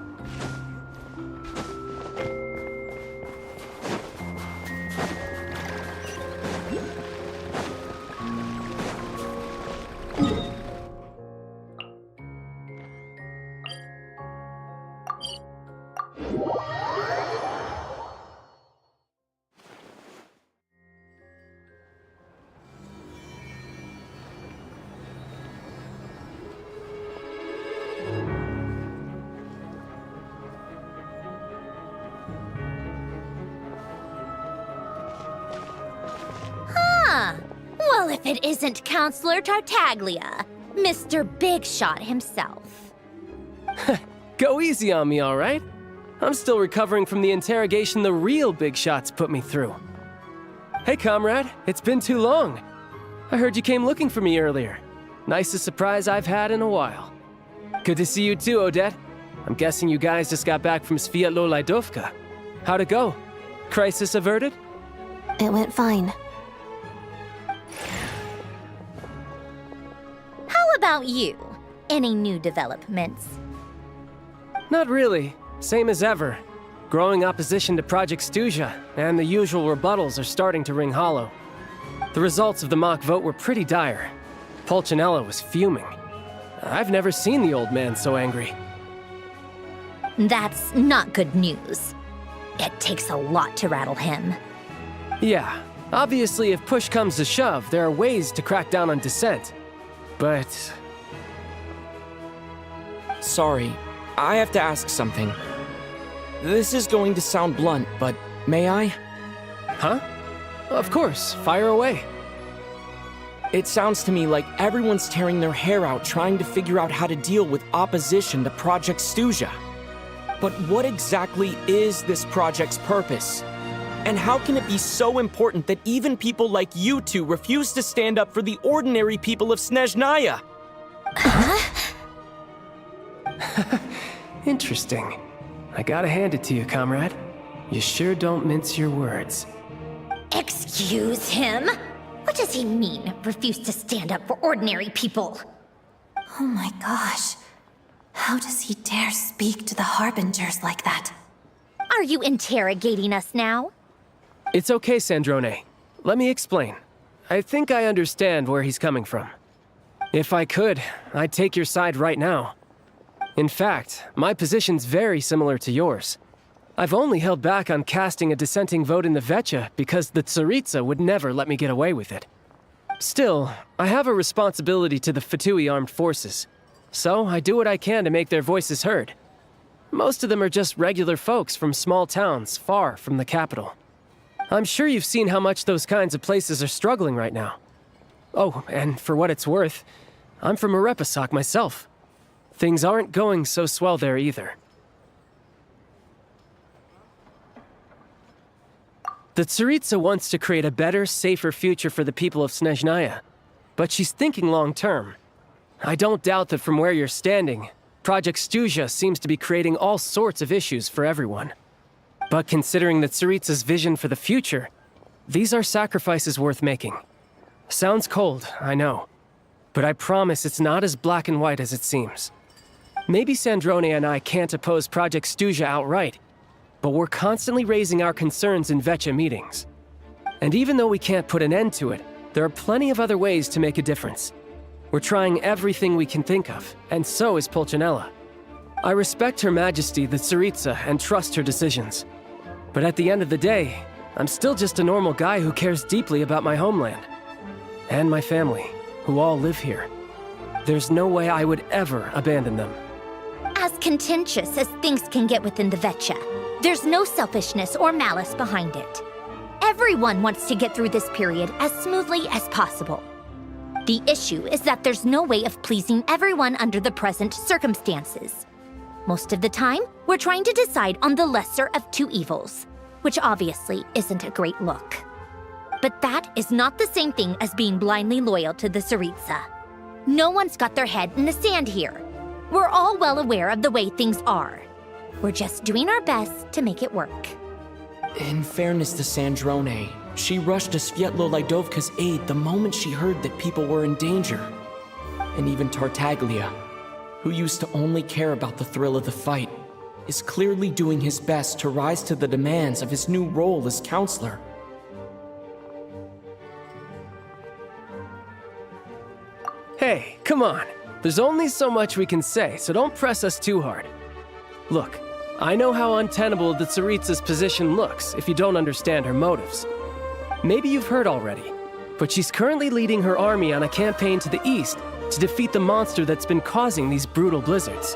Well, if it isn't Counselor Tartaglia, Mr. Big Shot himself. Go easy on me, all right? I'm still recovering from the interrogation the real Big Shots put me through. Hey, comrade, it's been too long. I heard you came looking for me earlier. Nicest surprise I've had in a while. Good to see you too, Odette. I'm guessing you guys just got back from Sviatlo-Laidovka. How'd it go? Crisis averted? It went fine. How about you? Any new developments? Not really. Same as ever. Growing opposition to Project Stuzha and the usual rebuttals are starting to ring hollow. The results of the mock vote were pretty dire. Pulcinella was fuming. I've never seen the old man so angry. That's not good news. It takes a lot to rattle him. Yeah, obviously if push comes to shove, there are ways to crack down on dissent. But... Sorry, I have to ask something. This is going to sound blunt, but may I? Huh? Of course, fire away. It sounds to me like everyone's tearing their hair out trying to figure out how to deal with opposition to Project Stuzha. But what exactly is this project's purpose? And how can it be so important that even people like you two refuse to stand up for the ordinary people of Snezhnaya? Interesting. I gotta hand it to you, comrade. You sure don't mince your words. Excuse him? What does he mean, refuse to stand up for ordinary people? Oh my gosh. How does he dare speak to the Harbingers like that? Are you interrogating us now? It's okay, Sandrone. Let me explain. I think I understand where he's coming from. If I could, I'd take your side right now. In fact, my position's very similar to yours. I've only held back on casting a dissenting vote in the Vecha because the Tsaritsa would never let me get away with it. Still, I have a responsibility to the Fatui armed forces, so I do what I can to make their voices heard. Most of them are just regular folks from small towns far from the capital. I'm sure you've seen how much those kinds of places are struggling right now. Oh, and for what it's worth, I'm from Arepasak myself. Things aren't going so swell there either. The Tsaritsa wants to create a better, safer future for the people of Snezhnaya, but she's thinking long-term. I don't doubt that from where you're standing, Project Stuzha seems to be creating all sorts of issues for everyone. But considering the Tsaritsa's vision for the future, these are sacrifices worth making. Sounds cold, I know, but I promise it's not as black and white as it seems. Maybe Sandrone and I can't oppose Project Stuzha outright, but we're constantly raising our concerns in Vecha meetings. And even though we can't put an end to it, there are plenty of other ways to make a difference. We're trying everything we can think of, and so is Pulcinella. I respect Her Majesty, the Tsaritsa, and trust her decisions. But at the end of the day, I'm still just a normal guy who cares deeply about my homeland. And my family, who all live here. There's no way I would ever abandon them. As contentious as things can get within the Vecha, there's no selfishness or malice behind it. Everyone wants to get through this period as smoothly as possible. The issue is that there's no way of pleasing everyone under the present circumstances. Most of the time, we're trying to decide on the lesser of two evils, which obviously isn't a great look. But that is not the same thing as being blindly loyal to the Tsaritsa. No one's got their head in the sand here. We're all well aware of the way things are. We're just doing our best to make it work. In fairness to Sandrone, she rushed to Svietlo Lidovka's aid the moment she heard that people were in danger. And even Tartaglia, who used to only care about the thrill of the fight, is clearly doing his best to rise to the demands of his new role as counselor. Hey, come on. There's only so much we can say, so don't press us too hard. Look, I know how untenable the Tsaritsa's position looks if you don't understand her motives. Maybe you've heard already, but she's currently leading her army on a campaign to the east to defeat the monster that's been causing these brutal blizzards.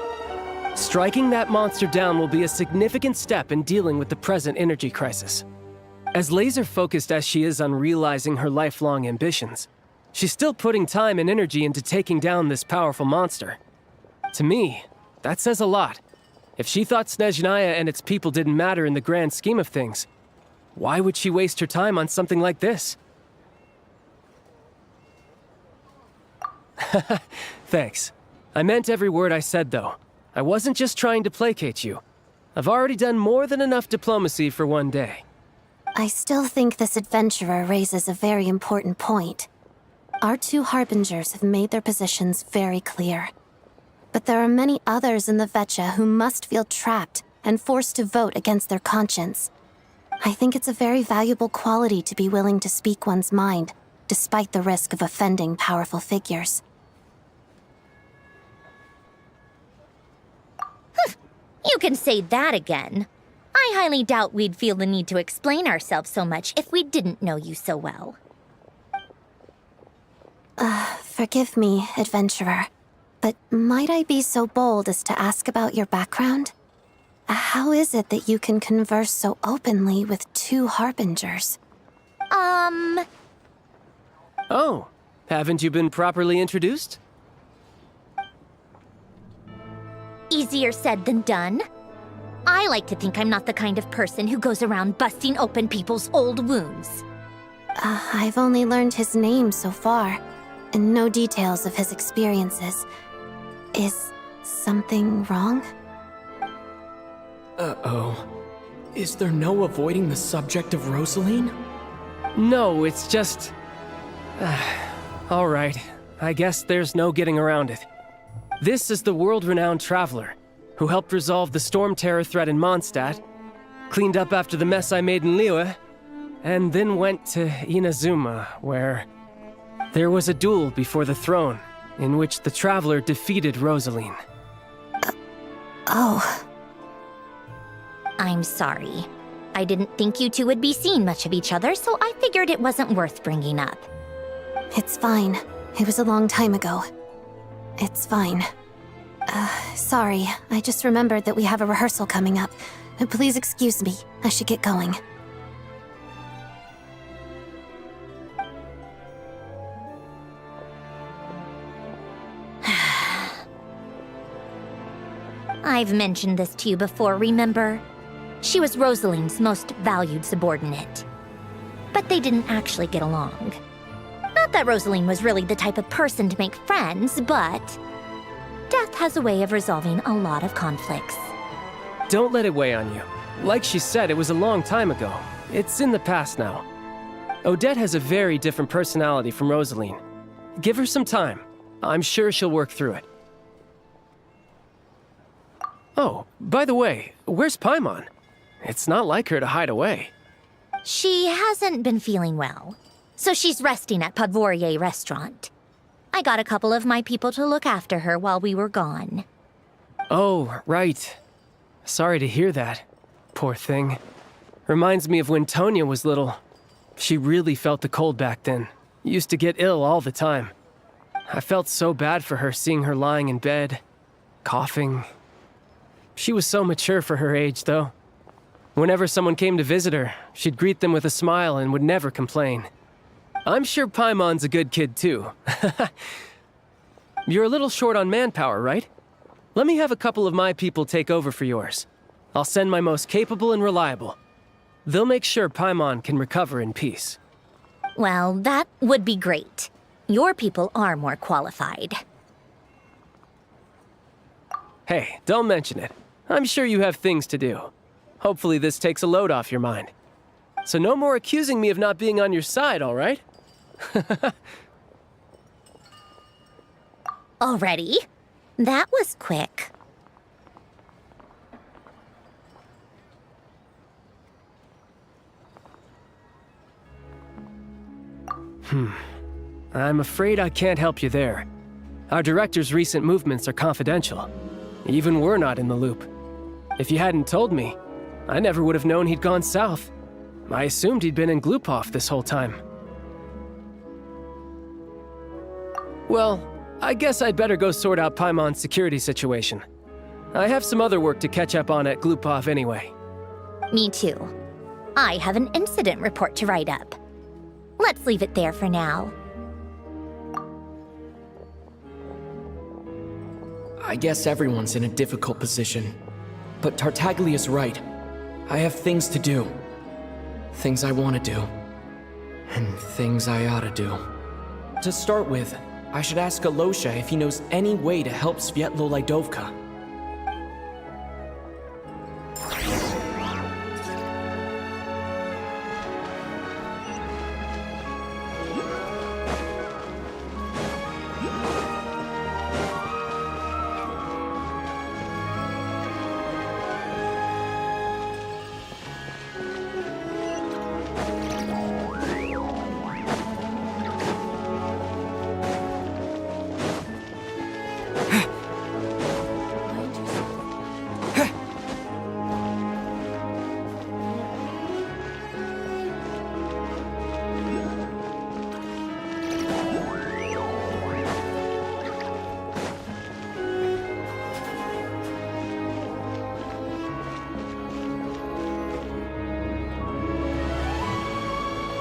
Striking that monster down will be a significant step in dealing with the present energy crisis. As laser-focused as she is on realizing her lifelong ambitions, she's still putting time and energy into taking down this powerful monster. To me, that says a lot. If she thought Snezhnaya and its people didn't matter in the grand scheme of things, why would she waste her time on something like this? Thanks. I meant every word I said, though. I wasn't just trying to placate you. I've already done more than enough diplomacy for one day. I still think this adventurer raises a very important point. Our two Harbingers have made their positions very clear. But there are many others in the Vecha who must feel trapped and forced to vote against their conscience. I think it's a very valuable quality to be willing to speak one's mind, despite the risk of offending powerful figures. You can say that again. I highly doubt we'd feel the need to explain ourselves so much if we didn't know you so well. Forgive me, adventurer, but might I be so bold as to ask about your background? How is it that you can converse so openly with two harbingers? Oh, haven't you been properly introduced? Easier said than done. I like to think I'm not the kind of person who goes around busting open people's old wounds. I've only learned his name so far, and no details of his experiences. Is something wrong? Uh-oh. Is there no avoiding the subject of Rosaline? No, it's just... all right, I guess there's no getting around it. This is the world-renowned traveler, who helped resolve the storm terror threat in Mondstadt, cleaned up after the mess I made in Liyue, and then went to Inazuma, where there was a duel before the throne, in which the traveler defeated Rosaline. Oh. I'm sorry. I didn't think you two would be seeing much of each other, so I figured it wasn't worth bringing up. It's fine. It was a long time ago. It's fine. Sorry. I just remembered that we have a rehearsal coming up. Please excuse me. I should get going. I've mentioned this to you before, remember? She was Rosaline's most valued subordinate. But they didn't actually get along. Not that Rosaline was really the type of person to make friends, but death has a way of resolving a lot of conflicts. Don't let it weigh on you. Like she said, it was a long time ago. It's in the past now. Odette has a very different personality from Rosaline. Give her some time. I'm sure she'll work through it. Oh, by the way, where's Paimon? It's not like her to hide away. She hasn't been feeling well, so she's resting at Podvorier Restaurant. I got a couple of my people to look after her while we were gone. Oh, right. Sorry to hear that. Poor thing. Reminds me of when Tonya was little. She really felt the cold back then. Used to get ill all the time. I felt so bad for her seeing her lying in bed, coughing. She was so mature for her age, though. Whenever someone came to visit her, she'd greet them with a smile and would never complain. I'm sure Paimon's a good kid, too. You're a little short on manpower, right? Let me have a couple of my people take over for yours. I'll send my most capable and reliable. They'll make sure Paimon can recover in peace. Well, that would be great. Your people are more qualified. Hey, don't mention it. I'm sure you have things to do. Hopefully this takes a load off your mind. So no more accusing me of not being on your side, all right? Already? That was quick. I'm afraid I can't help you there. Our director's recent movements are confidential. Even we're not in the loop. If you hadn't told me, I never would have known he'd gone south. I assumed he'd been in Glupov this whole time. Well, I guess I'd better go sort out Paimon's security situation. I have some other work to catch up on at Glupov anyway. Me too. I have an incident report to write up. Let's leave it there for now. I guess everyone's in a difficult position. But Tartaglia's right. I have things to do. Things I want to do. And things I ought to do. To start with, I should ask Alosha if he knows any way to help Svietlo Lydovka.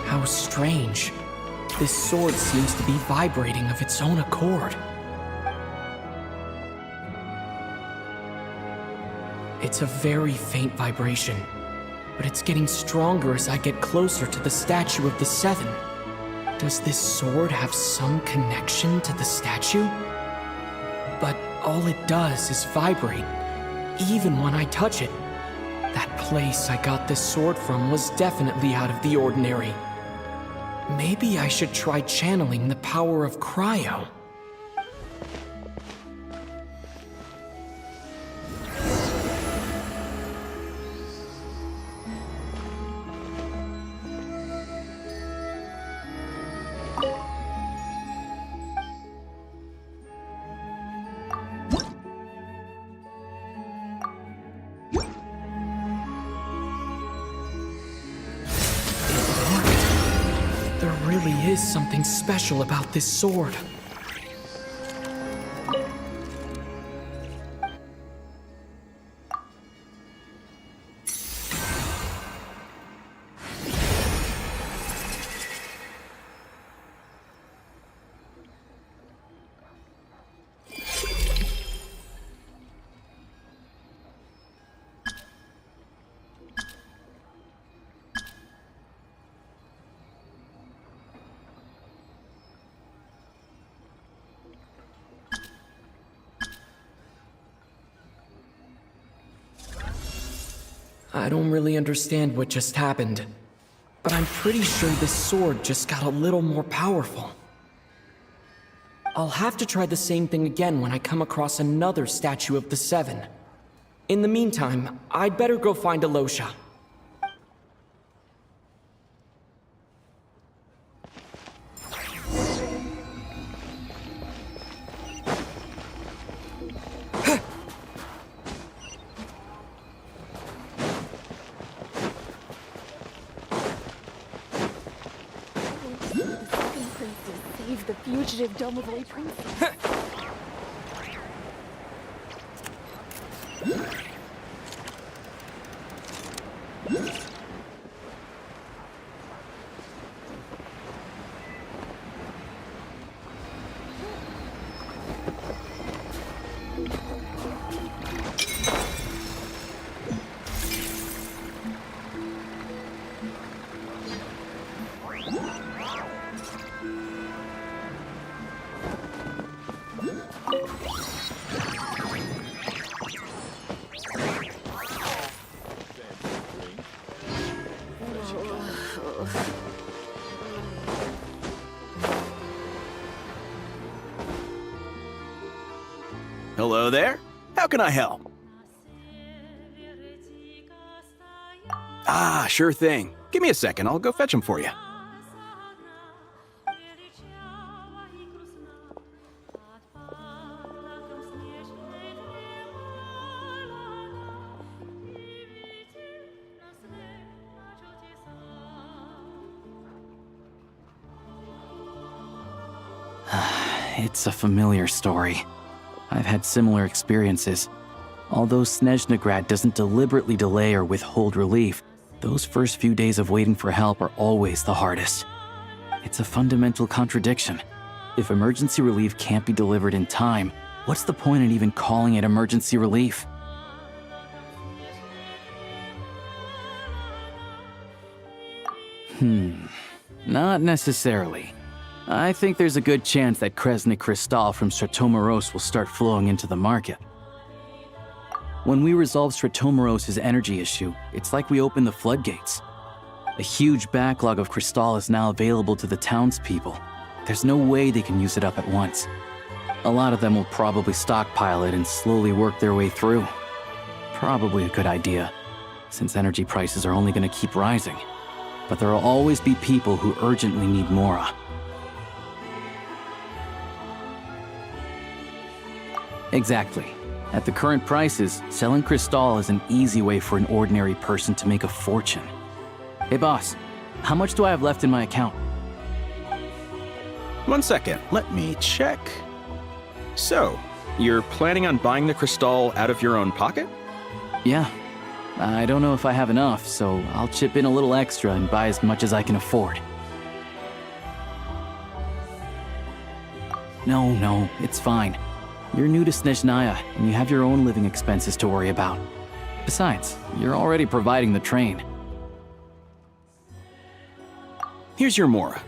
How strange. This sword seems to be vibrating of its own accord. It's a very faint vibration, but it's getting stronger as I get closer to the statue of the Seven. Does this sword have some connection to the statue? But all it does is vibrate, even when I touch it. That place I got this sword from was definitely out of the ordinary. Maybe I should try channeling the power of cryo. There really is something special about this sword. I don't really understand what just happened, but I'm pretty sure this sword just got a little more powerful. I'll have to try the same thing again when I come across another statue of the Seven. In the meantime, I'd better go find Alosha. Save the fugitive Domovoy princess. Hello there. How can I help? Ah, sure thing. Give me a second. I'll go fetch them for you. It's a familiar story. I've had similar experiences. Although Snezhnaya doesn't deliberately delay or withhold relief, those first few days of waiting for help are always the hardest. It's a fundamental contradiction. If emergency relief can't be delivered in time, what's the point in even calling it emergency relief? Not necessarily. I think there's a good chance that Kresnik Crystal from Stratomeros will start flowing into the market. When we resolve Stratomeros' energy issue, it's like we open the floodgates. A huge backlog of Crystal is now available to the townspeople. There's no way they can use it up at once. A lot of them will probably stockpile it and slowly work their way through. Probably a good idea, since energy prices are only going to keep rising. But there will always be people who urgently need Mora. Exactly. At the current prices, selling Crystal is an easy way for an ordinary person to make a fortune. Hey boss, how much do I have left in my account? 1 second, let me check. So, you're planning on buying the Crystal out of your own pocket? Yeah. I don't know if I have enough, so I'll chip in a little extra and buy as much as I can afford. No, it's fine. You're new to Snezhnaya, and you have your own living expenses to worry about. Besides, you're already providing the train. Here's your Mora.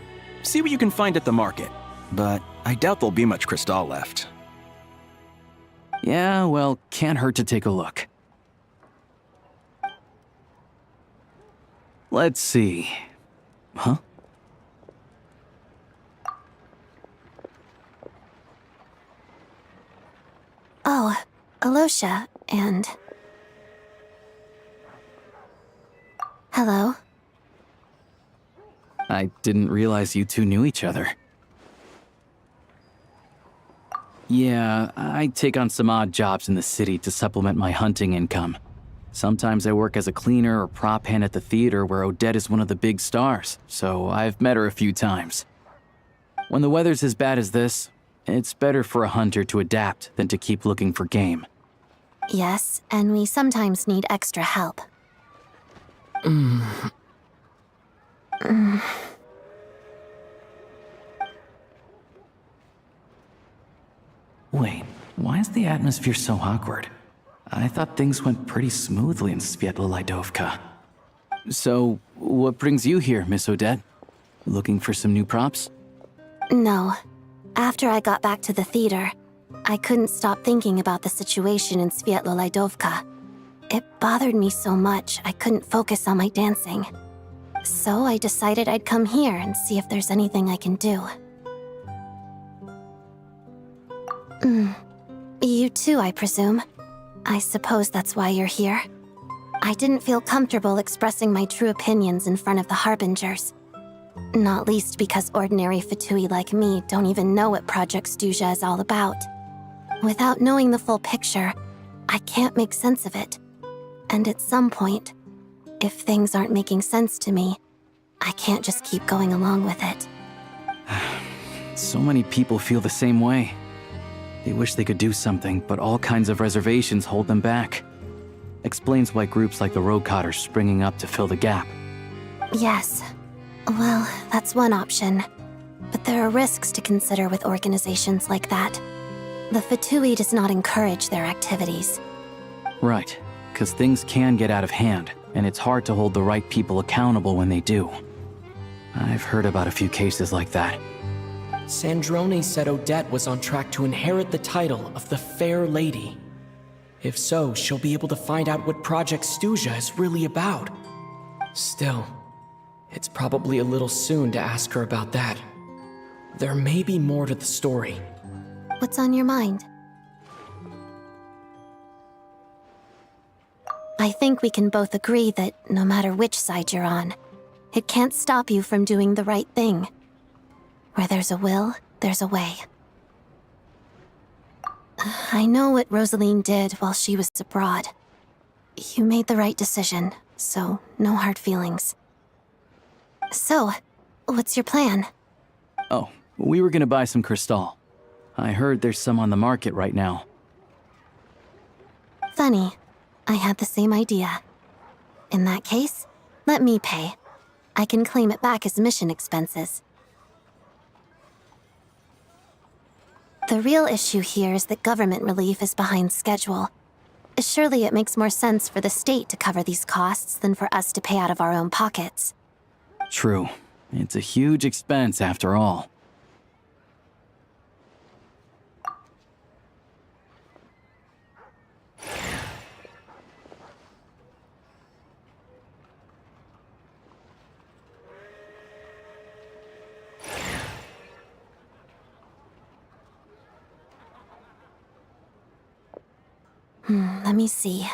See what you can find at the market. But I doubt there'll be much crystal left. Yeah, well, can't hurt to take a look. Let's see. Huh? Oh, Alosha, and... Hello? I didn't realize you two knew each other. Yeah, I take on some odd jobs in the city to supplement my hunting income. Sometimes I work as a cleaner or prop hand at the theater where Odette is one of the big stars, so I've met her a few times. When the weather's as bad as this, it's better for a hunter to adapt than to keep looking for game. Yes, and we sometimes need extra help. Wait, why is the atmosphere so awkward? I thought things went pretty smoothly in Svietlolaidovka. So, what brings you here, Miss Odette? Looking for some new props? No. After I got back to the theater, I couldn't stop thinking about the situation in Svietlolaidovka. It bothered me so much I couldn't focus on my dancing. So I decided I'd come here and see if there's anything I can do. You too, I presume. I suppose that's why you're here. I didn't feel comfortable expressing my true opinions in front of the Harbingers. Not least because ordinary Fatui like me don't even know what Project Stuzha is all about. Without knowing the full picture, I can't make sense of it. And at some point, if things aren't making sense to me, I can't just keep going along with it. So many people feel the same way. They wish they could do something, but all kinds of reservations hold them back. Explains why groups like the Roadcott are springing up to fill the gap. Yes. Well, that's one option. But there are risks to consider with organizations like that. The Fatui does not encourage their activities. Right, because things can get out of hand, and it's hard to hold the right people accountable when they do. I've heard about a few cases like that. Sandrone said Odette was on track to inherit the title of the Fair Lady. If so, she'll be able to find out what Project Stuzha is really about. Still, it's probably a little soon to ask her about that. There may be more to the story. What's on your mind? I think we can both agree that no matter which side you're on, it can't stop you from doing the right thing. Where there's a will, there's a way. I know what Rosaline did while she was abroad. You made the right decision, so no hard feelings. So, what's your plan? Oh, we were gonna buy some crystal. I heard there's some on the market right now. Funny. I had the same idea. In that case, let me pay. I can claim it back as mission expenses. The real issue here is that government relief is behind schedule. Surely it makes more sense for the state to cover these costs than for us to pay out of our own pockets. True. It's a huge expense after all. Let me see.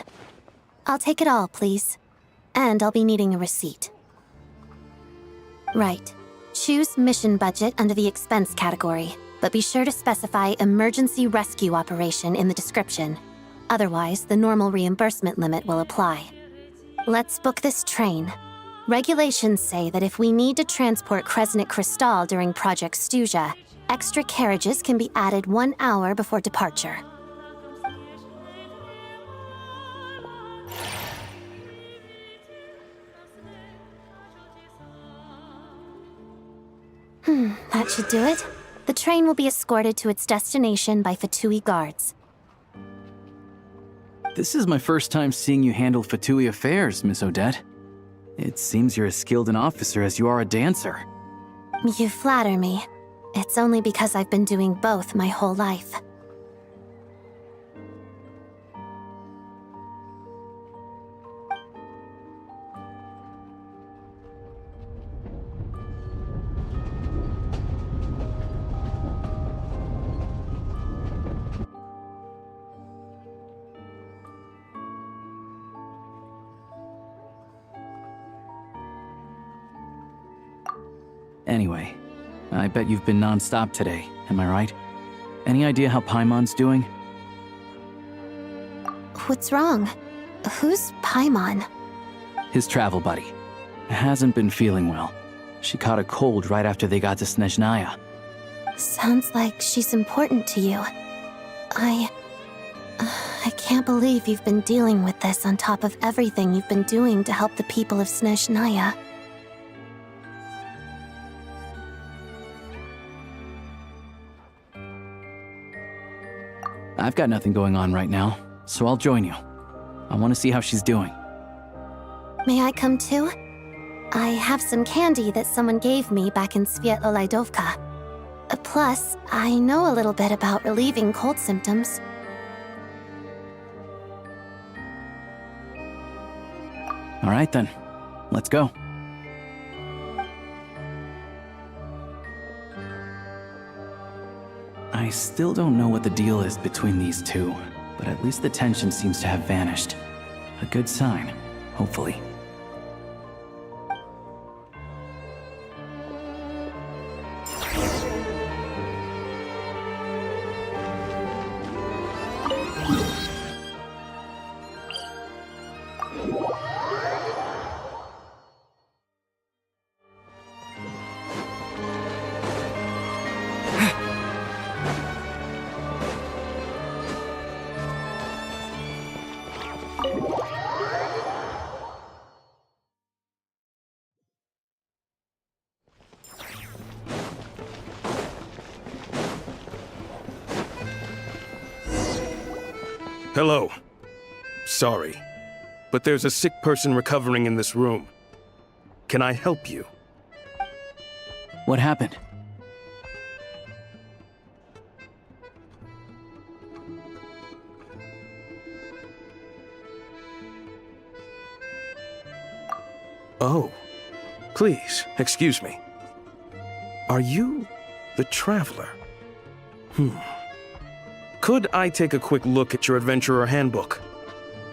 I'll take it all, please. And I'll be needing a receipt. Right. Choose mission budget under the expense category, but be sure to specify emergency rescue operation in the description. Otherwise, the normal reimbursement limit will apply. Let's book this train. Regulations say that if we need to transport Kresnik Crystal during Project Stuzha, extra carriages can be added 1 hour before departure. That should do it. The train will be escorted to its destination by Fatui guards. This is my first time seeing you handle Fatui affairs, Miss Odette. It seems you're as skilled an officer as you are a dancer. You flatter me. It's only because I've been doing both my whole life. Anyway, I bet you've been non-stop today, am I right? Any idea how Paimon's doing? What's wrong? Who's Paimon? His travel buddy. Hasn't been feeling well. She caught a cold right after they got to Snezhnaya. Sounds like she's important to you. I can't believe you've been dealing with this on top of everything you've been doing to help the people of Snezhnaya. I've got nothing going on right now, so I'll join you. I want to see how she's doing. May I come too? I have some candy that someone gave me back in Svietlo-Laidovka. Plus, I know a little bit about relieving cold symptoms. All right then, let's go. I still don't know what the deal is between these two, but at least the tension seems to have vanished. A good sign, hopefully. Hello. Sorry, but there's a sick person recovering in this room. Can I help you? What happened? Oh, please, excuse me. Are you the Traveler? Could I take a quick look at your Adventurer Handbook?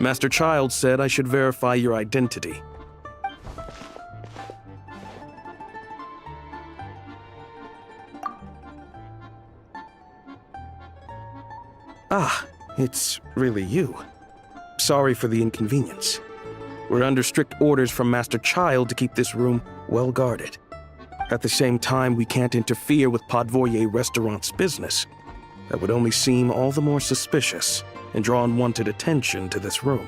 Master Child said I should verify your identity. Ah, it's really you. Sorry for the inconvenience. We're under strict orders from Master Child to keep this room well guarded. At the same time, we can't interfere with Podvoye Restaurant's business. That would only seem all the more suspicious and draw unwanted attention to this room.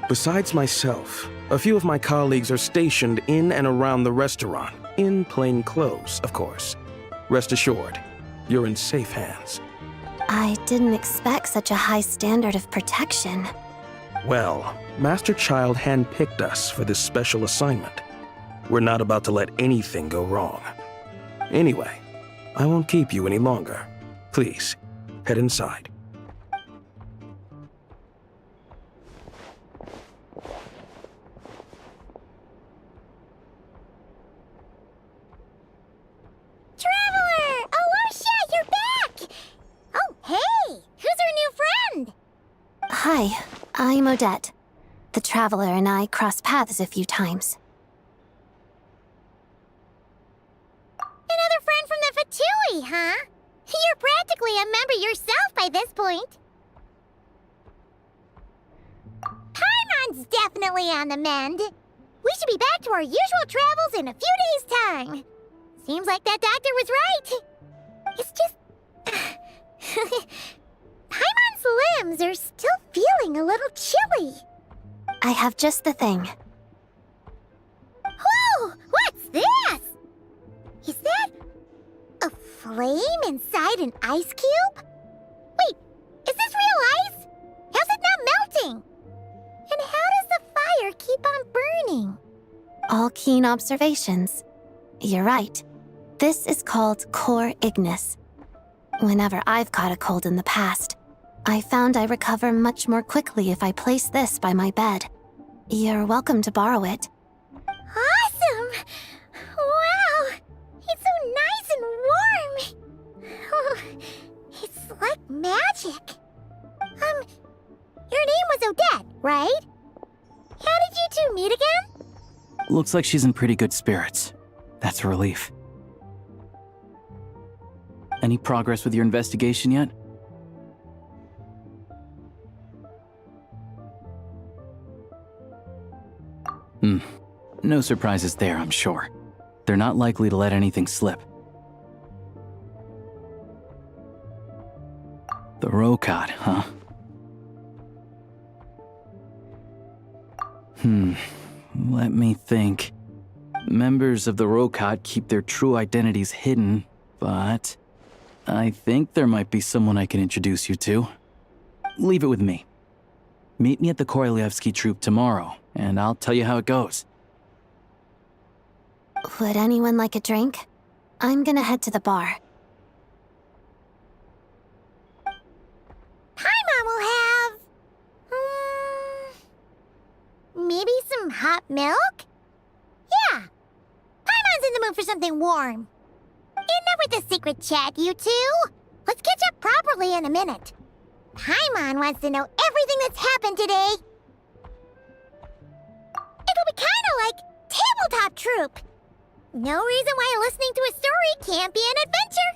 Besides myself, a few of my colleagues are stationed in and around the restaurant, in plain clothes, of course. Rest assured, you're in safe hands. I didn't expect such a high standard of protection. Well, Master Child handpicked us for this special assignment. We're not about to let anything go wrong. Anyway, I won't keep you any longer. Please, head inside. Traveler! Oh, Osha, you're back! Oh, hey! Who's our new friend? Hi, I'm Odette. The Traveler and I crossed paths a few times. Another friend from the Fatui, huh? You're practically a member yourself by this point. Paimon's definitely on the mend. We should be back to our usual travels in a few days' time. Seems like that doctor was right. It's just... Paimon's limbs are still feeling a little chilly. I have just the thing. Whoa! What's this? Is that... a flame inside an ice cube? Wait, is this real ice? How's it not melting? And how does the fire keep on burning? All keen observations. You're right. This is called core ignis. Whenever I've caught a cold in the past, I found I recover much more quickly if I place this by my bed. You're welcome to borrow it. Awesome! Wow! It's so nice and warm! Oh, it's like magic. Your name was Odette, right? How did you two meet again? Looks like she's in pretty good spirits. That's a relief. Any progress with your investigation yet? No surprises there, I'm sure. They're not likely to let anything slip. The Rokad, huh? Let me think. Members of the Rokad keep their true identities hidden, but I think there might be someone I can introduce you to. Leave it with me. Meet me at the Korolyevsky troop tomorrow, and I'll tell you how it goes. Would anyone like a drink? I'm gonna head to the bar. Paimon will have... maybe some hot milk? Yeah. Paimon's in the mood for something warm. Enough with the secret chat, you two. Let's catch up properly in a minute. Paimon wants to know everything that's happened today. It'll be kinda like tabletop troop. No reason why listening to a story can't be an adventure.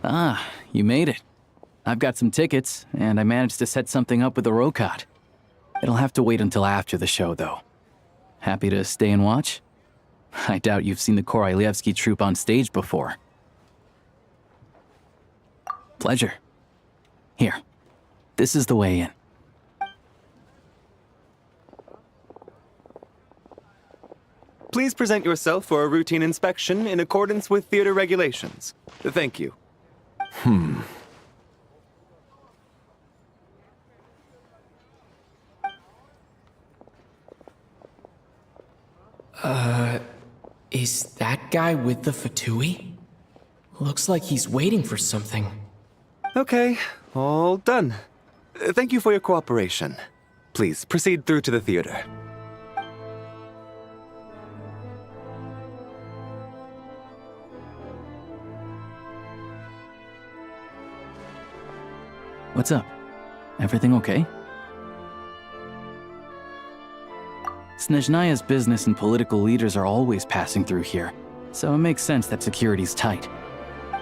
Ah, you made it. I've got some tickets, and I managed to set something up with the Rokot. It'll have to wait until after the show, though. Happy to stay and watch? I doubt you've seen the Korolyevsky troupe on stage before. Pleasure. Here, this is the way in. Please present yourself for a routine inspection in accordance with theater regulations. Thank you. Is that guy with the Fatui? Looks like he's waiting for something. Okay, all done. Thank you for your cooperation. Please proceed through to the theater. What's up? Everything okay? Snezhnaya's business and political leaders are always passing through here, so it makes sense that security's tight.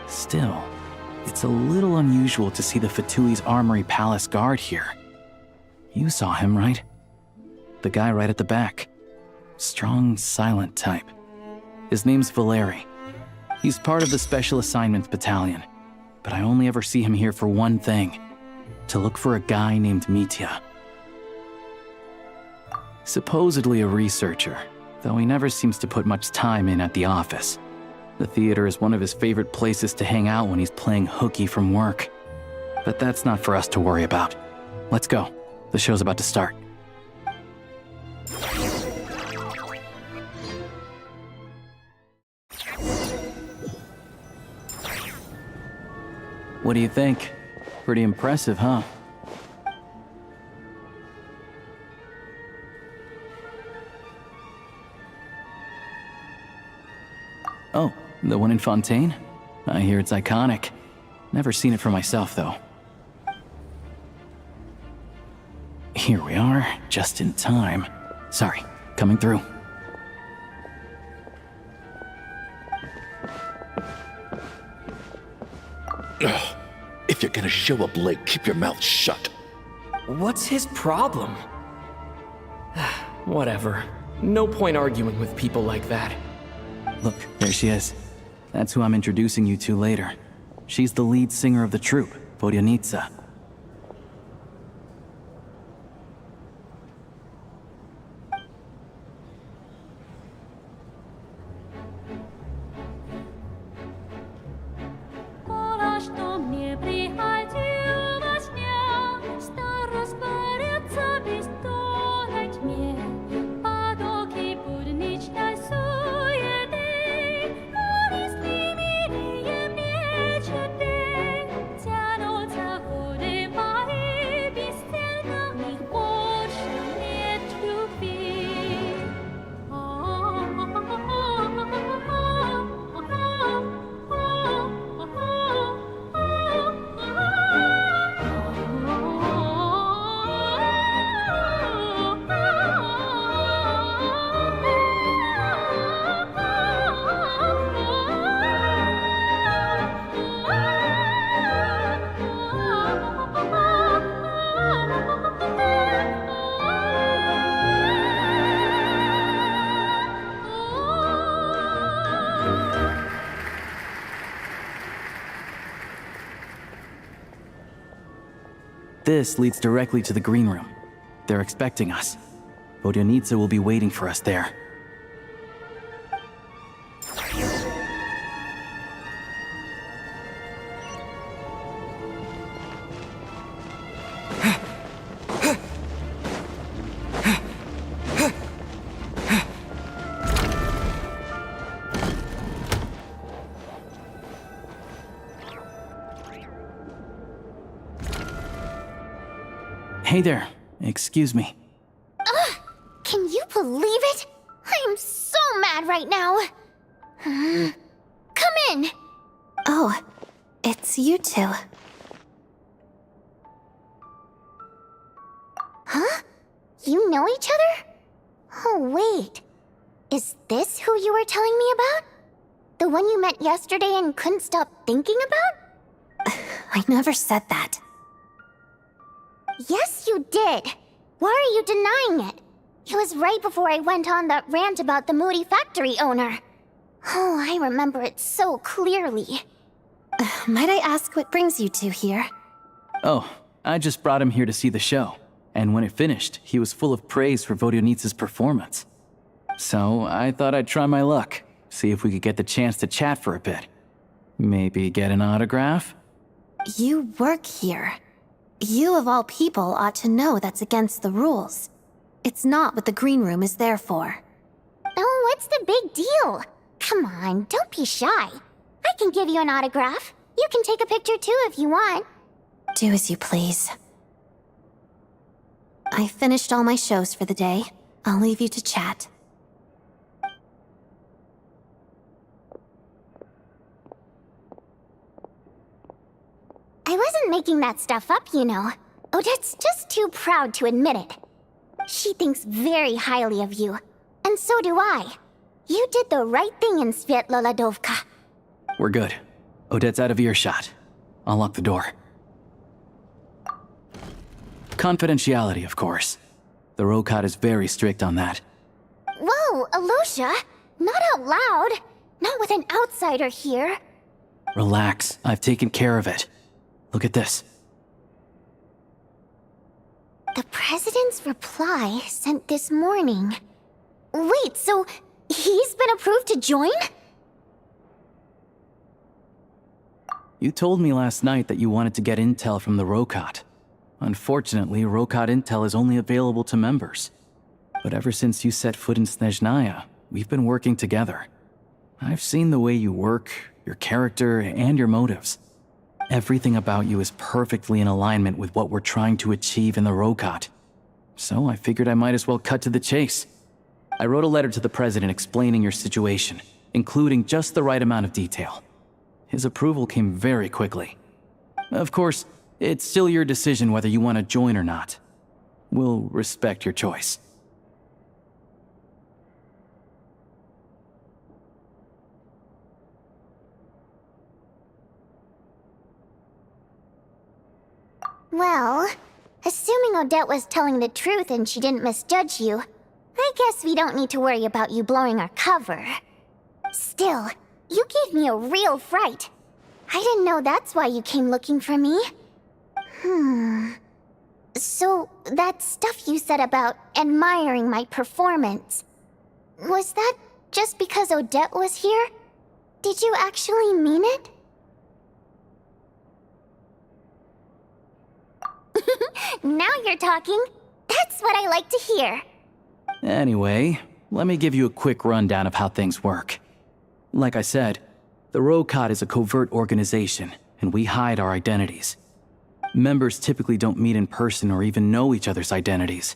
Still, it's a little unusual to see the Fatui's Armory Palace guard here. You saw him, right? The guy right at the back. Strong, silent type. His name's Valeri. He's part of the Special Assignments Battalion, but I only ever see him here for one thing: to look for a guy named Mitya. Supposedly a researcher, though he never seems to put much time in at the office. The theater is one of his favorite places to hang out when he's playing hooky from work. But that's not for us to worry about. Let's go. The show's about to start. What do you think? Pretty impressive, huh? Oh, the one in Fontaine? I hear it's iconic. Never seen it for myself, though. Here we are, just in time. Sorry, coming through. Ugh. If you're gonna show up late, keep your mouth shut. What's his problem? Whatever. No point arguing with people like that. Look, there she is. That's who I'm introducing you to later. She's the lead singer of the troupe, Vodyanitsa. This leads directly to the green room. They're expecting us. Vodyanitsa will be waiting for us there. Hey there. Excuse me. Ugh! Can you believe it? I am so mad right now. Come in. Oh, it's you two. Huh? You know each other? Oh, wait. Is this who you were telling me about? The one you met yesterday and couldn't stop thinking about? I never said that. Yes, you did. Why are you denying it? It was right before I went on that rant about the moody factory owner. Oh, I remember it so clearly. Might I ask what brings you two here? Oh, I just brought him here to see the show. And when it finished, he was full of praise for Vodionitsa's performance. So I thought I'd try my luck, see if we could get the chance to chat for a bit. Maybe get an autograph? You work here. You of all people ought to know that's against the rules. It's not what the green room is there for. Oh, what's the big deal? Come on, don't be shy. I can give you an autograph. You can take a picture too if you want. Do as you please. I finished all my shows for the day. I'll leave you to chat. I wasn't making that stuff up, you know. Odette's just too proud to admit it. She thinks very highly of you, and so do I. You did the right thing in Svietloladovka. We're good. Odette's out of earshot. I'll lock the door. Confidentiality, of course. The Rokot is very strict on that. Whoa, Alosha! Not out loud! Not with an outsider here! Relax, I've taken care of it. Look at this. The President's reply sent this morning. Wait, so he's been approved to join? You told me last night that you wanted to get intel from the Rokot. Unfortunately, Rokot intel is only available to members. But ever since you set foot in Snezhnaya, we've been working together. I've seen the way you work, your character, and your motives. Everything about you is perfectly in alignment with what we're trying to achieve in the Rokot. So I figured I might as well cut to the chase. I wrote a letter to the President explaining your situation, including just the right amount of detail. His approval came very quickly. Of course, it's still your decision whether you want to join or not. We'll respect your choice. Well, assuming Odette was telling the truth and she didn't misjudge you, I guess we don't need to worry about you blowing our cover. Still, you gave me a real fright. I didn't know that's why you came looking for me. So, that stuff you said about admiring my performance, was that just because Odette was here? Did you actually mean it? Now you're talking. That's what I like to hear. Anyway, let me give you a quick rundown of how things work. Like I said, the Rokot is a covert organization, and we hide our identities. Members typically don't meet in person or even know each other's identities.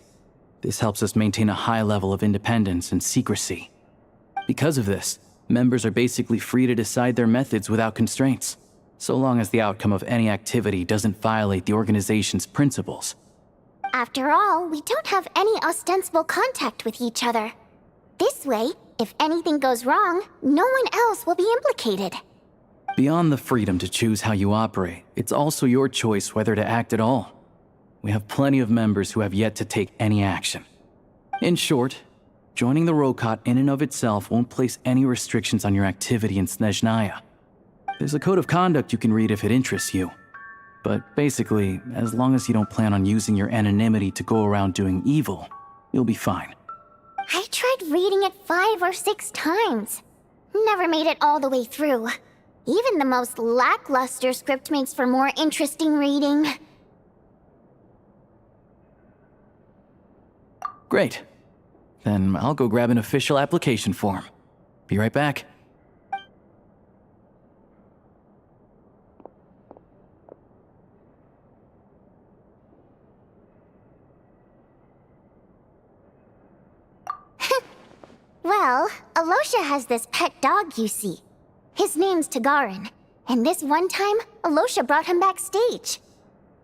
This helps us maintain a high level of independence and secrecy. Because of this, members are basically free to decide their methods without constraints, so long as the outcome of any activity doesn't violate the organization's principles. After all, we don't have any ostensible contact with each other. This way, if anything goes wrong, no one else will be implicated. Beyond the freedom to choose how you operate, it's also your choice whether to act at all. We have plenty of members who have yet to take any action. In short, joining the Rokot in and of itself won't place any restrictions on your activity in Snezhnaya. There's a code of conduct you can read if it interests you. But basically, as long as you don't plan on using your anonymity to go around doing evil, you'll be fine. I tried reading it 5 or 6 times. Never made it all the way through. Even the most lackluster script makes for more interesting reading. Great. Then I'll go grab an official application form. Be right back. Well, Alosha has this pet dog, you see. His name's Tagarin, and this one time, Alosha brought him backstage.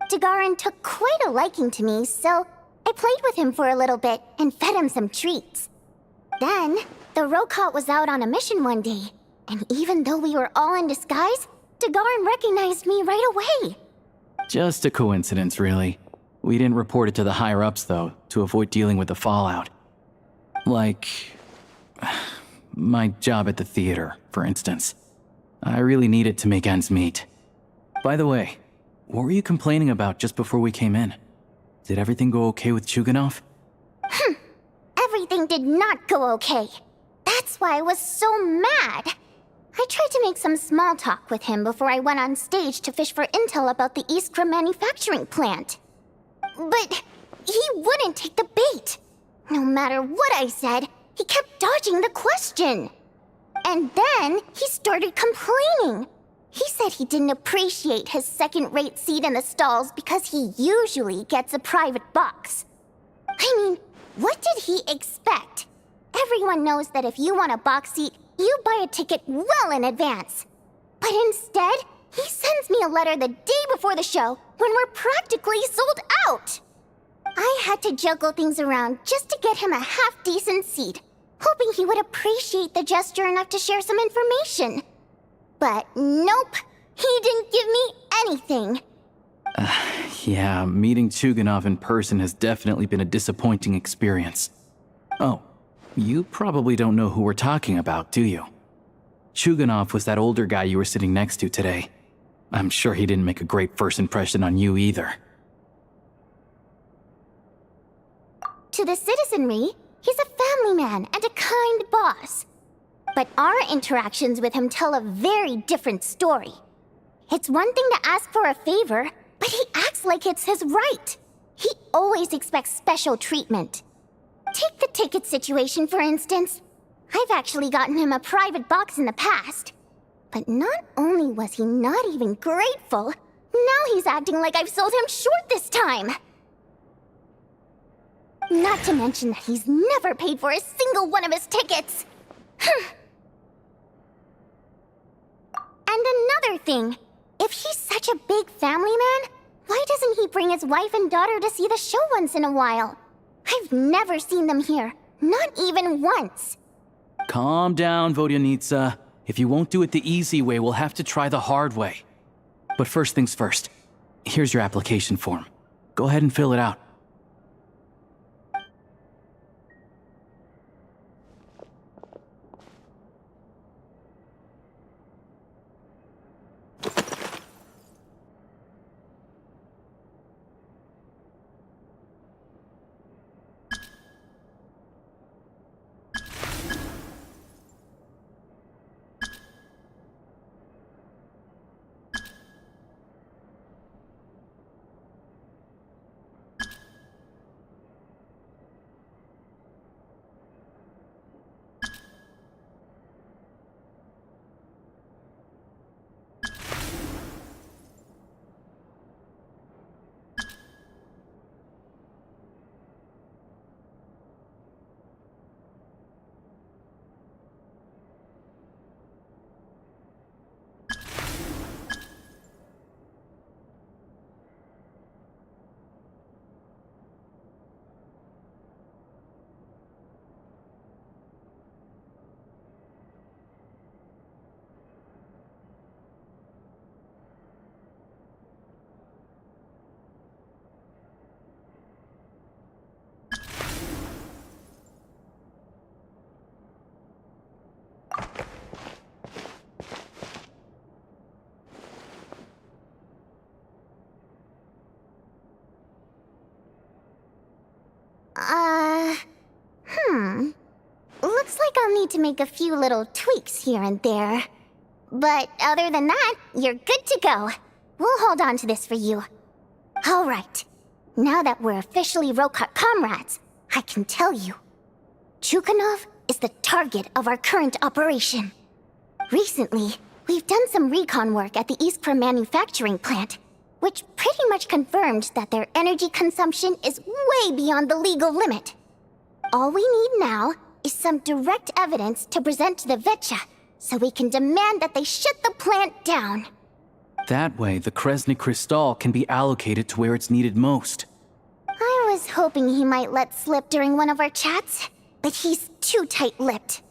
Tagarin took quite a liking to me, so I played with him for a little bit and fed him some treats. Then, the Rokot was out on a mission one day, and even though we were all in disguise, Tagarin recognized me right away. Just a coincidence, really. We didn't report it to the higher-ups, though, to avoid dealing with the fallout. Like... my job at the theater, for instance. I really needed to make ends meet. By the way, what were you complaining about just before we came in? Did everything go okay with Chuganov? Everything did not go okay. That's why I was so mad. I tried to make some small talk with him before I went on stage to fish for intel about the Iskra manufacturing plant. But he wouldn't take the bait. No matter what I said, he kept dodging the question. And then he started complaining. He said he didn't appreciate his second-rate seat in the stalls because he usually gets a private box. I mean, what did he expect? Everyone knows that if you want a box seat, you buy a ticket well in advance. But instead, he sends me a letter the day before the show when we're practically sold out. I had to juggle things around just to get him a half-decent seat, hoping he would appreciate the gesture enough to share some information. But nope, he didn't give me anything. Yeah, meeting Chuganov in person has definitely been a disappointing experience. Oh, you probably don't know who we're talking about, do you? Chuganov was that older guy you were sitting next to today. I'm sure he didn't make a great first impression on you either. To the citizenry, he's a family man and a kind boss. But our interactions with him tell a very different story. It's one thing to ask for a favor, but he acts like it's his right. He always expects special treatment. Take the ticket situation, for instance. I've actually gotten him a private box in the past. But not only was he not even grateful, now he's acting like I've sold him short this time. Not to mention that he's never paid for a single one of his tickets. And another thing, if he's such a big family man, why doesn't he bring his wife and daughter to see the show once in a while? I've never seen them here, not even once. Calm down, Vodyanitsa. If you won't do it the easy way, we'll have to try the hard way. But first things first, here's your application form. Go ahead and fill it out. Looks like I'll need to make a few little tweaks here and there. But other than that, you're good to go. We'll hold on to this for you. All right. Now that we're officially Rokut comrades, I can tell you. Chuganov is the target of our current operation. Recently, we've done some recon work at the Iskra manufacturing plant, which pretty much confirmed that their energy consumption is way beyond the legal limit. All we need now is some direct evidence to present to the Vetcha, so we can demand that they shut the plant down. That way, the Kresnik Crystal can be allocated to where it's needed most. I was hoping he might let slip during one of our chats, but he's too tight-lipped.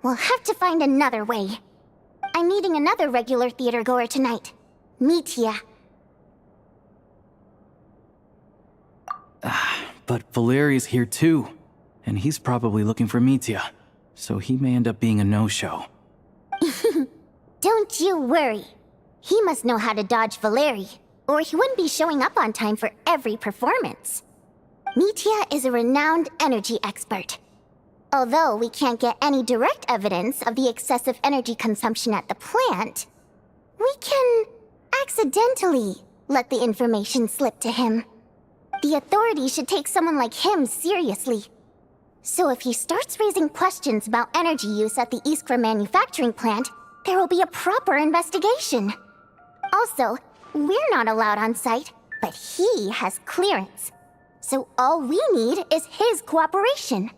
We'll have to find another way. I'm meeting another regular theater goer tonight, Mitya. but Valeri's here too. And he's probably looking for Mitya. So he may end up being a no-show. Don't you worry. He must know how to dodge Valeri, or he wouldn't be showing up on time for every performance. Mitya is a renowned energy expert. Although we can't get any direct evidence of the excessive energy consumption at the plant, we can accidentally let the information slip to him. The authorities should take someone like him seriously. So if he starts raising questions about energy use at the Iskra manufacturing plant, there will be a proper investigation. Also, we're not allowed on site, but he has clearance. So all we need is his cooperation.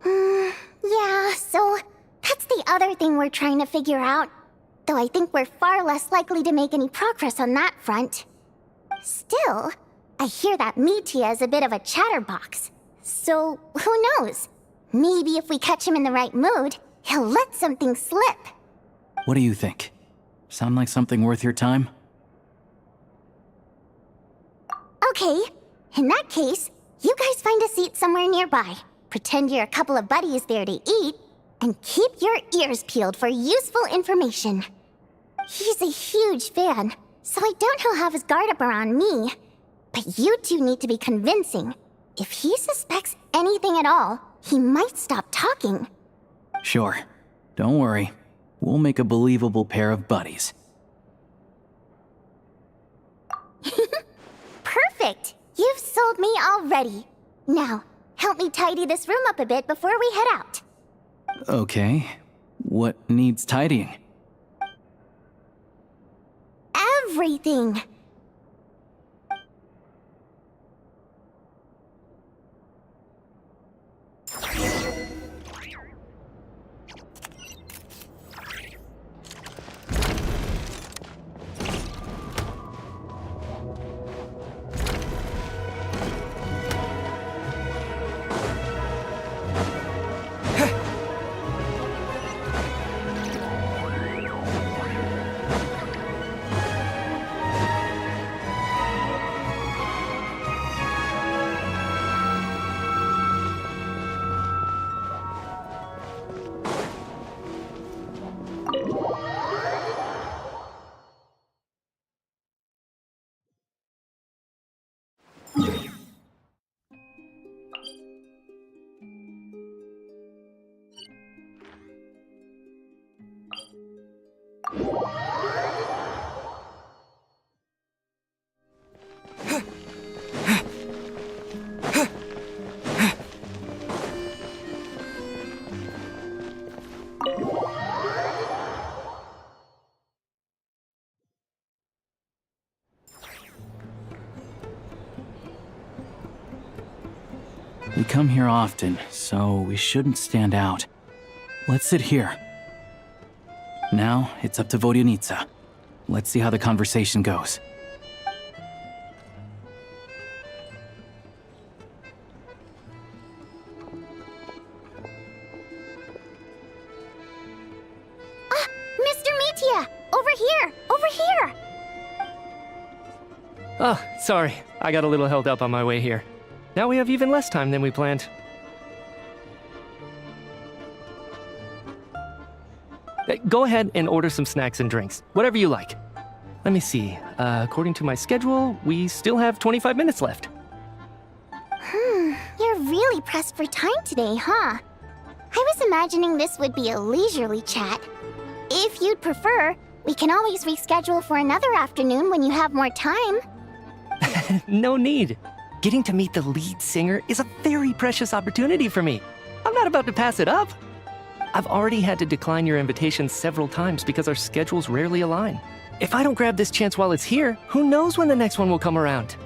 Yeah, so that's the other thing we're trying to figure out. Though I think we're far less likely to make any progress on that front. Still, I hear that Mitya is a bit of a chatterbox. So, who knows? Maybe if we catch him in the right mood, he'll let something slip. What do you think? Sound like something worth your time? Okay, in that case, you guys find a seat somewhere nearby. Pretend you're a couple of buddies there to eat, and keep your ears peeled for useful information. He's a huge fan, so I doubt he'll have his guard up around me. But you two need to be convincing. If he suspects anything at all, he might stop talking. Sure. Don't worry. We'll make a believable pair of buddies. Perfect! You've sold me already. Now, help me tidy this room up a bit before we head out. Okay. What needs tidying? Everything! We come here often, so we shouldn't stand out. Let's sit here. Now, it's up to Vodyanitsa. Let's see how the conversation goes. Mr. Mitya! Over here! Over here! Oh, sorry. I got a little held up on my way here. Now we have even less time than we planned. Go ahead and order some snacks and drinks. Whatever you like. Let me see. According to my schedule, we still have 25 minutes left. You're really pressed for time today, huh? I was imagining this would be a leisurely chat. If you'd prefer, we can always reschedule for another afternoon when you have more time. No need. Getting to meet the lead singer is a very precious opportunity for me. I'm not about to pass it up. I've already had to decline your invitation several times because our schedules rarely align. If I don't grab this chance while it's here, who knows when the next one will come around?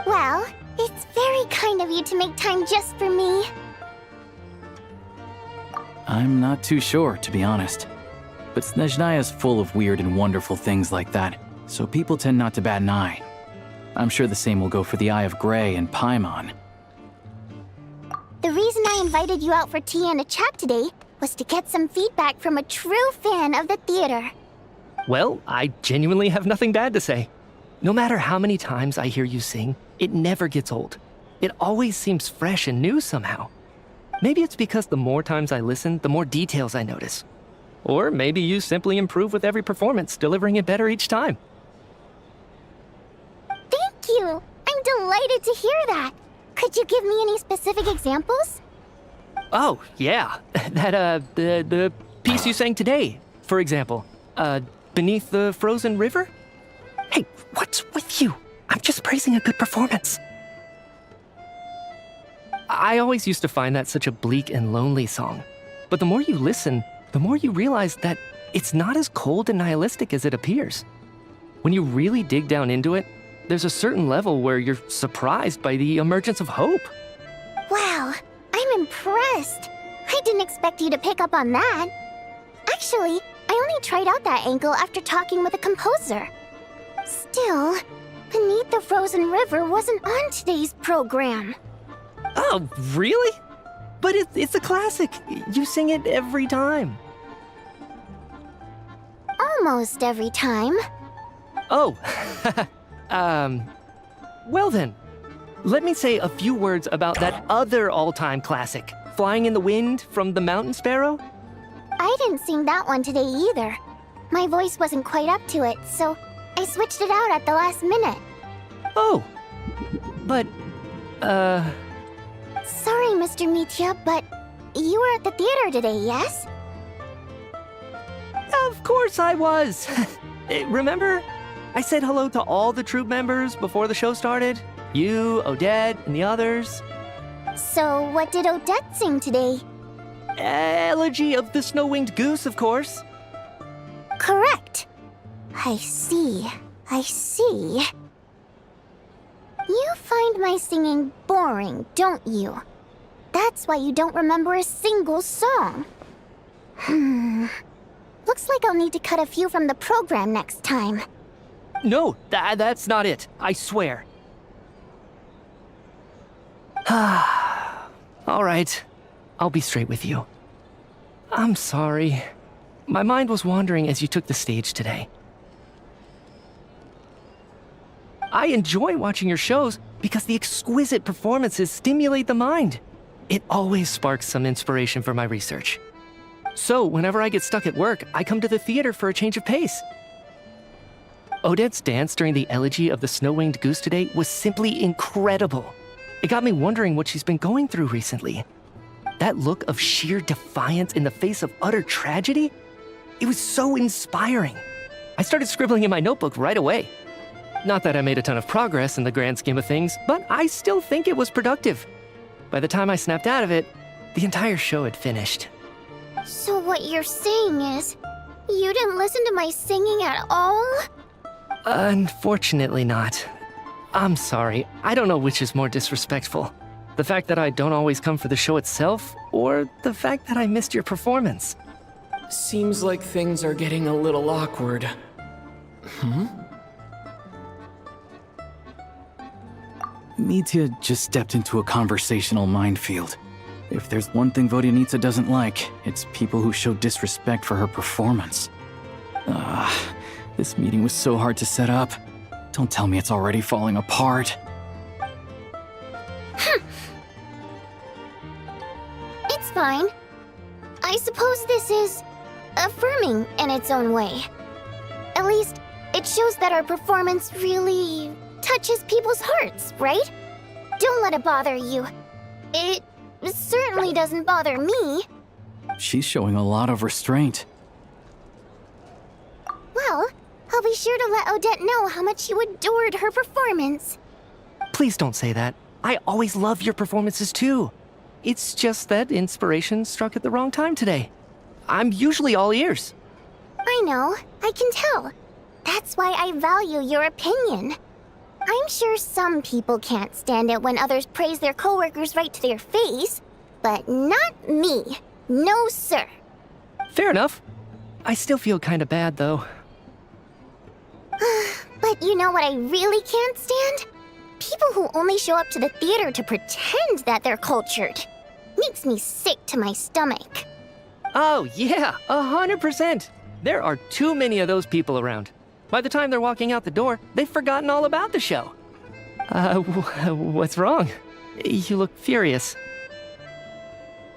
Well, it's very kind of you to make time just for me. I'm not too sure, to be honest. But Snezhnaya is full of weird and wonderful things like that, so people tend not to bat an eye. I'm sure the same will go for the Eye of Grey and Paimon. The reason I invited you out for tea and a chat today was to get some feedback from a true fan of the theater. Well, I genuinely have nothing bad to say. No matter how many times I hear you sing, it never gets old. It always seems fresh and new somehow. Maybe it's because the more times I listen, the more details I notice. Or maybe you simply improve with every performance, delivering it better each time. Thank you! I'm delighted to hear that! Could you give me any specific examples? Oh, yeah. The piece you sang today, for example. Beneath the Frozen River? Hey, what's with you? I'm just praising a good performance. I always used to find that such a bleak and lonely song. But the more you listen, the more you realize that it's not as cold and nihilistic as it appears. When you really dig down into it, there's a certain level where you're surprised by the emergence of hope. Wow, I'm impressed. I didn't expect you to pick up on that. Actually, I only tried out that angle after talking with a composer. Still, Beneath the Frozen River wasn't on today's program. Oh, really? But it's a classic. You sing it every time. Almost every time. Oh, well then. Let me say a few words about that other all-time classic, Flying in the Wind from the Mountain Sparrow. I didn't sing that one today either. My voice wasn't quite up to it, so I switched it out at the last minute. Oh, but, Sorry, Mr. Mitya, but you were at the theater today, yes? Of course I was. Remember? I said hello to all the troupe members before the show started. You, Odette, and the others. So what did Odette sing today? Elegy of the Snow-Winged Goose, of course. Correct. I see. I see. You find my singing boring, don't you? That's why you don't remember a single song. Looks like I'll need to cut a few from the program next time. No, that's not it. I swear. All right. I'll be straight with you. I'm sorry. My mind was wandering as you took the stage today. I enjoy watching your shows because the exquisite performances stimulate the mind. It always sparks some inspiration for my research. So, whenever I get stuck at work, I come to the theater for a change of pace. Odette's dance during the Elegy of the Snow-Winged Goose today was simply incredible. It got me wondering what she's been going through recently. That look of sheer defiance in the face of utter tragedy? It was so inspiring. I started scribbling in my notebook right away. Not that I made a ton of progress in the grand scheme of things, but I still think it was productive. By the time I snapped out of it, the entire show had finished. So what you're saying is, you didn't listen to my singing at all? Unfortunately not. I'm sorry, I don't know which is more disrespectful. The fact that I don't always come for the show itself, or the fact that I missed your performance. Seems like things are getting a little awkward. Mitya just stepped into a conversational minefield. If there's one thing Vodyanitsa doesn't like, it's people who show disrespect for her performance. This meeting was so hard to set up. Don't tell me it's already falling apart. It's fine. I suppose this is affirming in its own way. At least, it shows that our performance really touches people's hearts, right? Don't let it bother you. It certainly doesn't bother me. She's showing a lot of restraint. Well, I'll be sure to let Odette know how much you adored her performance. Please don't say that. I always love your performances too. It's just that inspiration struck at the wrong time today. I'm usually all ears. I know, I can tell. That's why I value your opinion. I'm sure some people can't stand it when others praise their coworkers right to their face, but not me. No, sir. Fair enough. I still feel kinda bad though. But you know what I really can't stand? People who only show up to the theater to pretend that they're cultured. Makes me sick to my stomach. Oh yeah, 100%. There are too many of those people around. By the time they're walking out the door, they've forgotten all about the show. What's wrong? You look furious.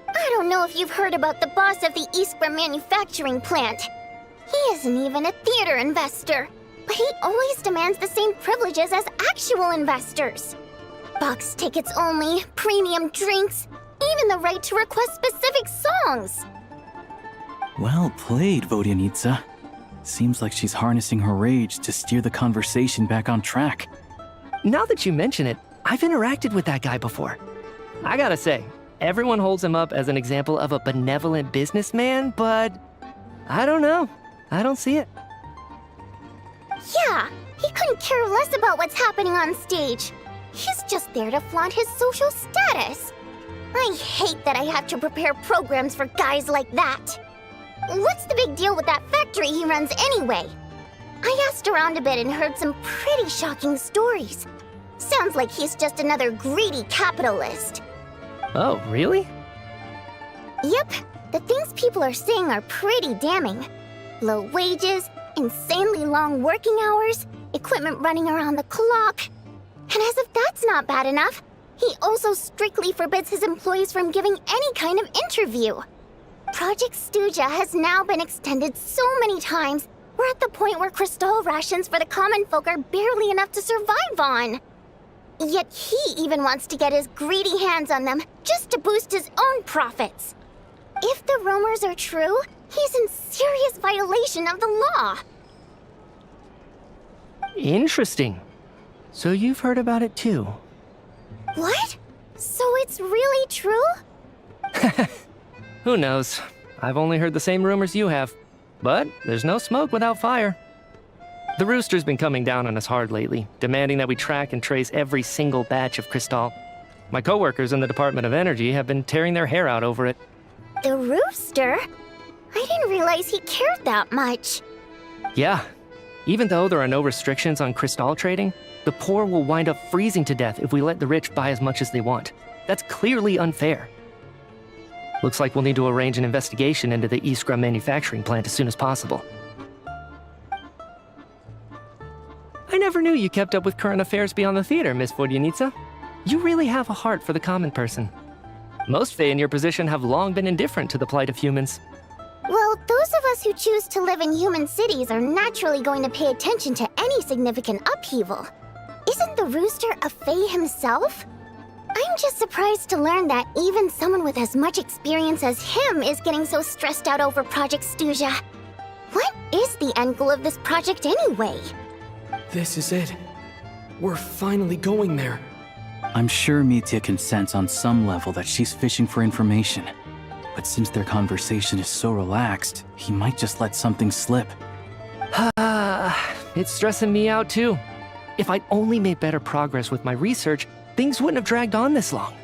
I don't know if you've heard about the boss of the Iskra manufacturing plant. He isn't even a theater investor, but he always demands the same privileges as actual investors. Box tickets only, premium drinks, even the right to request specific songs. Well played, Vodyanitsa. Seems like she's harnessing her rage to steer the conversation back on track. Now that you mention it, I've interacted with that guy before. I gotta say, everyone holds him up as an example of a benevolent businessman, but I don't know. I don't see it. Yeah, he couldn't care less about what's happening on stage. He's just there to flaunt his social status. I hate that I have to prepare programs for guys like that. What's the big deal with that factory he runs anyway? I asked around a bit and heard some pretty shocking stories. Sounds like he's just another greedy capitalist. Oh, really? Yep, the things people are saying are pretty damning. Low wages, insanely long working hours, equipment running around the clock. And as if that's not bad enough, he also strictly forbids his employees from giving any kind of interview. Project Stuja has now been extended so many times, we're at the point where crystal rations for the common folk are barely enough to survive on. Yet he even wants to get his greedy hands on them just to boost his own profits. If the rumors are true, he's in serious violation of the law. Interesting. So you've heard about it too? What? So it's really true? Who knows? I've only heard the same rumors you have. But there's no smoke without fire. The rooster's been coming down on us hard lately, demanding that we track and trace every single batch of crystal. My coworkers in the Department of Energy have been tearing their hair out over it. The rooster? I didn't realize he cared that much. Yeah. Even though there are no restrictions on crystal trading, the poor will wind up freezing to death if we let the rich buy as much as they want. That's clearly unfair. Looks like we'll need to arrange an investigation into the Iskra manufacturing plant as soon as possible. I never knew you kept up with current affairs beyond the theater, Miss Vodyanitsa. You really have a heart for the common person. Most Fae in your position have long been indifferent to the plight of humans. Well, those of us who choose to live in human cities are naturally going to pay attention to any significant upheaval. Isn't the rooster a Fae himself? I'm just surprised to learn that even someone with as much experience as him is getting so stressed out over Project Stuja. What is the end goal of this project anyway? This is it. We're finally going there. I'm sure Mitya can sense on some level that she's fishing for information. But since their conversation is so relaxed, he might just let something slip. It's stressing me out too. If I'd only made better progress with my research, things wouldn't have dragged on this long.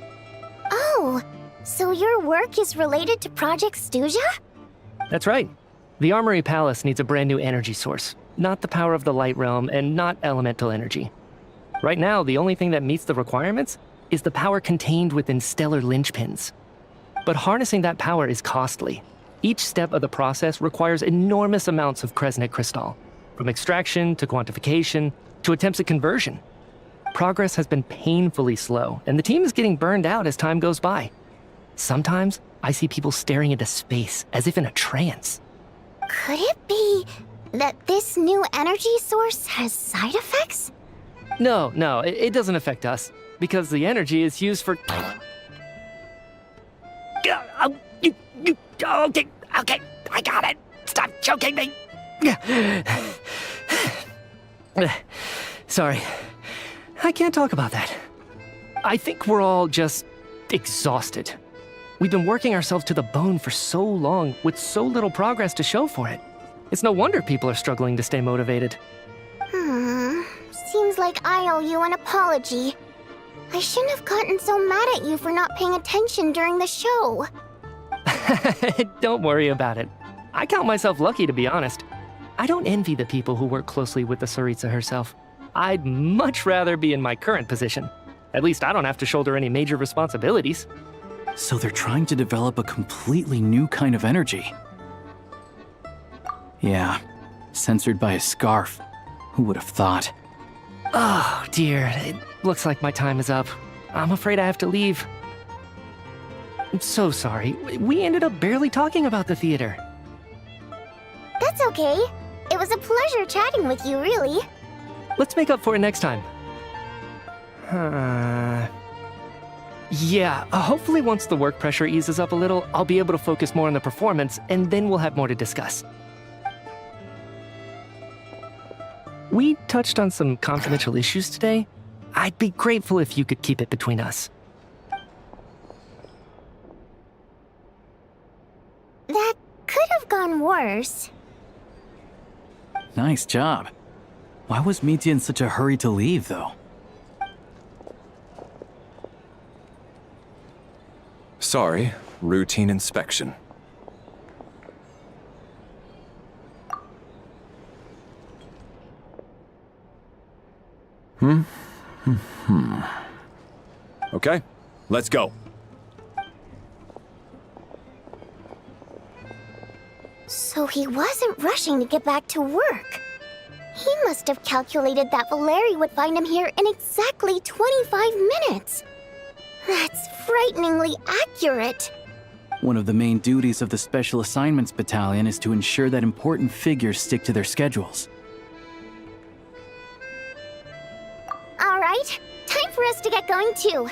Oh, so your work is related to Project Stuja? That's right. The Armory Palace needs a brand new energy source. Not the power of the Light Realm and not elemental energy. Right now, the only thing that meets the requirements is the power contained within stellar linchpins. But harnessing that power is costly. Each step of the process requires enormous amounts of Kresnik crystal, from extraction to quantification to attempts at conversion. Progress has been painfully slow, and the team is getting burned out as time goes by. Sometimes, I see people staring into space as if in a trance. Could it be that this new energy source has side effects? No, it doesn't affect us, because the energy is used for... Okay, I got it. Stop choking me. Sorry, I can't talk about that. I think we're all just exhausted. We've been working ourselves to the bone for so long with so little progress to show for it. It's no wonder people are struggling to stay motivated. Seems like I owe you an apology. I shouldn't have gotten so mad at you for not paying attention during the show. Don't worry about it. I count myself lucky, to be honest. I don't envy the people who work closely with the Tsaritsa herself. I'd much rather be in my current position. At least I don't have to shoulder any major responsibilities. So they're trying to develop a completely new kind of energy. Yeah, censored by a scarf. Who would have thought? Oh, dear. It looks like my time is up. I'm afraid I have to leave. I'm so sorry. We ended up barely talking about the theater. That's okay. It was a pleasure chatting with you, really. Let's make up for it next time. Yeah, hopefully once the work pressure eases up a little, I'll be able to focus more on the performance, and then we'll have more to discuss. We touched on some confidential issues today. I'd be grateful if you could keep it between us. That could have gone worse. Nice job. Why was Mitya in such a hurry to leave, though? Sorry, routine inspection. Okay, let's go. So he wasn't rushing to get back to work. He must have calculated that Valeri would find him here in exactly 25 minutes. That's frighteningly accurate. One of the main duties of the Special Assignments Battalion is to ensure that important figures stick to their schedules. All right, time for us to get going too.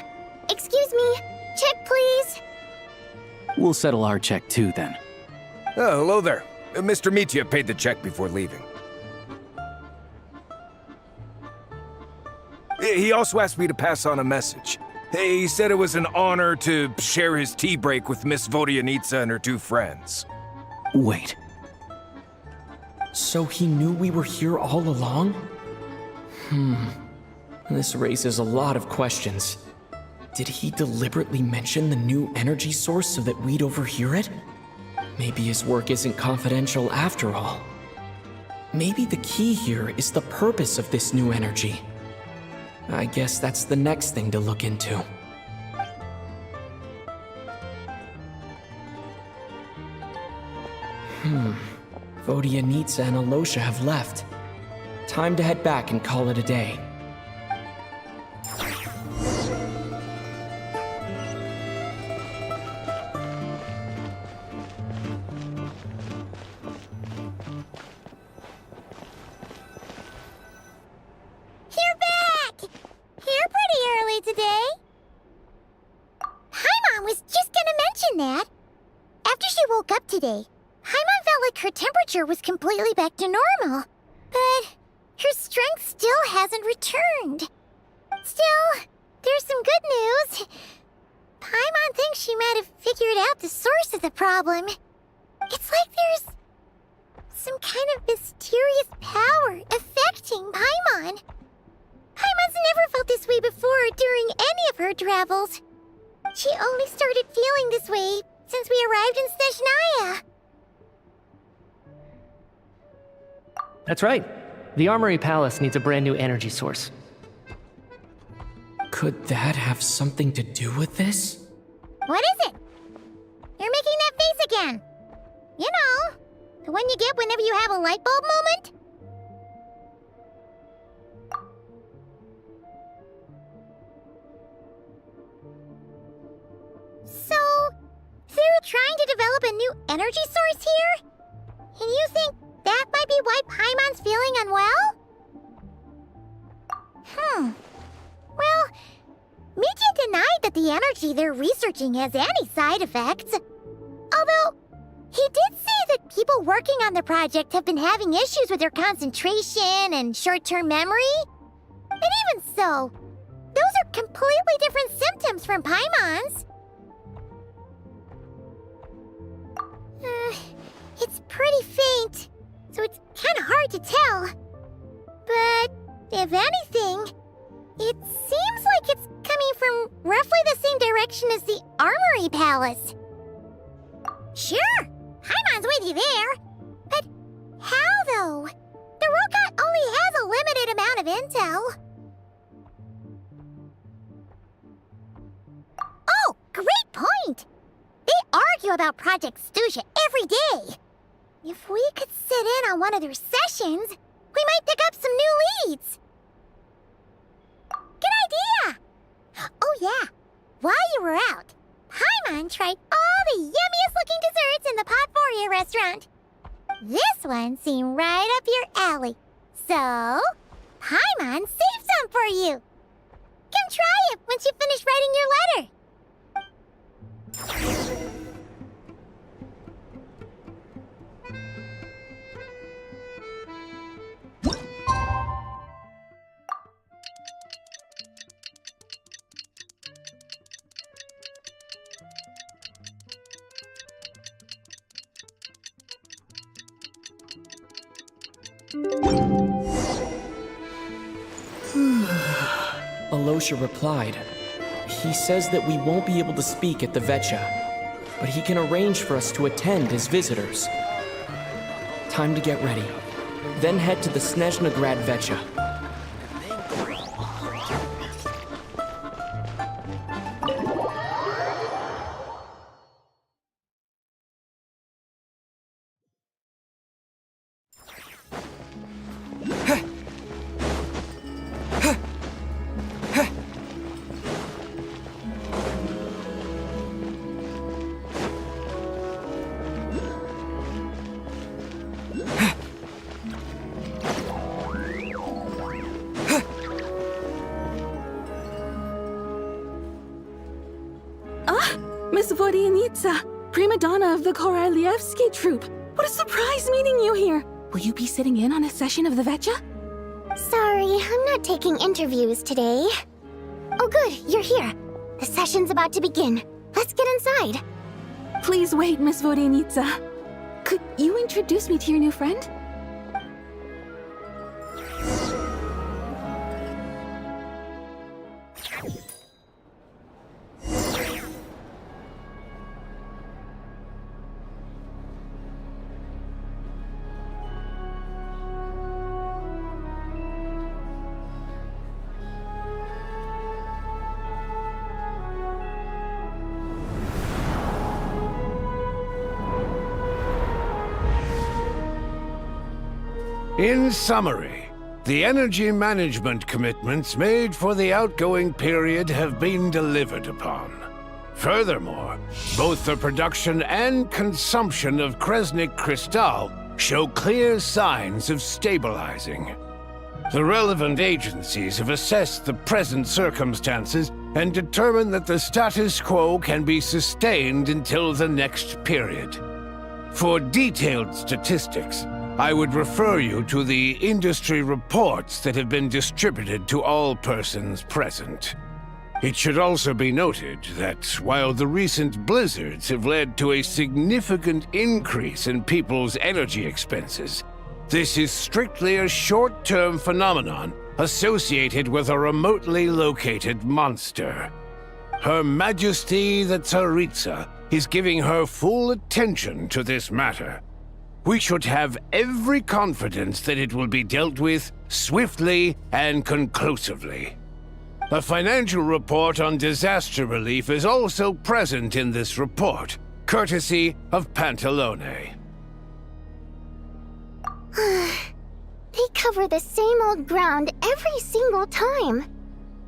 Excuse me, check please. We'll settle our check too, then. Oh, hello there. Mr. Mitya paid the check before leaving. He also asked me to pass on a message. He said it was an honor to share his tea break with Miss Vodyanitsa and her two friends. Wait. So he knew we were here all along? This raises a lot of questions. Did he deliberately mention the new energy source so that we'd overhear it? Maybe his work isn't confidential after all. Maybe the key here is the purpose of this new energy. I guess that's the next thing to look into. Vodyanitsa and Alosha have left. Time to head back and call it a day. Was completely back to normal, but her strength still hasn't returned. Still, there's some good news. Paimon thinks she might have figured out the source of the problem. It's like there's some kind of mysterious power affecting Paimon. Paimon's never felt this way before during any of her travels. She only started feeling this way since we arrived in Snezhnaya. That's right. The Armory Palace needs a brand new energy source. Could that have something to do with this? What is it? You're making that face again. You know, the one you get whenever you have a light bulb moment? So, they're trying to develop a new energy source here? And you think that might be why Paimon's feeling unwell? Well, Mitya denied that the energy they're researching has any side effects. Although, he did say that people working on the project have been having issues with their concentration and short-term memory. And even so, those are completely different symptoms from Paimon's. It's pretty faint, so it's kind of hard to tell. But if anything, it seems like it's coming from roughly the same direction as the Armory Palace. Sure, Paimon's with you there. But how, though? The robot only has a limited amount of intel. Oh, great point! They argue about Project Stusha every day. If we could sit in on one of their sessions, We might pick up some new leads. Good idea! Oh yeah, while you were out, Paimon tried all the yummiest looking desserts in the Potforia restaurant. This one seemed right up your alley. So, Paimon saved some for you. Come try it once you finish writing your letter. Alosha replied. He says that we won't be able to speak at the Vetcha, but he can arrange for us to attend as visitors. Time to get ready. Then head to the Snezhnaya Vetcha. Miss Vodyanitsa, prima donna of the Korolievsky troupe. What a surprise meeting you here. Will you be sitting in on a session of the Vetcha? Sorry, I'm not taking interviews today. Oh good, you're here. The session's about to begin. Let's get inside. Please wait, Miss Vodyanitsa. Could you introduce me to your new friend? In summary, the energy management commitments made for the outgoing period have been delivered upon. Furthermore, both the production and consumption of Kresnik Crystal show clear signs of stabilizing. The relevant agencies have assessed the present circumstances and determined that the status quo can be sustained until the next period. For detailed statistics, I would refer you to the industry reports that have been distributed to all persons present. It should also be noted that while the recent blizzards have led to a significant increase in people's energy expenses, this is strictly a short-term phenomenon associated with a remotely located monster. Her Majesty the Tsaritsa is giving her full attention to this matter. We should have every confidence that it will be dealt with swiftly and conclusively. A financial report on disaster relief is also present in this report, courtesy of Pantalone. They cover the same old ground every single time.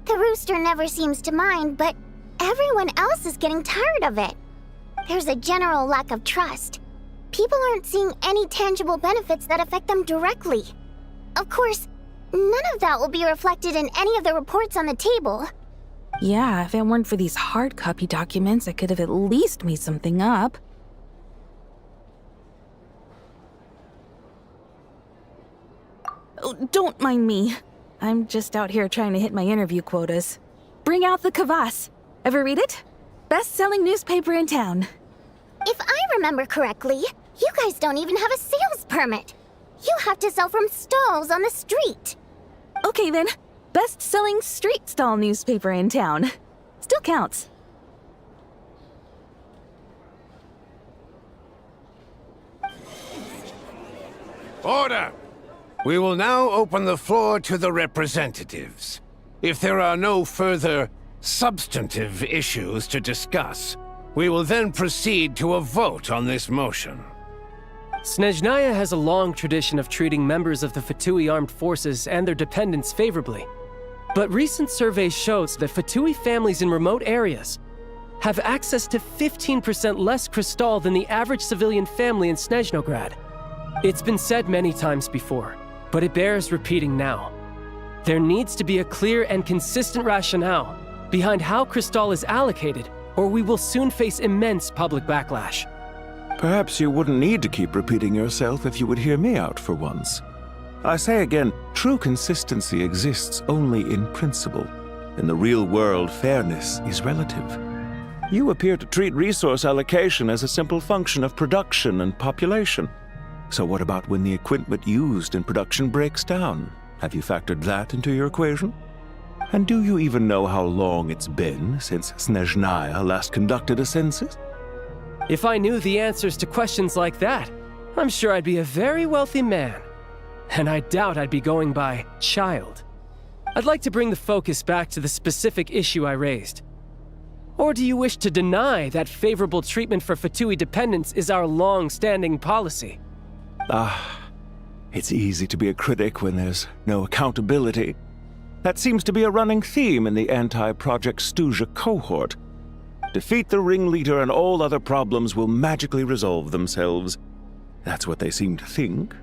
The rooster never seems to mind, but everyone else is getting tired of it. There's a general lack of trust. People aren't seeing any tangible benefits that affect them directly. Of course, none of that will be reflected in any of the reports on the table. Yeah, if it weren't for these hard copy documents, I could have at least made something up. Oh, don't mind me. I'm just out here trying to hit my interview quotas. Bring out the kvass. Ever read it? Best-selling newspaper in town. If I remember correctly, you guys don't even have a sales permit. You have to sell from stalls on the street. Okay then, best-selling street stall newspaper in town. Still counts. Order! We will now open the floor to the representatives. If there are no further substantive issues to discuss, we will then proceed to a vote on this motion. Snezhnaya has a long tradition of treating members of the Fatui armed forces and their dependents favorably. But recent surveys shows that Fatui families in remote areas have access to 15% less crystal than the average civilian family in Snezhnograd. It's been said many times before, but it bears repeating now. There needs to be a clear and consistent rationale behind how crystal is allocated, or we will soon face immense public backlash. Perhaps you wouldn't need to keep repeating yourself if you would hear me out for once. I say again, true consistency exists only in principle. In the real world, fairness is relative. You appear to treat resource allocation as a simple function of production and population. So what about when the equipment used in production breaks down? Have you factored that into your equation? And do you even know how long it's been since Snezhnaya last conducted a census? If I knew the answers to questions like that, I'm sure I'd be a very wealthy man. And I doubt I'd be going by child. I'd like to bring the focus back to the specific issue I raised. Or do you wish to deny that favorable treatment for Fatui dependents is our long-standing policy? It's easy to be a critic when there's no accountability. That seems to be a running theme in the anti-Project Stuja cohort. Defeat the ringleader and all other problems will magically resolve themselves. That's what they seem to think.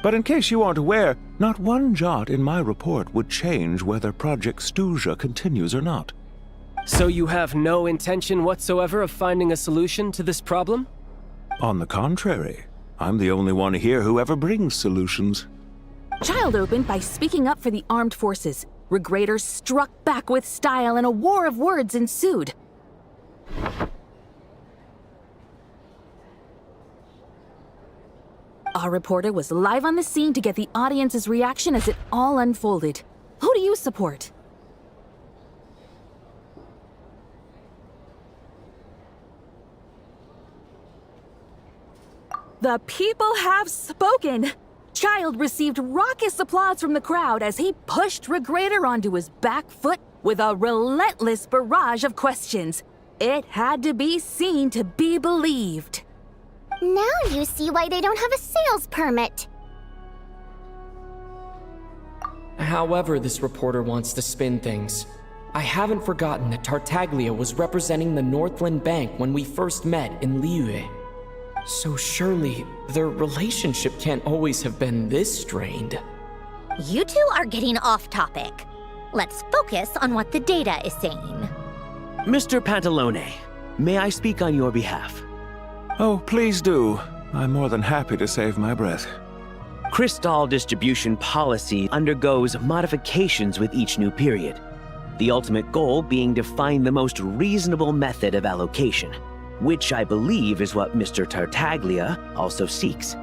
But in case you aren't aware, not one jot in my report would change whether Project Stuja continues or not. So you have no intention whatsoever of finding a solution to this problem? On the contrary, I'm the only one here who ever brings solutions. Child opened by speaking up for the armed forces. Regrator struck back with style and a war of words ensued. Our reporter was live on the scene to get the audience's reaction as it all unfolded. Who do you support? The people have spoken! Child received raucous applause from the crowd as he pushed Regrator onto his back foot with a relentless barrage of questions. It had to be seen to be believed. Now you see why they don't have a sales permit. However this reporter wants to spin things, I haven't forgotten that Tartaglia was representing the Northland Bank when we first met in Liyue. So surely, their relationship can't always have been this strained. You two are getting off topic. Let's focus on what the data is saying. Mr. Pantalone, may I speak on your behalf? Oh, please do. I'm more than happy to save my breath. Crystal distribution policy undergoes modifications with each new period. The ultimate goal being to find the most reasonable method of allocation, which I believe is what Mr. Tartaglia also seeks.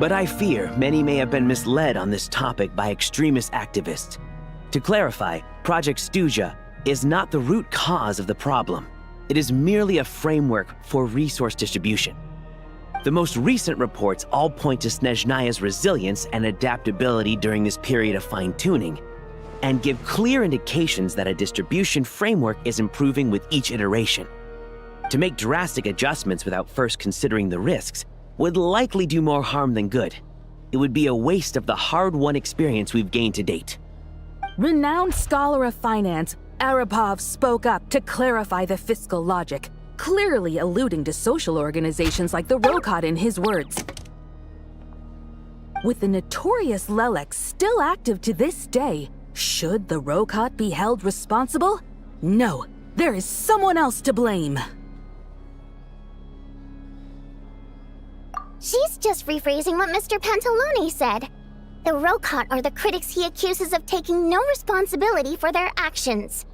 But I fear many may have been misled on this topic by extremist activists. To clarify, Project Stuja is not the root cause of the problem. It is merely a framework for resource distribution. The most recent reports all point to Snezhnaya's resilience and adaptability during this period of fine-tuning, and give clear indications that a distribution framework is improving with each iteration. To make drastic adjustments without first considering the risks would likely do more harm than good. It would be a waste of the hard-won experience we've gained to date. Renowned scholar of finance, Arapov spoke up to clarify the fiscal logic, clearly alluding to social organizations like the Rokot in his words. With the notorious Lelex still active to this day, should the Rokot be held responsible? No, there is someone else to blame. She's just rephrasing what Mr. Pantalone said. The Rokot are the critics he accuses of taking no responsibility for their actions.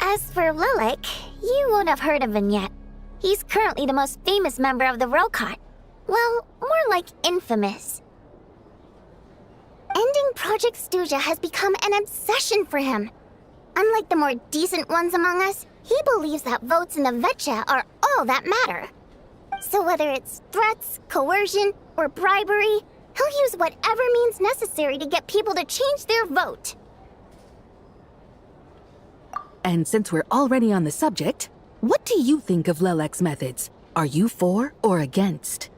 As for Lilik, you won't have heard of him yet. He's currently the most famous member of the Rokot. Well, more like infamous. Ending Project Stuja has become an obsession for him. Unlike the more decent ones among us, he believes that votes in the Vetcha are all that matter. So whether it's threats, coercion, or bribery, he'll use whatever means necessary to get people to change their vote. And since we're already on the subject, what do you think of Lelek's methods? Are you for or against?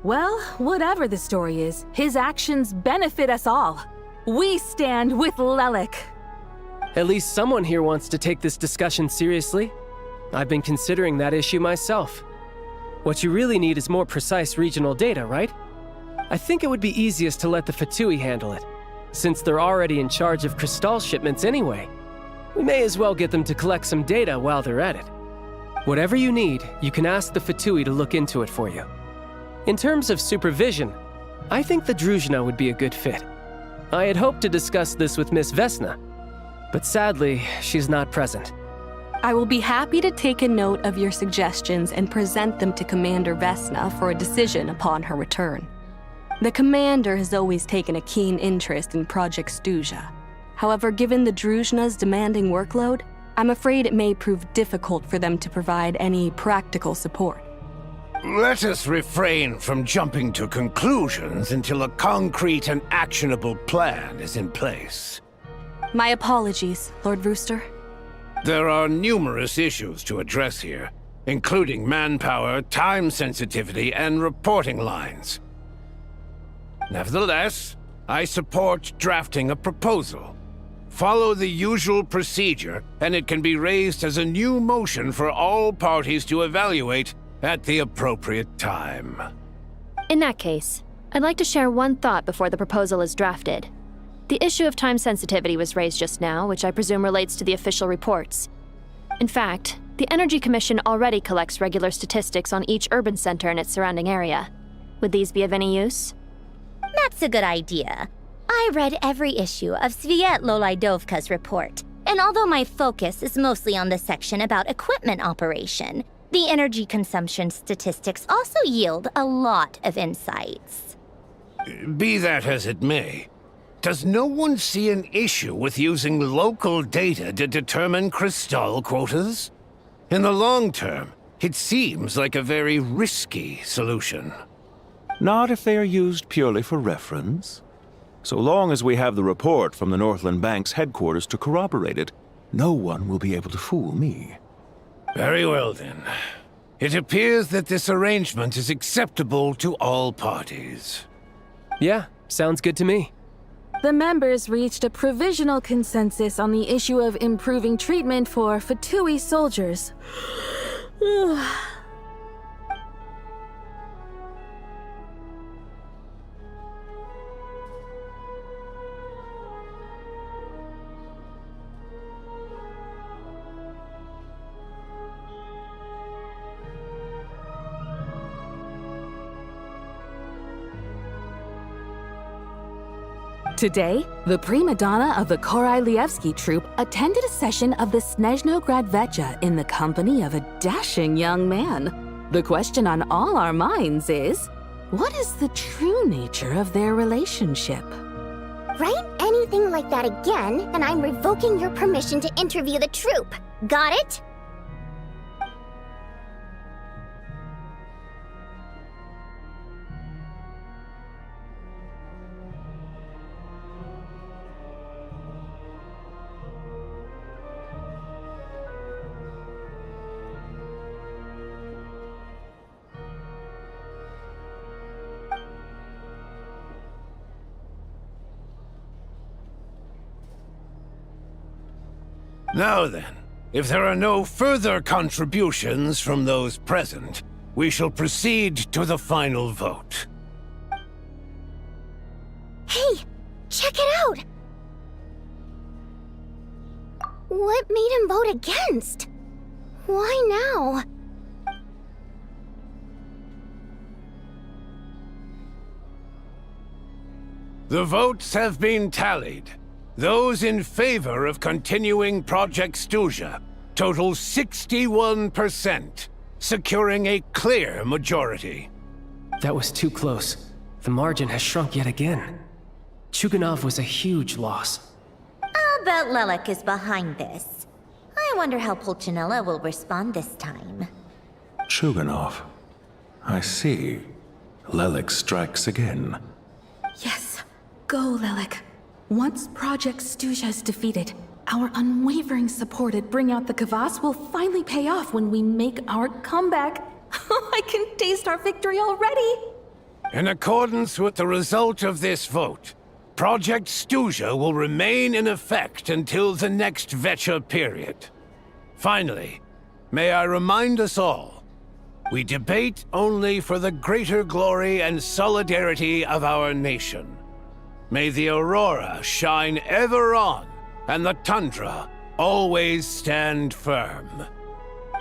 Well, whatever the story is, his actions benefit us all. We stand with Lelik. At least someone here wants to take this discussion seriously. I've been considering that issue myself. What you really need is more precise regional data, right? I think it would be easiest to let the Fatui handle it, since they're already in charge of Crystal shipments anyway. We may as well get them to collect some data while they're at it. Whatever you need, you can ask the Fatui to look into it for you. In terms of supervision, I think the Druzhna would be a good fit. I had hoped to discuss this with Miss Vesna, but sadly, she's not present. I will be happy to take a note of your suggestions and present them to Commander Vesna for a decision upon her return. The Commander has always taken a keen interest in Project Stuzha. However, given the Druzhna's demanding workload, I'm afraid it may prove difficult for them to provide any practical support. Let us refrain from jumping to conclusions until a concrete and actionable plan is in place. My apologies, Lord Rooster. There are numerous issues to address here, including manpower, time sensitivity, and reporting lines. Nevertheless, I support drafting a proposal. Follow the usual procedure, and it can be raised as a new motion for all parties to evaluate at the appropriate time. In that case, I'd like to share one thought before the proposal is drafted. The issue of time sensitivity was raised just now, which I presume relates to the official reports. In fact, the Energy Commission already collects regular statistics on each urban center and its surrounding area. Would these be of any use? That's a good idea. I read every issue of Sviet Lolaidovka's report, and although my focus is mostly on the section about equipment operation, the energy consumption statistics also yield a lot of insights. Be that as it may, does no one see an issue with using local data to determine Crystal quotas? In the long term, it seems like a very risky solution. Not if they are used purely for reference. So long as we have the report from the Northland Bank's headquarters to corroborate it, no one will be able to fool me. Very well then. It appears that this arrangement is acceptable to all parties. Yeah, sounds good to me. The members reached a provisional consensus on the issue of improving treatment for Fatui soldiers. Today, the prima donna of the Korylevsky troupe attended a session of the Snezhnaya in the company of a dashing young man. The question on all our minds is, what is the true nature of their relationship? Write anything like that again, and I'm revoking your permission to interview the troupe. Got it? Now then, if there are no further contributions from those present, we shall proceed to the final vote. Hey, check it out! What made him vote against? Why now? The votes have been tallied. Those in favor of continuing Project Stuzha total 61%, securing a clear majority. That was too close. The margin has shrunk yet again. Chuganov was a huge loss. I'll bet Lelik is behind this. I wonder how Pulcinella will respond this time. Chuganov. I see. Lelik strikes again. Yes, go, Lelik. Once Project Stuzha is defeated, our unwavering support at Bring Out the Kvass will finally pay off when we make our comeback. I can taste our victory already! In accordance with the result of this vote, Project Stuzha will remain in effect until the next Vecha period. Finally, may I remind us all, we debate only for the greater glory and solidarity of our nation. May the aurora shine ever on, and the tundra always stand firm.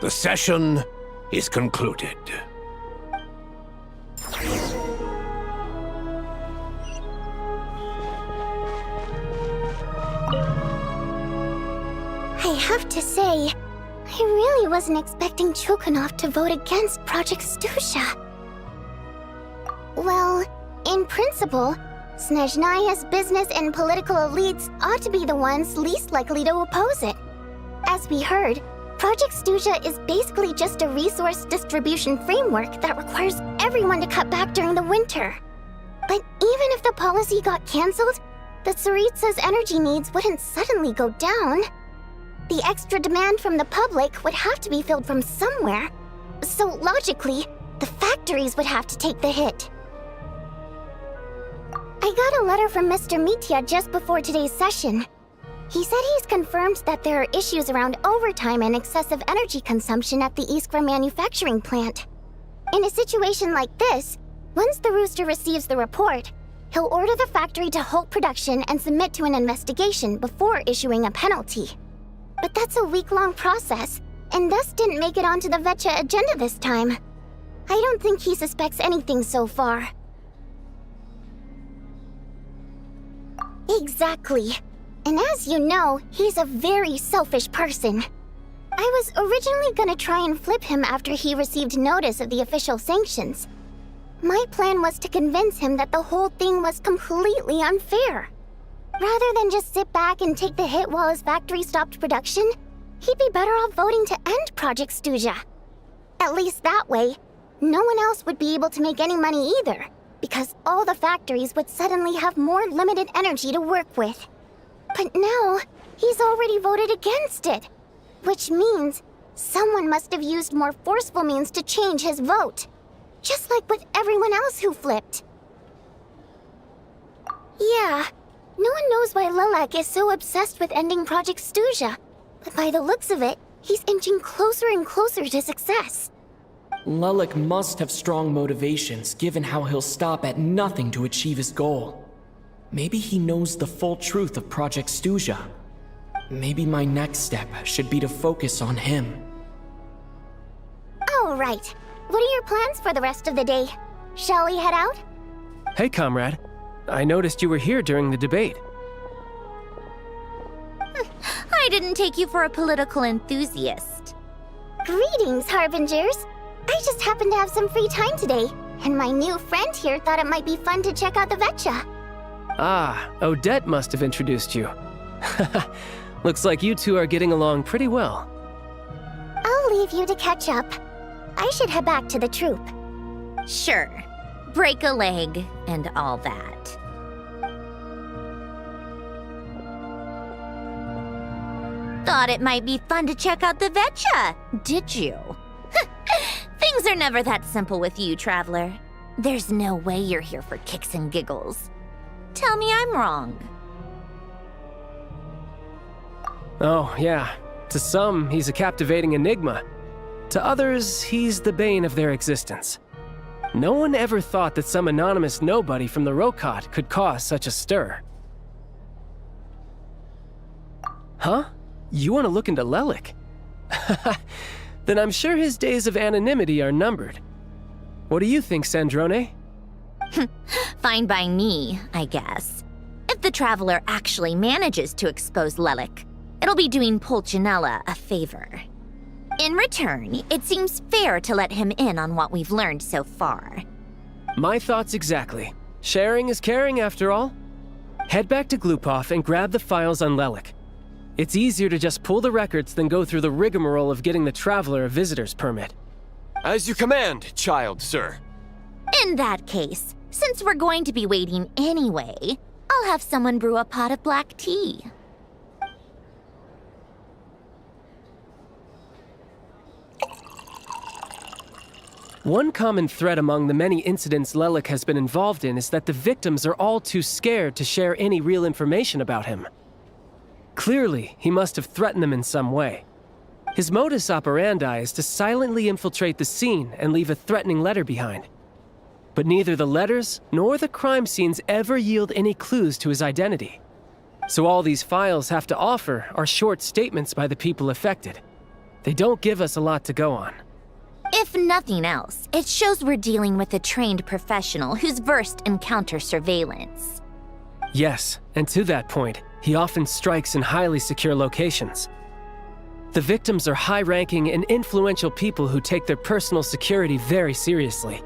The session is concluded. I have to say, I really wasn't expecting Chukhanov to vote against Project Stuzha. Well, in principle, Snezhnaya's business and political elites ought to be the ones least likely to oppose it. As we heard, Project Stuzha is basically just a resource distribution framework that requires everyone to cut back during the winter. But even if the policy got cancelled, the Tsaritsa's energy needs wouldn't suddenly go down. The extra demand from the public would have to be filled from somewhere. So logically, the factories would have to take the hit. I got a letter from Mr. Mitya just before today's session. He said he's confirmed that there are issues around overtime and excessive energy consumption at the Iskra manufacturing plant. In a situation like this, once the Rooster receives the report, he'll order the factory to halt production and submit to an investigation before issuing a penalty. But that's a week-long process, and thus didn't make it onto the Vecha agenda this time. I don't think he suspects anything so far. Exactly. And as you know, he's a very selfish person. I was originally gonna try and flip him after he received notice of the official sanctions. My plan was to convince him that the whole thing was completely unfair. Rather than just sit back and take the hit while his factory stopped production, he'd be better off voting to end Project Stuzha. At least that way, no one else would be able to make any money either, because all the factories would suddenly have more limited energy to work with. But now, he's already voted against it, which means someone must have used more forceful means to change his vote, just like with everyone else who flipped. Yeah. No one knows why Lilac is so obsessed with ending Project Stuzha, but by the looks of it, he's inching closer and closer to success. Lilac must have strong motivations, given how he'll stop at nothing to achieve his goal. Maybe he knows the full truth of Project Stuzha. Maybe my next step should be to focus on him. Oh, right. What are your plans for the rest of the day? Shall we head out? Hey, comrade. I noticed you were here during the debate. I didn't take you for a political enthusiast. Greetings, Harbingers. I just happened to have some free time today, and my new friend here thought it might be fun to check out the Vecha. Ah, Odette must have introduced you. Looks like you two are getting along pretty well. I'll leave you to catch up. I should head back to the troop. Sure. Break a leg and all that. Thought it might be fun to check out the Vecha, did you? Things are never that simple with you, Traveler. There's no way you're here for kicks and giggles. Tell me I'm wrong. Oh, yeah. To some, he's a captivating enigma. To others, he's the bane of their existence. No one ever thought that some anonymous nobody from the Rokot could cause such a stir. Huh? You want to look into Lelik? Then I'm sure his days of anonymity are numbered. What do you think, Sandrone? Fine by me, I guess. If the Traveler actually manages to expose Lelik, it'll be doing Pulcinella a favor. In return, it seems fair to let him in on what we've learned so far. My thoughts exactly. Sharing is caring, after all. Head back to Glupov and grab the files on Lelik. It's easier to just pull the records than go through the rigmarole of getting the Traveler a visitor's permit. As you command, child, sir. In that case, since we're going to be waiting anyway, I'll have someone brew a pot of black tea. One common thread among the many incidents Lelik has been involved in is that the victims are all too scared to share any real information about him. Clearly, he must have threatened them in some way. His modus operandi is to silently infiltrate the scene and leave a threatening letter behind. But neither the letters nor the crime scenes ever yield any clues to his identity. So all these files have to offer are short statements by the people affected. They don't give us a lot to go on. If nothing else, it shows we're dealing with a trained professional who's versed in counter-surveillance. Yes, and to that point, he often strikes in highly secure locations. The victims are high-ranking and influential people who take their personal security very seriously.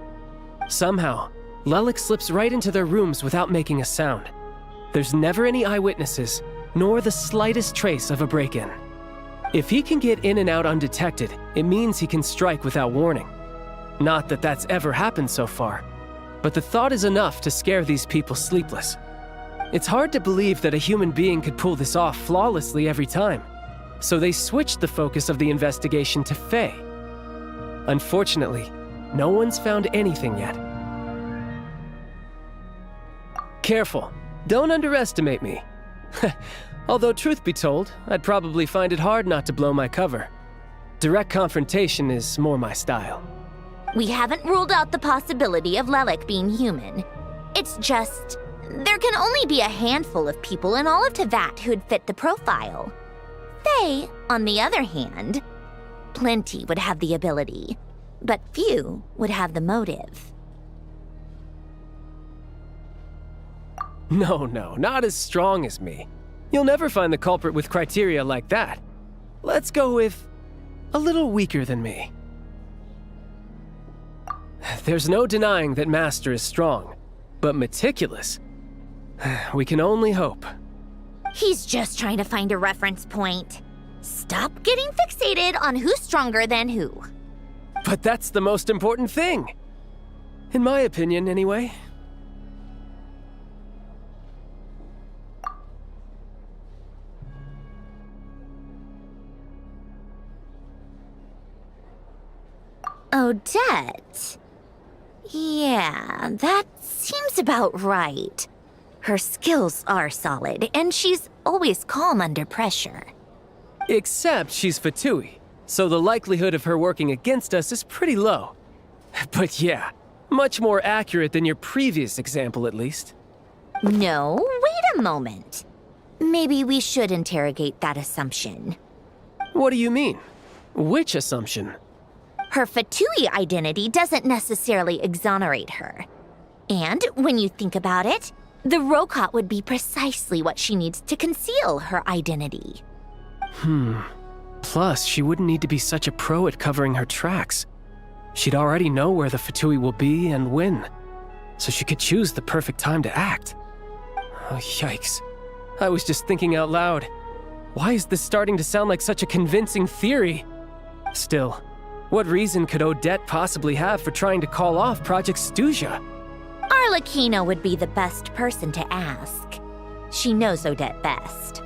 Somehow, Lelik slips right into their rooms without making a sound. There's never any eyewitnesses, nor the slightest trace of a break-in. If he can get in and out undetected, it means he can strike without warning. Not that that's ever happened so far, but the thought is enough to scare these people sleepless. It's hard to believe that a human being could pull this off flawlessly every time, so they switched the focus of the investigation to Faye. Unfortunately, no one's found anything yet. Careful, don't underestimate me. Although truth be told, I'd probably find it hard not to blow my cover. Direct confrontation is more my style. We haven't ruled out the possibility of Lelik being human. It's just, there can only be a handful of people in all of Teyvat who'd fit the profile. Faye, on the other hand, plenty would have the ability, but few would have the motive. No, not as strong as me. You'll never find the culprit with criteria like that. Let's go with a little weaker than me. There's no denying that Master is strong, but meticulous. We can only hope. He's just trying to find a reference point. Stop getting fixated on who's stronger than who. But that's the most important thing. In my opinion, anyway. Odette? Yeah, that seems about right. Her skills are solid, and she's always calm under pressure. Except she's Fatui, so the likelihood of her working against us is pretty low. But yeah, much more accurate than your previous example, at least. No, wait a moment. Maybe we should interrogate that assumption. What do you mean? Which assumption? Her Fatui identity doesn't necessarily exonerate her. And when you think about it, the Rokot would be precisely what she needs to conceal her identity. Plus, she wouldn't need to be such a pro at covering her tracks. She'd already know where the Fatui will be and when, so she could choose the perfect time to act. Oh, yikes. I was just thinking out loud. Why is this starting to sound like such a convincing theory? Still, what reason could Odette possibly have for trying to call off Project Snezhnaya? Arlecchino would be the best person to ask. She knows Odette best.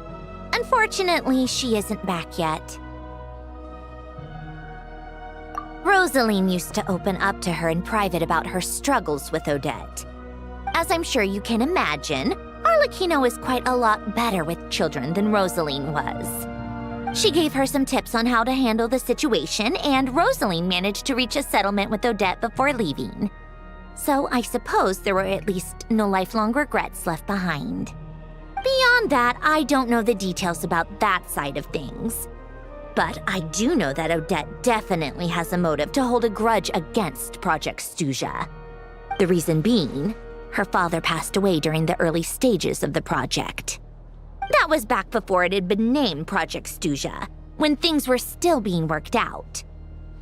Unfortunately, she isn't back yet. Rosaline used to open up to her in private about her struggles with Odette. As I'm sure you can imagine, Arlecchino is quite a lot better with children than Rosaline was. She gave her some tips on how to handle the situation, and Rosaline managed to reach a settlement with Odette before leaving. So I suppose there were at least no lifelong regrets left behind. Beyond that, I don't know the details about that side of things. But I do know that Odette definitely has a motive to hold a grudge against Project Snezhnaya. The reason being, her father passed away during the early stages of the project. That was back before it had been named Project Snezhnaya, when things were still being worked out.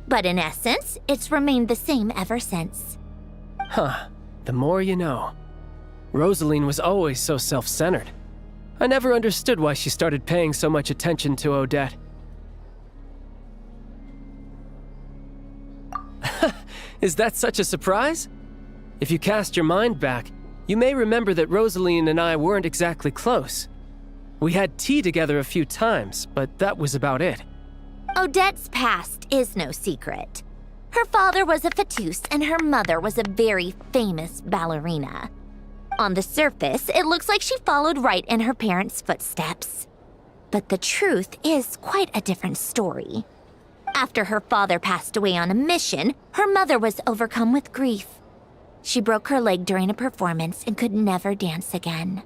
But in essence, it's remained the same ever since. Huh, the more you know. Rosaline was always so self-centered. I never understood why she started paying so much attention to Odette. Is that such a surprise? If you cast your mind back, you may remember that Rosaline and I weren't exactly close. We had tea together a few times, but that was about it. Odette's past is no secret. Her father was a fatus and her mother was a very famous ballerina. On the surface, it looks like she followed right in her parents' footsteps. But the truth is quite a different story. After her father passed away on a mission, her mother was overcome with grief. She broke her leg during a performance and could never dance again.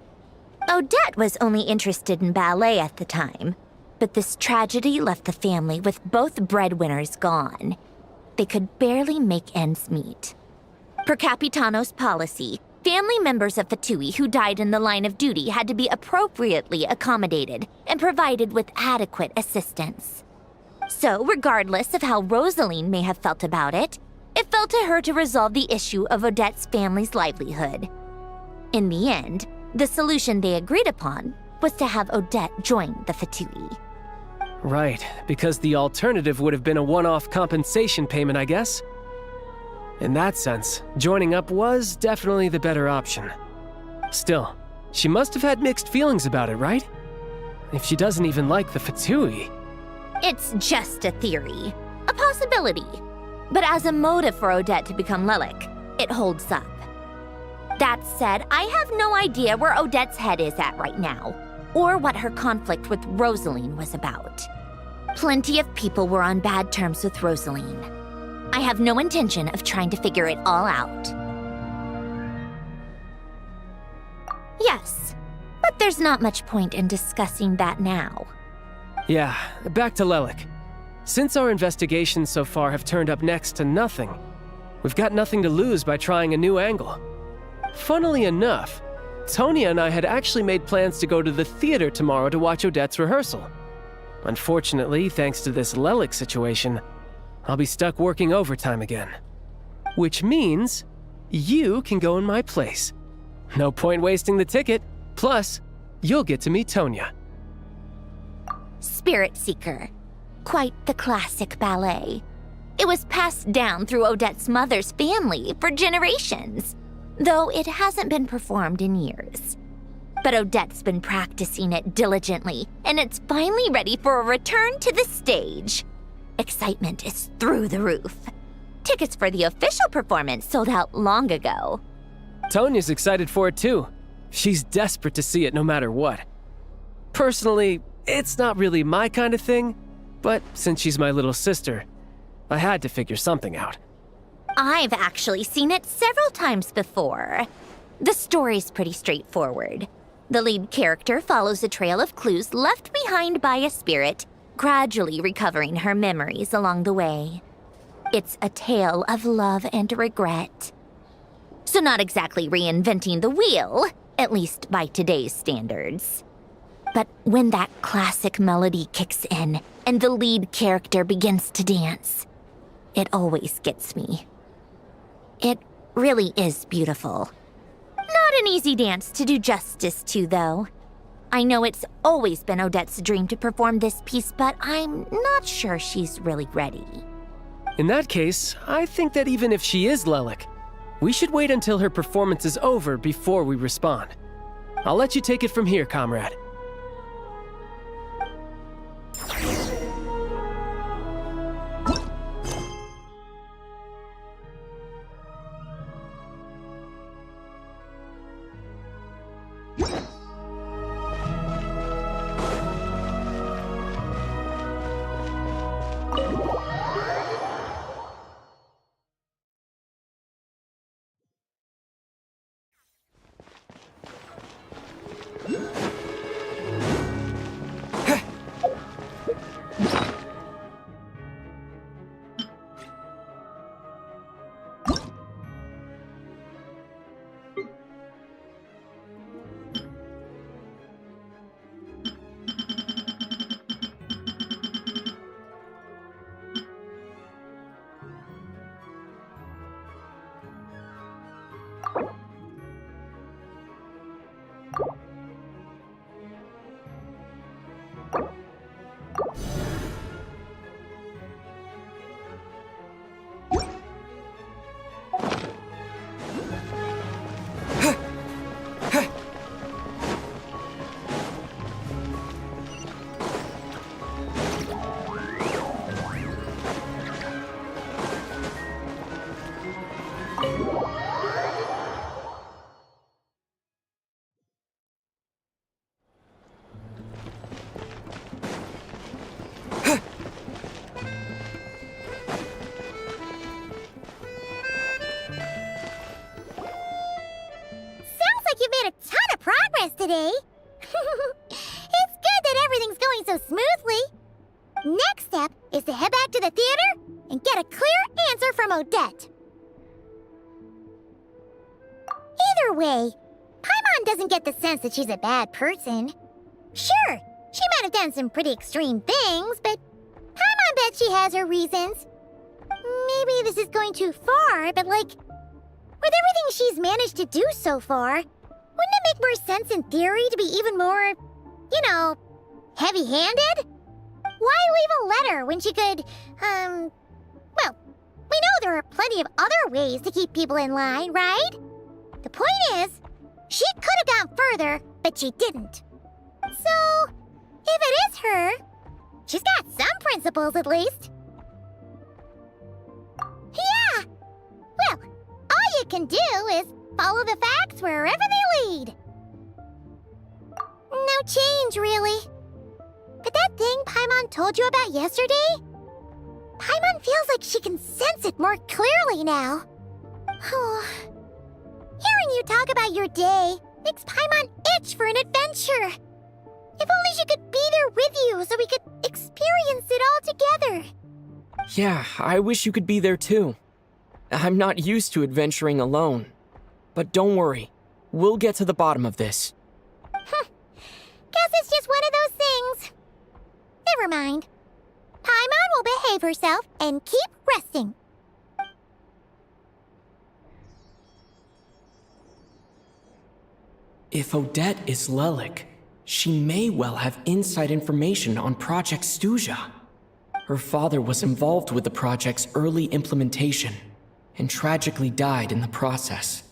Odette was only interested in ballet at the time, but this tragedy left the family with both breadwinners gone. They could barely make ends meet. Per Capitano's policy, family members of Fatui who died in the line of duty had to be appropriately accommodated and provided with adequate assistance. So, regardless of how Rosaline may have felt about it, it fell to her to resolve the issue of Odette's family's livelihood. In the end, the solution they agreed upon was to have Odette join the Fatui. Right, because the alternative would have been a one-off compensation payment, I guess. In that sense, joining up was definitely the better option. Still, she must have had mixed feelings about it, right? If she doesn't even like the Fatui. It's just a theory, a possibility. But as a motive for Odette to become Lelik, it holds up. That said, I have no idea where Odette's head is at right now, or what her conflict with Rosaline was about. Plenty of people were on bad terms with Rosaline. I have no intention of trying to figure it all out. Yes, but there's not much point in discussing that now. Yeah, back to Lelik. Since our investigations so far have turned up next to nothing, we've got nothing to lose by trying a new angle. Funnily enough, Tonya and I had actually made plans to go to the theater tomorrow to watch Odette's rehearsal. Unfortunately, thanks to this Lelik situation, I'll be stuck working overtime again. Which means you can go in my place. No point wasting the ticket, plus you'll get to meet Tonya. Spirit Seeker. Quite the classic ballet. It was passed down through Odette's mother's family for generations, though it hasn't been performed in years. But Odette's been practicing it diligently, and it's finally ready for a return to the stage. Excitement is through the roof. Tickets for the official performance sold out long ago. Tonya's excited for it too. She's desperate to see it no matter what. Personally, it's not really my kind of thing, but since she's my little sister, I had to figure something out. I've actually seen it several times before. The story's pretty straightforward. The lead character follows a trail of clues left behind by a spirit, gradually recovering her memories along the way. It's a tale of love and regret. So not exactly reinventing the wheel, at least by today's standards. But when that classic melody kicks in and the lead character begins to dance, it always gets me. It really is beautiful. Not an easy dance to do justice to, though. I know it's always been Odette's dream to perform this piece, but I'm not sure she's really ready. In that case, I think that even if she is Lelik, we should wait until her performance is over before we respond. I'll let you take it from here, comrade. today. It's good that everything's going so smoothly. Next step is to head back to the theater and get a clear answer from Odette. Either way, Paimon doesn't get the sense that she's a bad person. Sure, she might have done some pretty extreme things, but Paimon bets she has her reasons. Maybe this is going too far, but like, with everything she's managed to do so far, wouldn't it make more sense in theory to be even more, you know, heavy-handed? Why leave a letter when she could, well, we know there are plenty of other ways to keep people in line, right? The point is, she could have gone further, but she didn't. So, if it is her, she's got some principles at least. Yeah! Well, all you can do is follow the facts wherever they lead. No change, really. But that thing Paimon told you about yesterday? Paimon feels like she can sense it more clearly now. Hearing you talk about your day makes Paimon itch for an adventure. If only she could be there with you so we could experience it all together. Yeah, I wish you could be there too. I'm not used to adventuring alone. But don't worry, we'll get to the bottom of this. Guess it's just one of those things. Never mind. Paimon will behave herself and keep resting. If Odette is Lelik, she may well have inside information on Project Stuja. Her father was involved with the project's early implementation and tragically died in the process.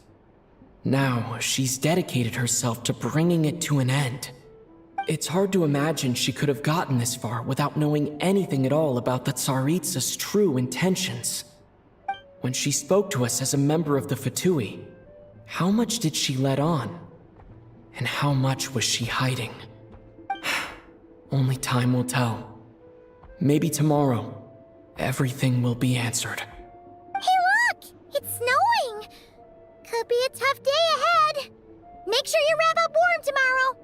Now, she's dedicated herself to bringing it to an end. It's hard to imagine she could have gotten this far without knowing anything at all about the Tsaritsa's true intentions. When she spoke to us as a member of the Fatui, how much did she let on? And how much was she hiding? Only time will tell. Maybe tomorrow, everything will be answered. Hey look! It's snowing! Could be a tough day ahead. Make sure you wrap up warm tomorrow.